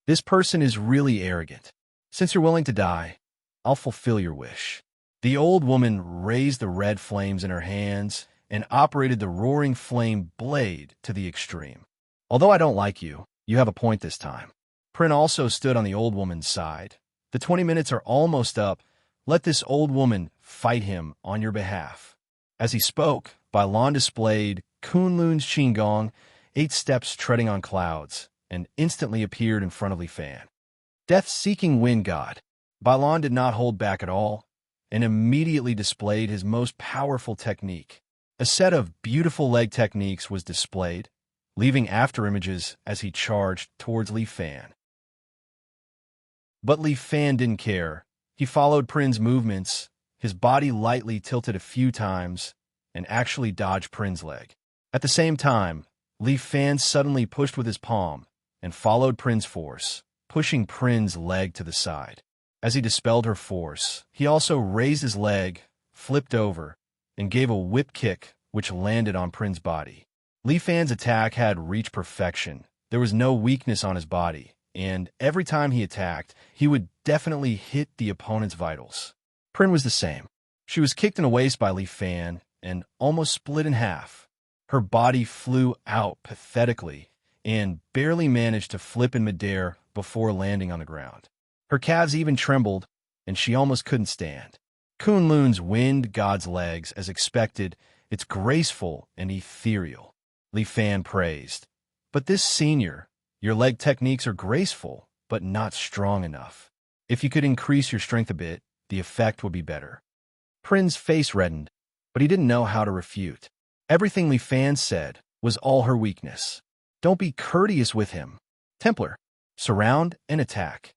This person is really arrogant. Since you're willing to die, I'll fulfill your wish. The old woman raised the red flames in her hands and operated the roaring flame blade to the extreme. Although I don't like you, you have a point this time. Prin also stood on the old woman's side. The 20 minutes are almost up. Let this old woman fight him on your behalf. As he spoke, Bailan displayed Kunlun's Qinggong, 8 steps treading on clouds, and instantly appeared in front of Li Fan. Death-seeking wind god, Bailan did not hold back at all, and immediately displayed his most powerful technique. A set of beautiful leg techniques was displayed, leaving afterimages as he charged towards Li Fan. But Li Fan didn't care. He followed Prin's movements, his body lightly tilted a few times, and actually dodged Prin's leg. At the same time, Li Fan suddenly pushed with his palm and followed Prin's force, pushing Prin's leg to the side. As he dispelled her force, he also raised his leg, flipped over, and gave a whip kick which landed on Prin's body. Li Fan's attack had reached perfection. There was no weakness on his body, and every time he attacked, he would definitely hit the opponent's vitals. Prin was the same. She was kicked in the waist by Li Fan and almost split in half. Her body flew out pathetically and barely managed to flip in midair before landing on the ground. Her calves even trembled, and she almost couldn't stand. Kunlun's wind god's legs, as expected, it's graceful and ethereal, Li Fan praised. But this senior, your leg techniques are graceful, but not strong enough. If you could increase your strength a bit, the effect would be better. Prin's face reddened, but he didn't know how to refute. Everything Li Fan said was all her weakness. Don't be courteous with him. Templar, surround and attack.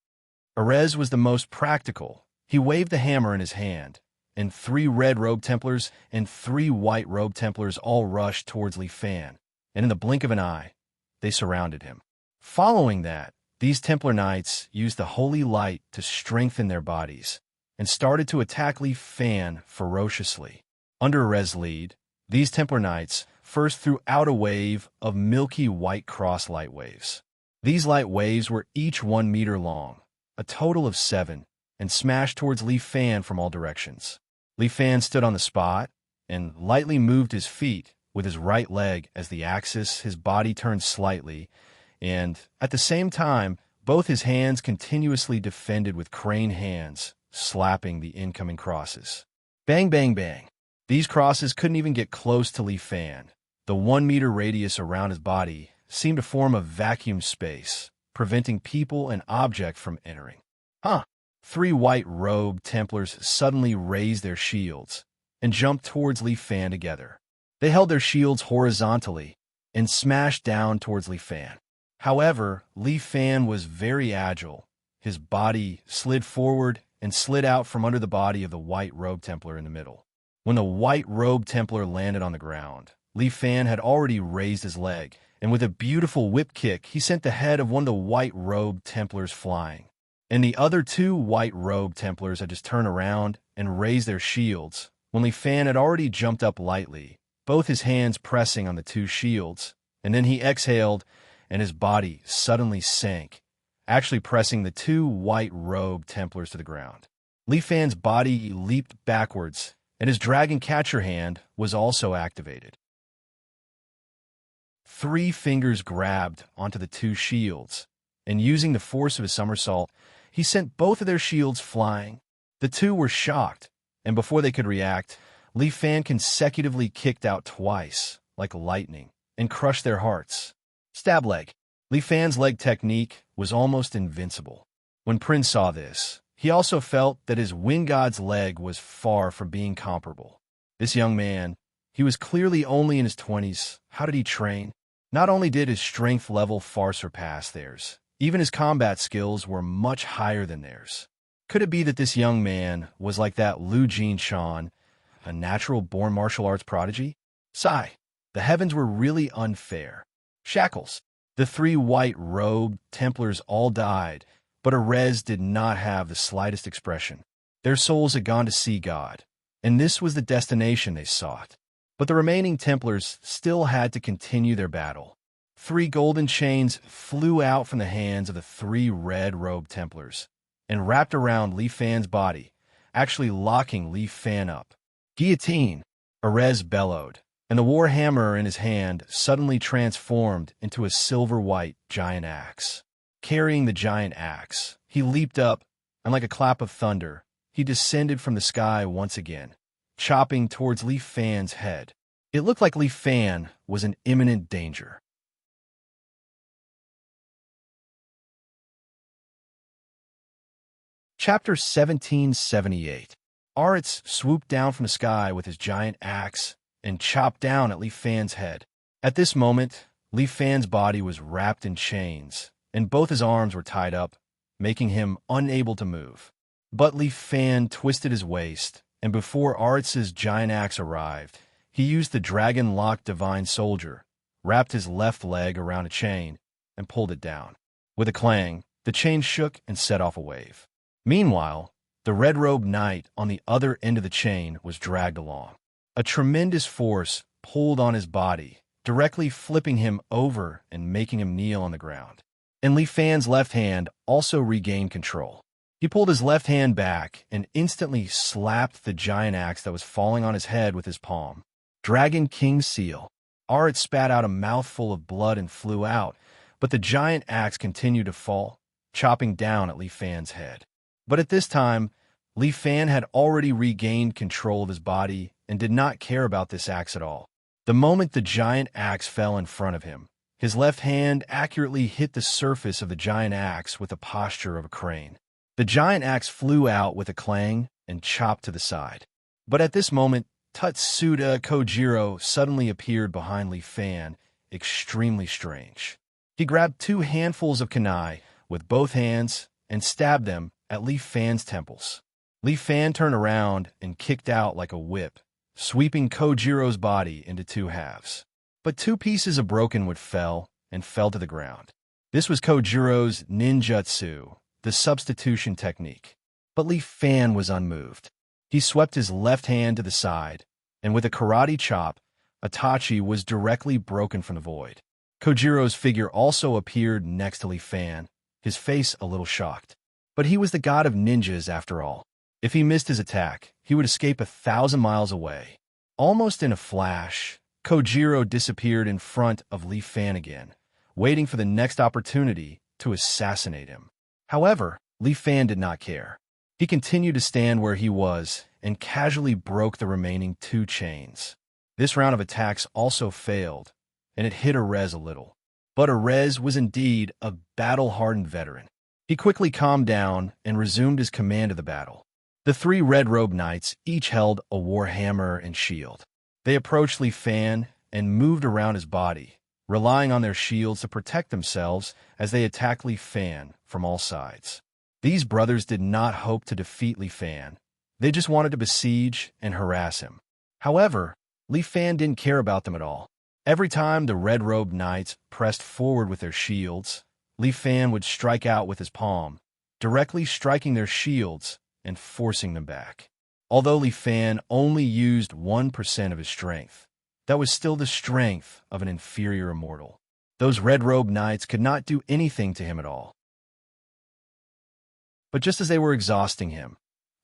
Erez was the most practical. He waved the hammer in his hand, and 3 red-robed Templars and 3 white-robed Templars all rushed towards Li Fan, and in the blink of an eye, they surrounded him. Following that, these Templar Knights used the holy light to strengthen their bodies, and started to attack Li Fan ferociously. Under Erez's lead, these Templar Knights first threw out a wave of milky white cross light waves. These light waves were each 1 meter long, a total of 7, and smashed towards Li Fan from all directions. Li Fan stood on the spot and lightly moved his feet with his right leg as the axis his body turned slightly, and, at the same time, both his hands continuously defended with craned hands, slapping the incoming crosses. Bang, bang, bang. These crosses couldn't even get close to Li Fan. The 1 meter radius around his body seemed to form a vacuum space, preventing people and objects from entering. 3 white-robed Templars suddenly raised their shields and jumped towards Li Fan together. They held their shields horizontally and smashed down towards Li Fan. However, Li Fan was very agile. His body slid forward and slid out from under the body of the white-robed Templar in the middle. When the white-robed Templar landed on the ground, Li Fan had already raised his leg, and with a beautiful whip kick, he sent the head of one of the white-robed Templars flying. And the other 2 white-robed Templars had just turned around and raised their shields when Li Fan had already jumped up lightly, both his hands pressing on the 2 shields, and then he exhaled and his body suddenly sank, actually pressing the 2 white-robed Templars to the ground. Li Fan's body leaped backwards, and his dragon catcher hand was also activated. 3 fingers grabbed onto the 2 shields, and using the force of his somersault, he sent both of their shields flying. The 2 were shocked, and before they could react, Li Fan consecutively kicked out twice, like lightning, and crushed their hearts. Stab leg. Li Fan's leg technique was almost invincible. When Prince saw this, he also felt that his wind god's leg was far from being comparable. This young man, he was clearly only in his 20s. How did he train? Not only did his strength level far surpass theirs, even his combat skills were much higher than theirs. Could it be that this young man was like that Lu Jinshan, a natural-born martial arts prodigy? Sigh. The heavens were really unfair. Shackles. The 3 white-robed Templars all died, but Erez did not have the slightest expression. Their souls had gone to see God, and this was the destination they sought. But the remaining Templars still had to continue their battle. 3 golden chains flew out from the hands of the 3 red-robed Templars and wrapped around Li Fan's body, actually locking Li Fan up. Guillotine! Erez bellowed, and the war hammer in his hand suddenly transformed into a silver-white giant axe. Carrying the giant axe, he leaped up, and like a clap of thunder, he descended from the sky once again, chopping towards Li Fan's head. It looked like Li Fan was in imminent danger. Chapter 1778. Aritz swooped down from the sky with his giant axe and chopped down at Li Fan's head. At this moment, Li Fan's body was wrapped in chains, and both his arms were tied up, making him unable to move. But Li Fan twisted his waist, and before Aritz's giant axe arrived, he used the dragon-locked divine soldier, wrapped his left leg around a chain, and pulled it down. With a clang, the chain shook and set off a wave. Meanwhile, the red-robed knight on the other end of the chain was dragged along. A tremendous force pulled on his body, directly flipping him over and making him kneel on the ground. And Li Fan's left hand also regained control. He pulled his left hand back and instantly slapped the giant axe that was falling on his head with his palm. Dragon King Seal. Aritz spat out a mouthful of blood and flew out, but the giant axe continued to fall, chopping down at Li Fan's head. But at this time, Li Fan had already regained control of his body and did not care about this axe at all. The moment the giant axe fell in front of him, his left hand accurately hit the surface of the giant axe with the posture of a crane. The giant axe flew out with a clang and chopped to the side. But at this moment, Tutsuda Kojiro suddenly appeared behind Li Fan, extremely strange. He grabbed 2 handfuls of kunai with both hands and stabbed them at Li Fan's temples. Li Fan turned around and kicked out like a whip, sweeping Kojiro's body into 2 halves. But 2 pieces of broken wood fell to the ground. This was Kojiro's ninjutsu, the substitution technique. But Li Fan was unmoved. He swept his left hand to the side, and with a karate chop, Itachi was directly broken from the void. Kojiro's figure also appeared next to Li Fan, his face a little shocked. But he was the god of ninjas after all. If he missed his attack, he would escape 1,000 miles away. Almost in a flash, Kojiro disappeared in front of Li Fan again, waiting for the next opportunity to assassinate him. However, Li Fan did not care. He continued to stand where he was and casually broke the remaining 2 chains. This round of attacks also failed, and it hit Erez a little. But Erez was indeed a battle-hardened veteran. He quickly calmed down and resumed his command of the battle. The 3 red-robed knights each held a war hammer and shield. They approached Li Fan and moved around his body, relying on their shields to protect themselves as they attacked Li Fan from all sides. These brothers did not hope to defeat Li Fan. They just wanted to besiege and harass him. However, Li Fan didn't care about them at all. Every time the red-robed knights pressed forward with their shields, Li Fan would strike out with his palm, directly striking their shields and forcing them back. Although Li Fan only used 1% of his strength, that was still the strength of an inferior immortal. Those red-robed knights could not do anything to him at all. But just as they were exhausting him,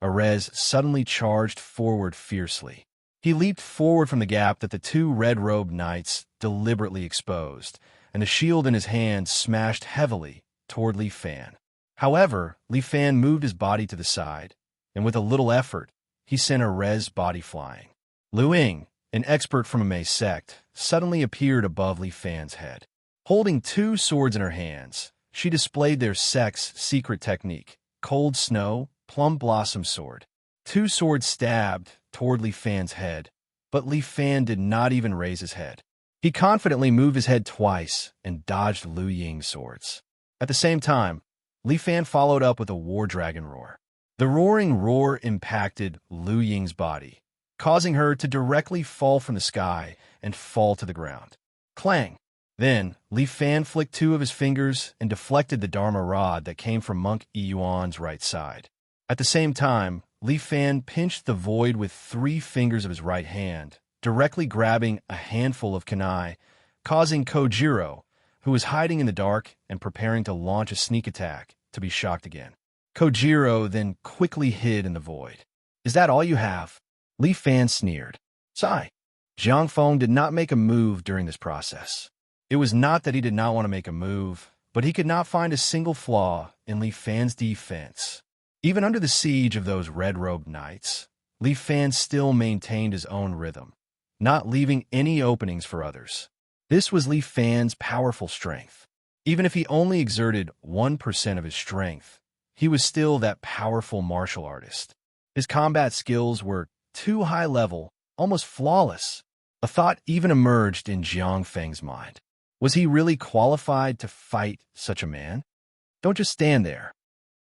Erez suddenly charged forward fiercely. He leaped forward from the gap that the 2 red-robed knights deliberately exposed, and the shield in his hand smashed heavily toward Li Fan. However, Li Fan moved his body to the side, and with a little effort, he sent Erez's body flying. Lu Ying, an expert from a Mei sect, suddenly appeared above Li Fan's head. Holding 2 swords in her hands, she displayed their sect's secret technique, Cold Snow, Plum Blossom Sword. 2 swords stabbed toward Li Fan's head, but Li Fan did not even raise his head. He confidently moved his head twice and dodged Lu Ying's swords. At the same time, Li Fan followed up with a War Dragon roar. The roaring roar impacted Lu Ying's body, causing her to directly fall from the sky and fall to the ground. Clang! Then, Li Fan flicked 2 of his fingers and deflected the Dharma rod that came from Monk Yuan's right side. At the same time, Li Fan pinched the void with 3 fingers of his right hand, directly grabbing a handful of kunai, causing Kojiro, who was hiding in the dark and preparing to launch a sneak attack, to be shocked again. Kojiro then quickly hid in the void. "Is that all you have?" Li Fan sneered. Sigh. Jiang Feng did not make a move during this process. It was not that he did not want to make a move, but he could not find a single flaw in Li Fan's defense. Even under the siege of those red-robed knights, Li Fan still maintained his own rhythm, not leaving any openings for others. This was Li Fan's powerful strength. Even if he only exerted 1% of his strength, he was still that powerful martial artist. His combat skills were too high level, almost flawless. A thought even emerged in Jiang Feng's mind. Was he really qualified to fight such a man? Don't just stand there.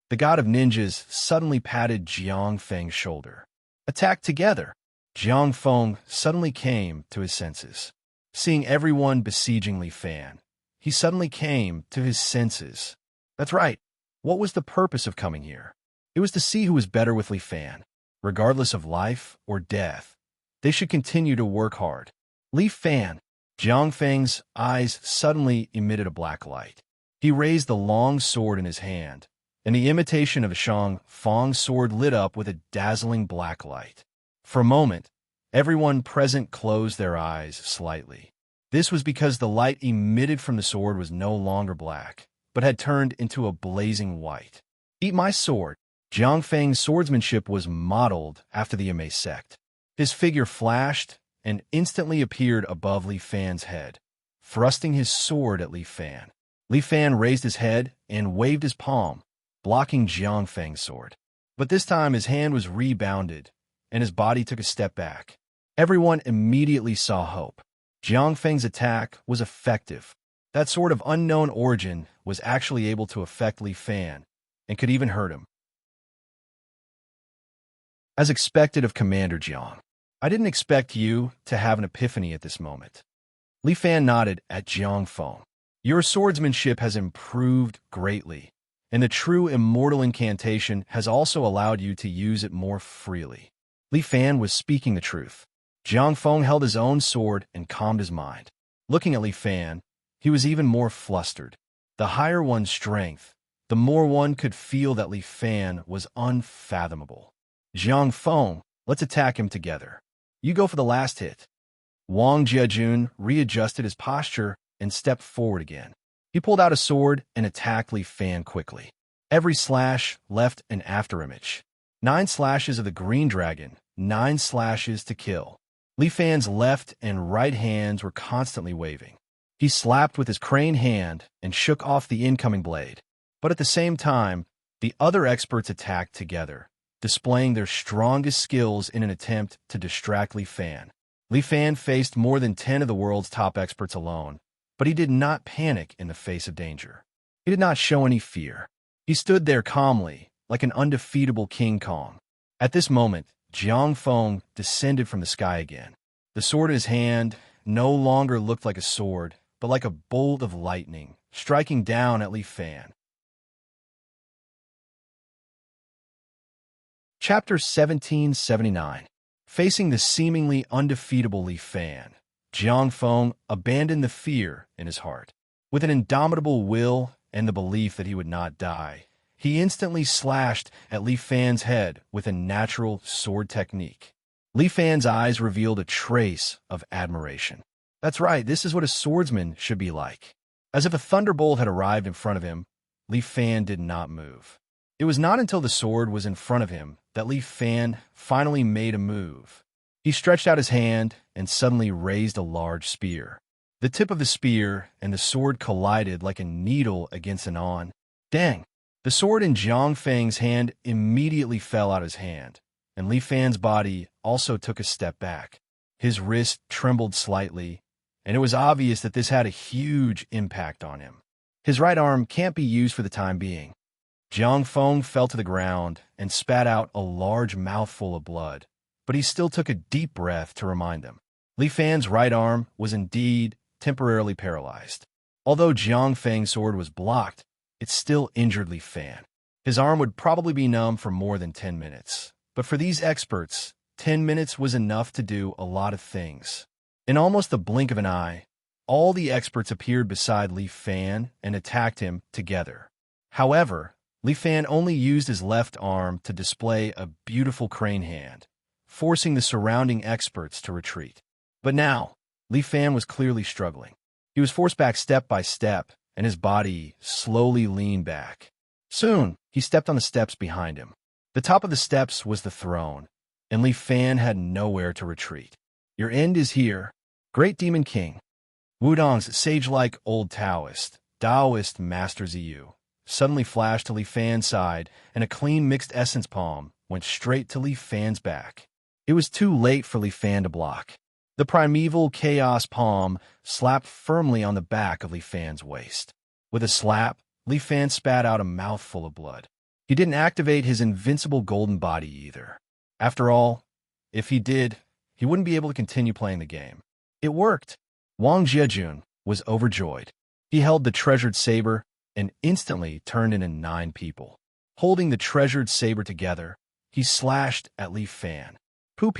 The god of ninjas suddenly patted Jiang Feng's shoulder. Attack together! Jiang Feng suddenly came to his senses. Seeing everyone besieging Li Fan, he suddenly came to his senses. That's right. What was the purpose of coming here? It was to see who was better with Li Fan. Regardless of life or death, they should continue to work hard. Li Fan! Jiang Feng's eyes suddenly emitted a black light. He raised the long sword in his hand, and the imitation of a Shang Feng's sword lit up with a dazzling black light. For a moment, everyone present closed their eyes slightly. This was because the light emitted from the sword was no longer black, but had turned into a blazing white. "Eat my sword!" Jiang Feng's swordsmanship was modeled after the Immerse sect. His figure flashed and instantly appeared above Li Fan's head, thrusting his sword at Li Fan. Li Fan raised his head and waved his palm, blocking Jiang Feng's sword. But this time his hand was rebounded, and his body took a step back. Everyone immediately saw hope. Jiang Feng's attack was effective. That sword of unknown origin was actually able to affect Li Fan, and could even hurt him. As expected of Commander Jiang, I didn't expect you to have an epiphany at this moment. Li Fan nodded at Jiang Feng. Your swordsmanship has improved greatly, and the true immortal incantation has also allowed you to use it more freely. Li Fan was speaking the truth. Jiang Feng held his own sword and calmed his mind. Looking at Li Fan, he was even more flustered. The higher one's strength, the more one could feel that Li Fan was unfathomable. Jiang Feng, let's attack him together. You go for the last hit. Wang Jiajun readjusted his posture and stepped forward again. He pulled out a sword and attacked Li Fan quickly. Every slash left an afterimage. 9 slashes of the green dragon, 9 slashes to kill. Li Fan's left and right hands were constantly waving. He slapped with his crane hand and shook off the incoming blade. But at the same time, the other experts attacked together, displaying their strongest skills in an attempt to distract Li Fan. Li Fan faced more than 10 of the world's top experts alone, but he did not panic in the face of danger. He did not show any fear. He stood there calmly, like an undefeatable King Kong. At this moment, Jiang Feng descended from the sky again. The sword in his hand no longer looked like a sword, but like a bolt of lightning, striking down at Li Fan. Chapter 1779. Facing the seemingly undefeatable Li Fan, Jiang Feng abandoned the fear in his heart. With an indomitable will and the belief that he would not die, he instantly slashed at Li Fan's head with a natural sword technique. Li Fan's eyes revealed a trace of admiration. That's right, this is what a swordsman should be like. As if a thunderbolt had arrived in front of him, Li Fan did not move. It was not until the sword was in front of him that Li Fan finally made a move. He stretched out his hand and suddenly raised a large spear. The tip of the spear and the sword collided like a needle against an awn. Dang! The sword in Jiang Feng's hand immediately fell out of his hand, and Li Fan's body also took a step back. His wrist trembled slightly, and it was obvious that this had a huge impact on him. His right arm can't be used for the time being. Jiang Feng fell to the ground and spat out a large mouthful of blood, but he still took a deep breath to remind them. Li Fan's right arm was indeed temporarily paralyzed. Although Jiang Feng's sword was blocked, it still injured Li Fan. His arm would probably be numb for more than 10 minutes. But for these experts, 10 minutes was enough to do a lot of things. In almost the blink of an eye, all the experts appeared beside Li Fan and attacked him together. However, Li Fan only used his left arm to display a beautiful crane hand, forcing the surrounding experts to retreat. But now, Li Fan was clearly struggling. He was forced back step by step, and his body slowly leaned back. Soon, he stepped on the steps behind him. The top of the steps was the throne, and Li Fan had nowhere to retreat. Your end is here, Great Demon King. Wudong's sage-like old Taoist Master Ziyu, suddenly flashed to Li Fan's side, and a clean mixed essence palm went straight to Li Fan's back. It was too late for Li Fan to block. The primeval chaos palm slapped firmly on the back of Li Fan's waist. With a slap, Li Fan spat out a mouthful of blood. He didn't activate his invincible golden body either. After all, if he did, he wouldn't be able to continue playing the game. It worked. Wang Jiajun was overjoyed. He held the treasured saber and instantly turned into 9 people. Holding the treasured saber together, he slashed at Li Fan. Pu.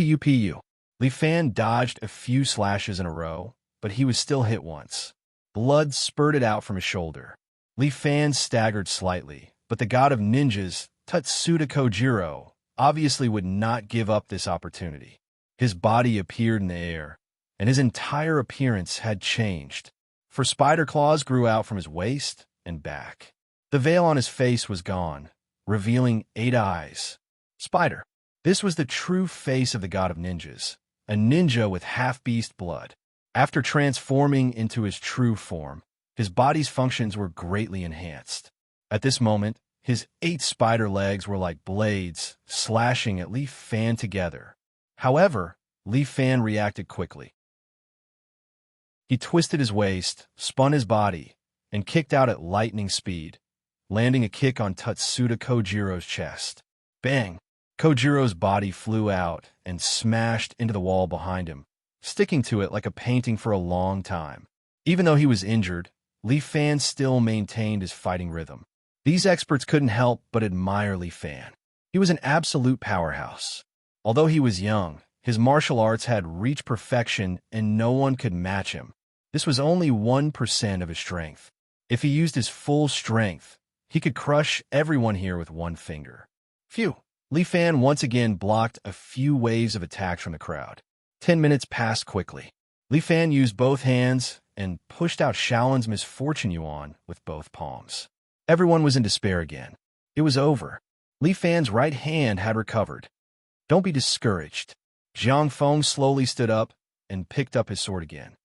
Li Fan dodged a few slashes in a row, but he was still hit once. Blood spurted out from his shoulder. Li Fan staggered slightly, but the god of ninjas, Tatsuda Kojiro, obviously would not give up this opportunity. His body appeared in the air, and his entire appearance had changed, for spider claws grew out from his waist and back. The veil on his face was gone, revealing 8 eyes. Spider. This was the true face of the god of ninjas, a ninja with half-beast blood. After transforming into his true form, his body's functions were greatly enhanced. At this moment, his 8 spider legs were like blades, slashing at Li Fan together. However, Li Fan reacted quickly. He twisted his waist, spun his body, and kicked out at lightning speed, landing a kick on Tatsuda Kojiro's chest. Bang! Kojiro's body flew out and smashed into the wall behind him, sticking to it like a painting for a long time. Even though he was injured, Li Fan still maintained his fighting rhythm. These experts couldn't help but admire Li Fan. He was an absolute powerhouse. Although he was young, his martial arts had reached perfection and no one could match him. This was only 1% of his strength. If he used his full strength, he could crush everyone here with one finger. Phew! Li Fan once again blocked a few waves of attacks from the crowd. 10 minutes passed quickly. Li Fan used both hands and pushed out Shaolin's Misfortune Yuan with both palms. Everyone was in despair again. It was over. Li Fan's right hand had recovered. Don't be discouraged. Jiang Feng slowly stood up and picked up his sword again.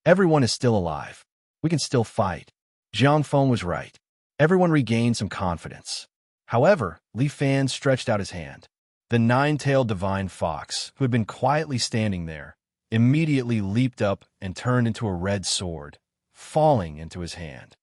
Everyone is still alive. We can still fight. Jiang Feng was right. Everyone regained some confidence. However, Li Fan stretched out his hand. The 9-tailed divine fox, who had been quietly standing there, immediately leaped up and turned into a red sword, falling into his hand.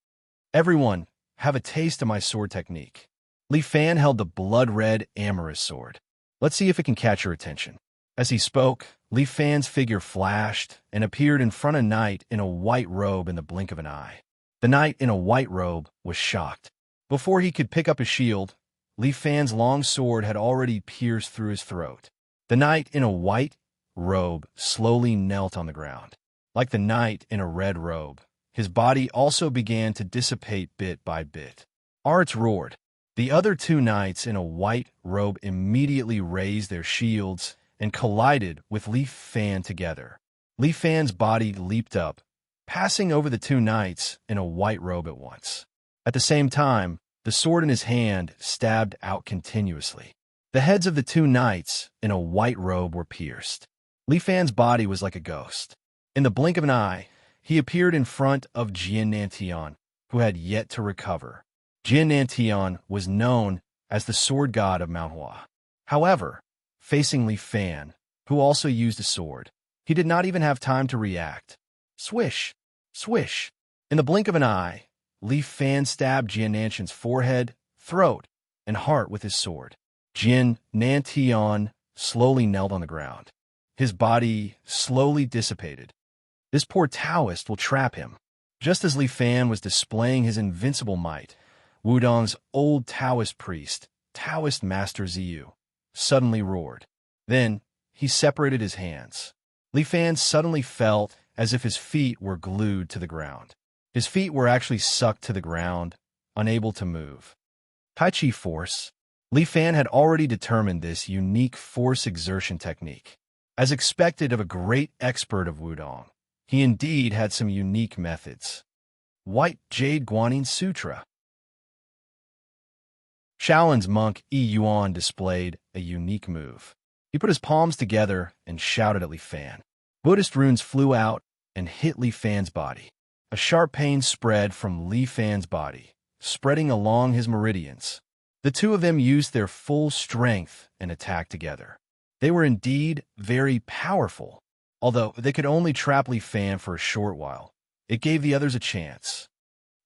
Everyone, have a taste of my sword technique. Li Fan held the blood-red Immerse sword. Let's see if it can catch your attention. As he spoke, Li Fan's figure flashed and appeared in front of Knight in a white robe in the blink of an eye. The knight in a white robe was shocked. Before he could pick up his shield, Li Fan's long sword had already pierced through his throat. The knight in a white robe slowly knelt on the ground. Like the knight in a red robe, his body also began to dissipate bit by bit. Arts roared. The other 2 knights in a white robe immediately raised their shields and collided with Li Fan together. Li Fan's body leaped up, passing over the 2 knights in a white robe at once. At the same time, the sword in his hand stabbed out continuously. The heads of the 2 knights in a white robe were pierced. Li Fan's body was like a ghost. In the blink of an eye, he appeared in front of Jian Nantian, who had yet to recover. Jian Nantian was known as the sword god of Mount Hua. However, facing Li Fan, who also used a sword, he did not even have time to react. Swish! Swish! In the blink of an eye, Li Fan stabbed Jian Nantian's forehead, throat, and heart with his sword. Jian Nantian slowly knelt on the ground. His body slowly dissipated. This poor Taoist will trap him. Just as Li Fan was displaying his invincible might, Wudong's old Taoist priest, Taoist Master Ziyu, suddenly roared. Then, he separated his hands. Li Fan suddenly felt as if his feet were glued to the ground. His feet were actually sucked to the ground, unable to move. Tai Chi force. Li Fan had already determined this unique force exertion technique. As expected of a great expert of Wudong, he indeed had some unique methods. White Jade Guanyin Sutra. Shaolin's monk Yi Yuan displayed a unique move. He put his palms together and shouted at Li Fan. Buddhist runes flew out and hit Li Fan's body. A sharp pain spread from Li Fan's body, spreading along his meridians. The 2 of them used their full strength and attacked together. They were indeed very powerful. Although they could only trap Li Fan for a short while, it gave the others a chance.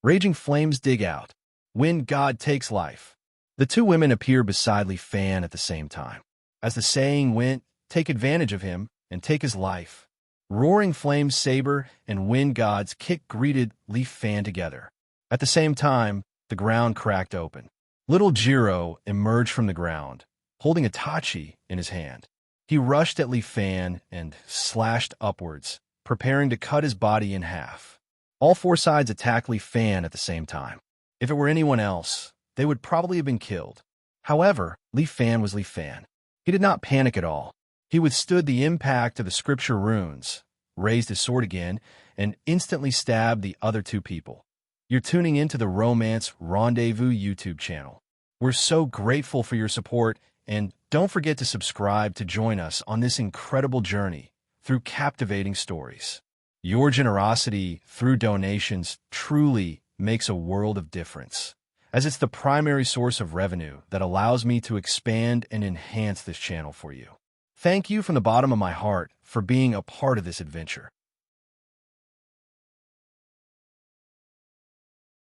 Raging flames dig out. Wind god takes life. The 2 women appear beside Li Fan at the same time. As the saying went, take advantage of him and take his life. Roaring Flame Saber and Wind God's kick greeted Li Fan together. At the same time, the ground cracked open. Little Jiro emerged from the ground, holding a tachi in his hand. He rushed at Li Fan and slashed upwards, preparing to cut his body in half. All 4 sides attacked Li Fan at the same time. If it were anyone else, they would probably have been killed. However, Li Fan was Li Fan. He did not panic at all. He withstood the impact of the scripture runes, raised his sword again, and instantly stabbed the other 2 people. You're tuning into the Romance Rendezvous YouTube channel. We're so grateful for your support, and don't forget to subscribe to join us on this incredible journey through captivating stories. Your generosity through donations truly makes a world of difference, as it's the primary source of revenue that allows me to expand and enhance this channel for you. Thank you from the bottom of my heart for being a part of this adventure.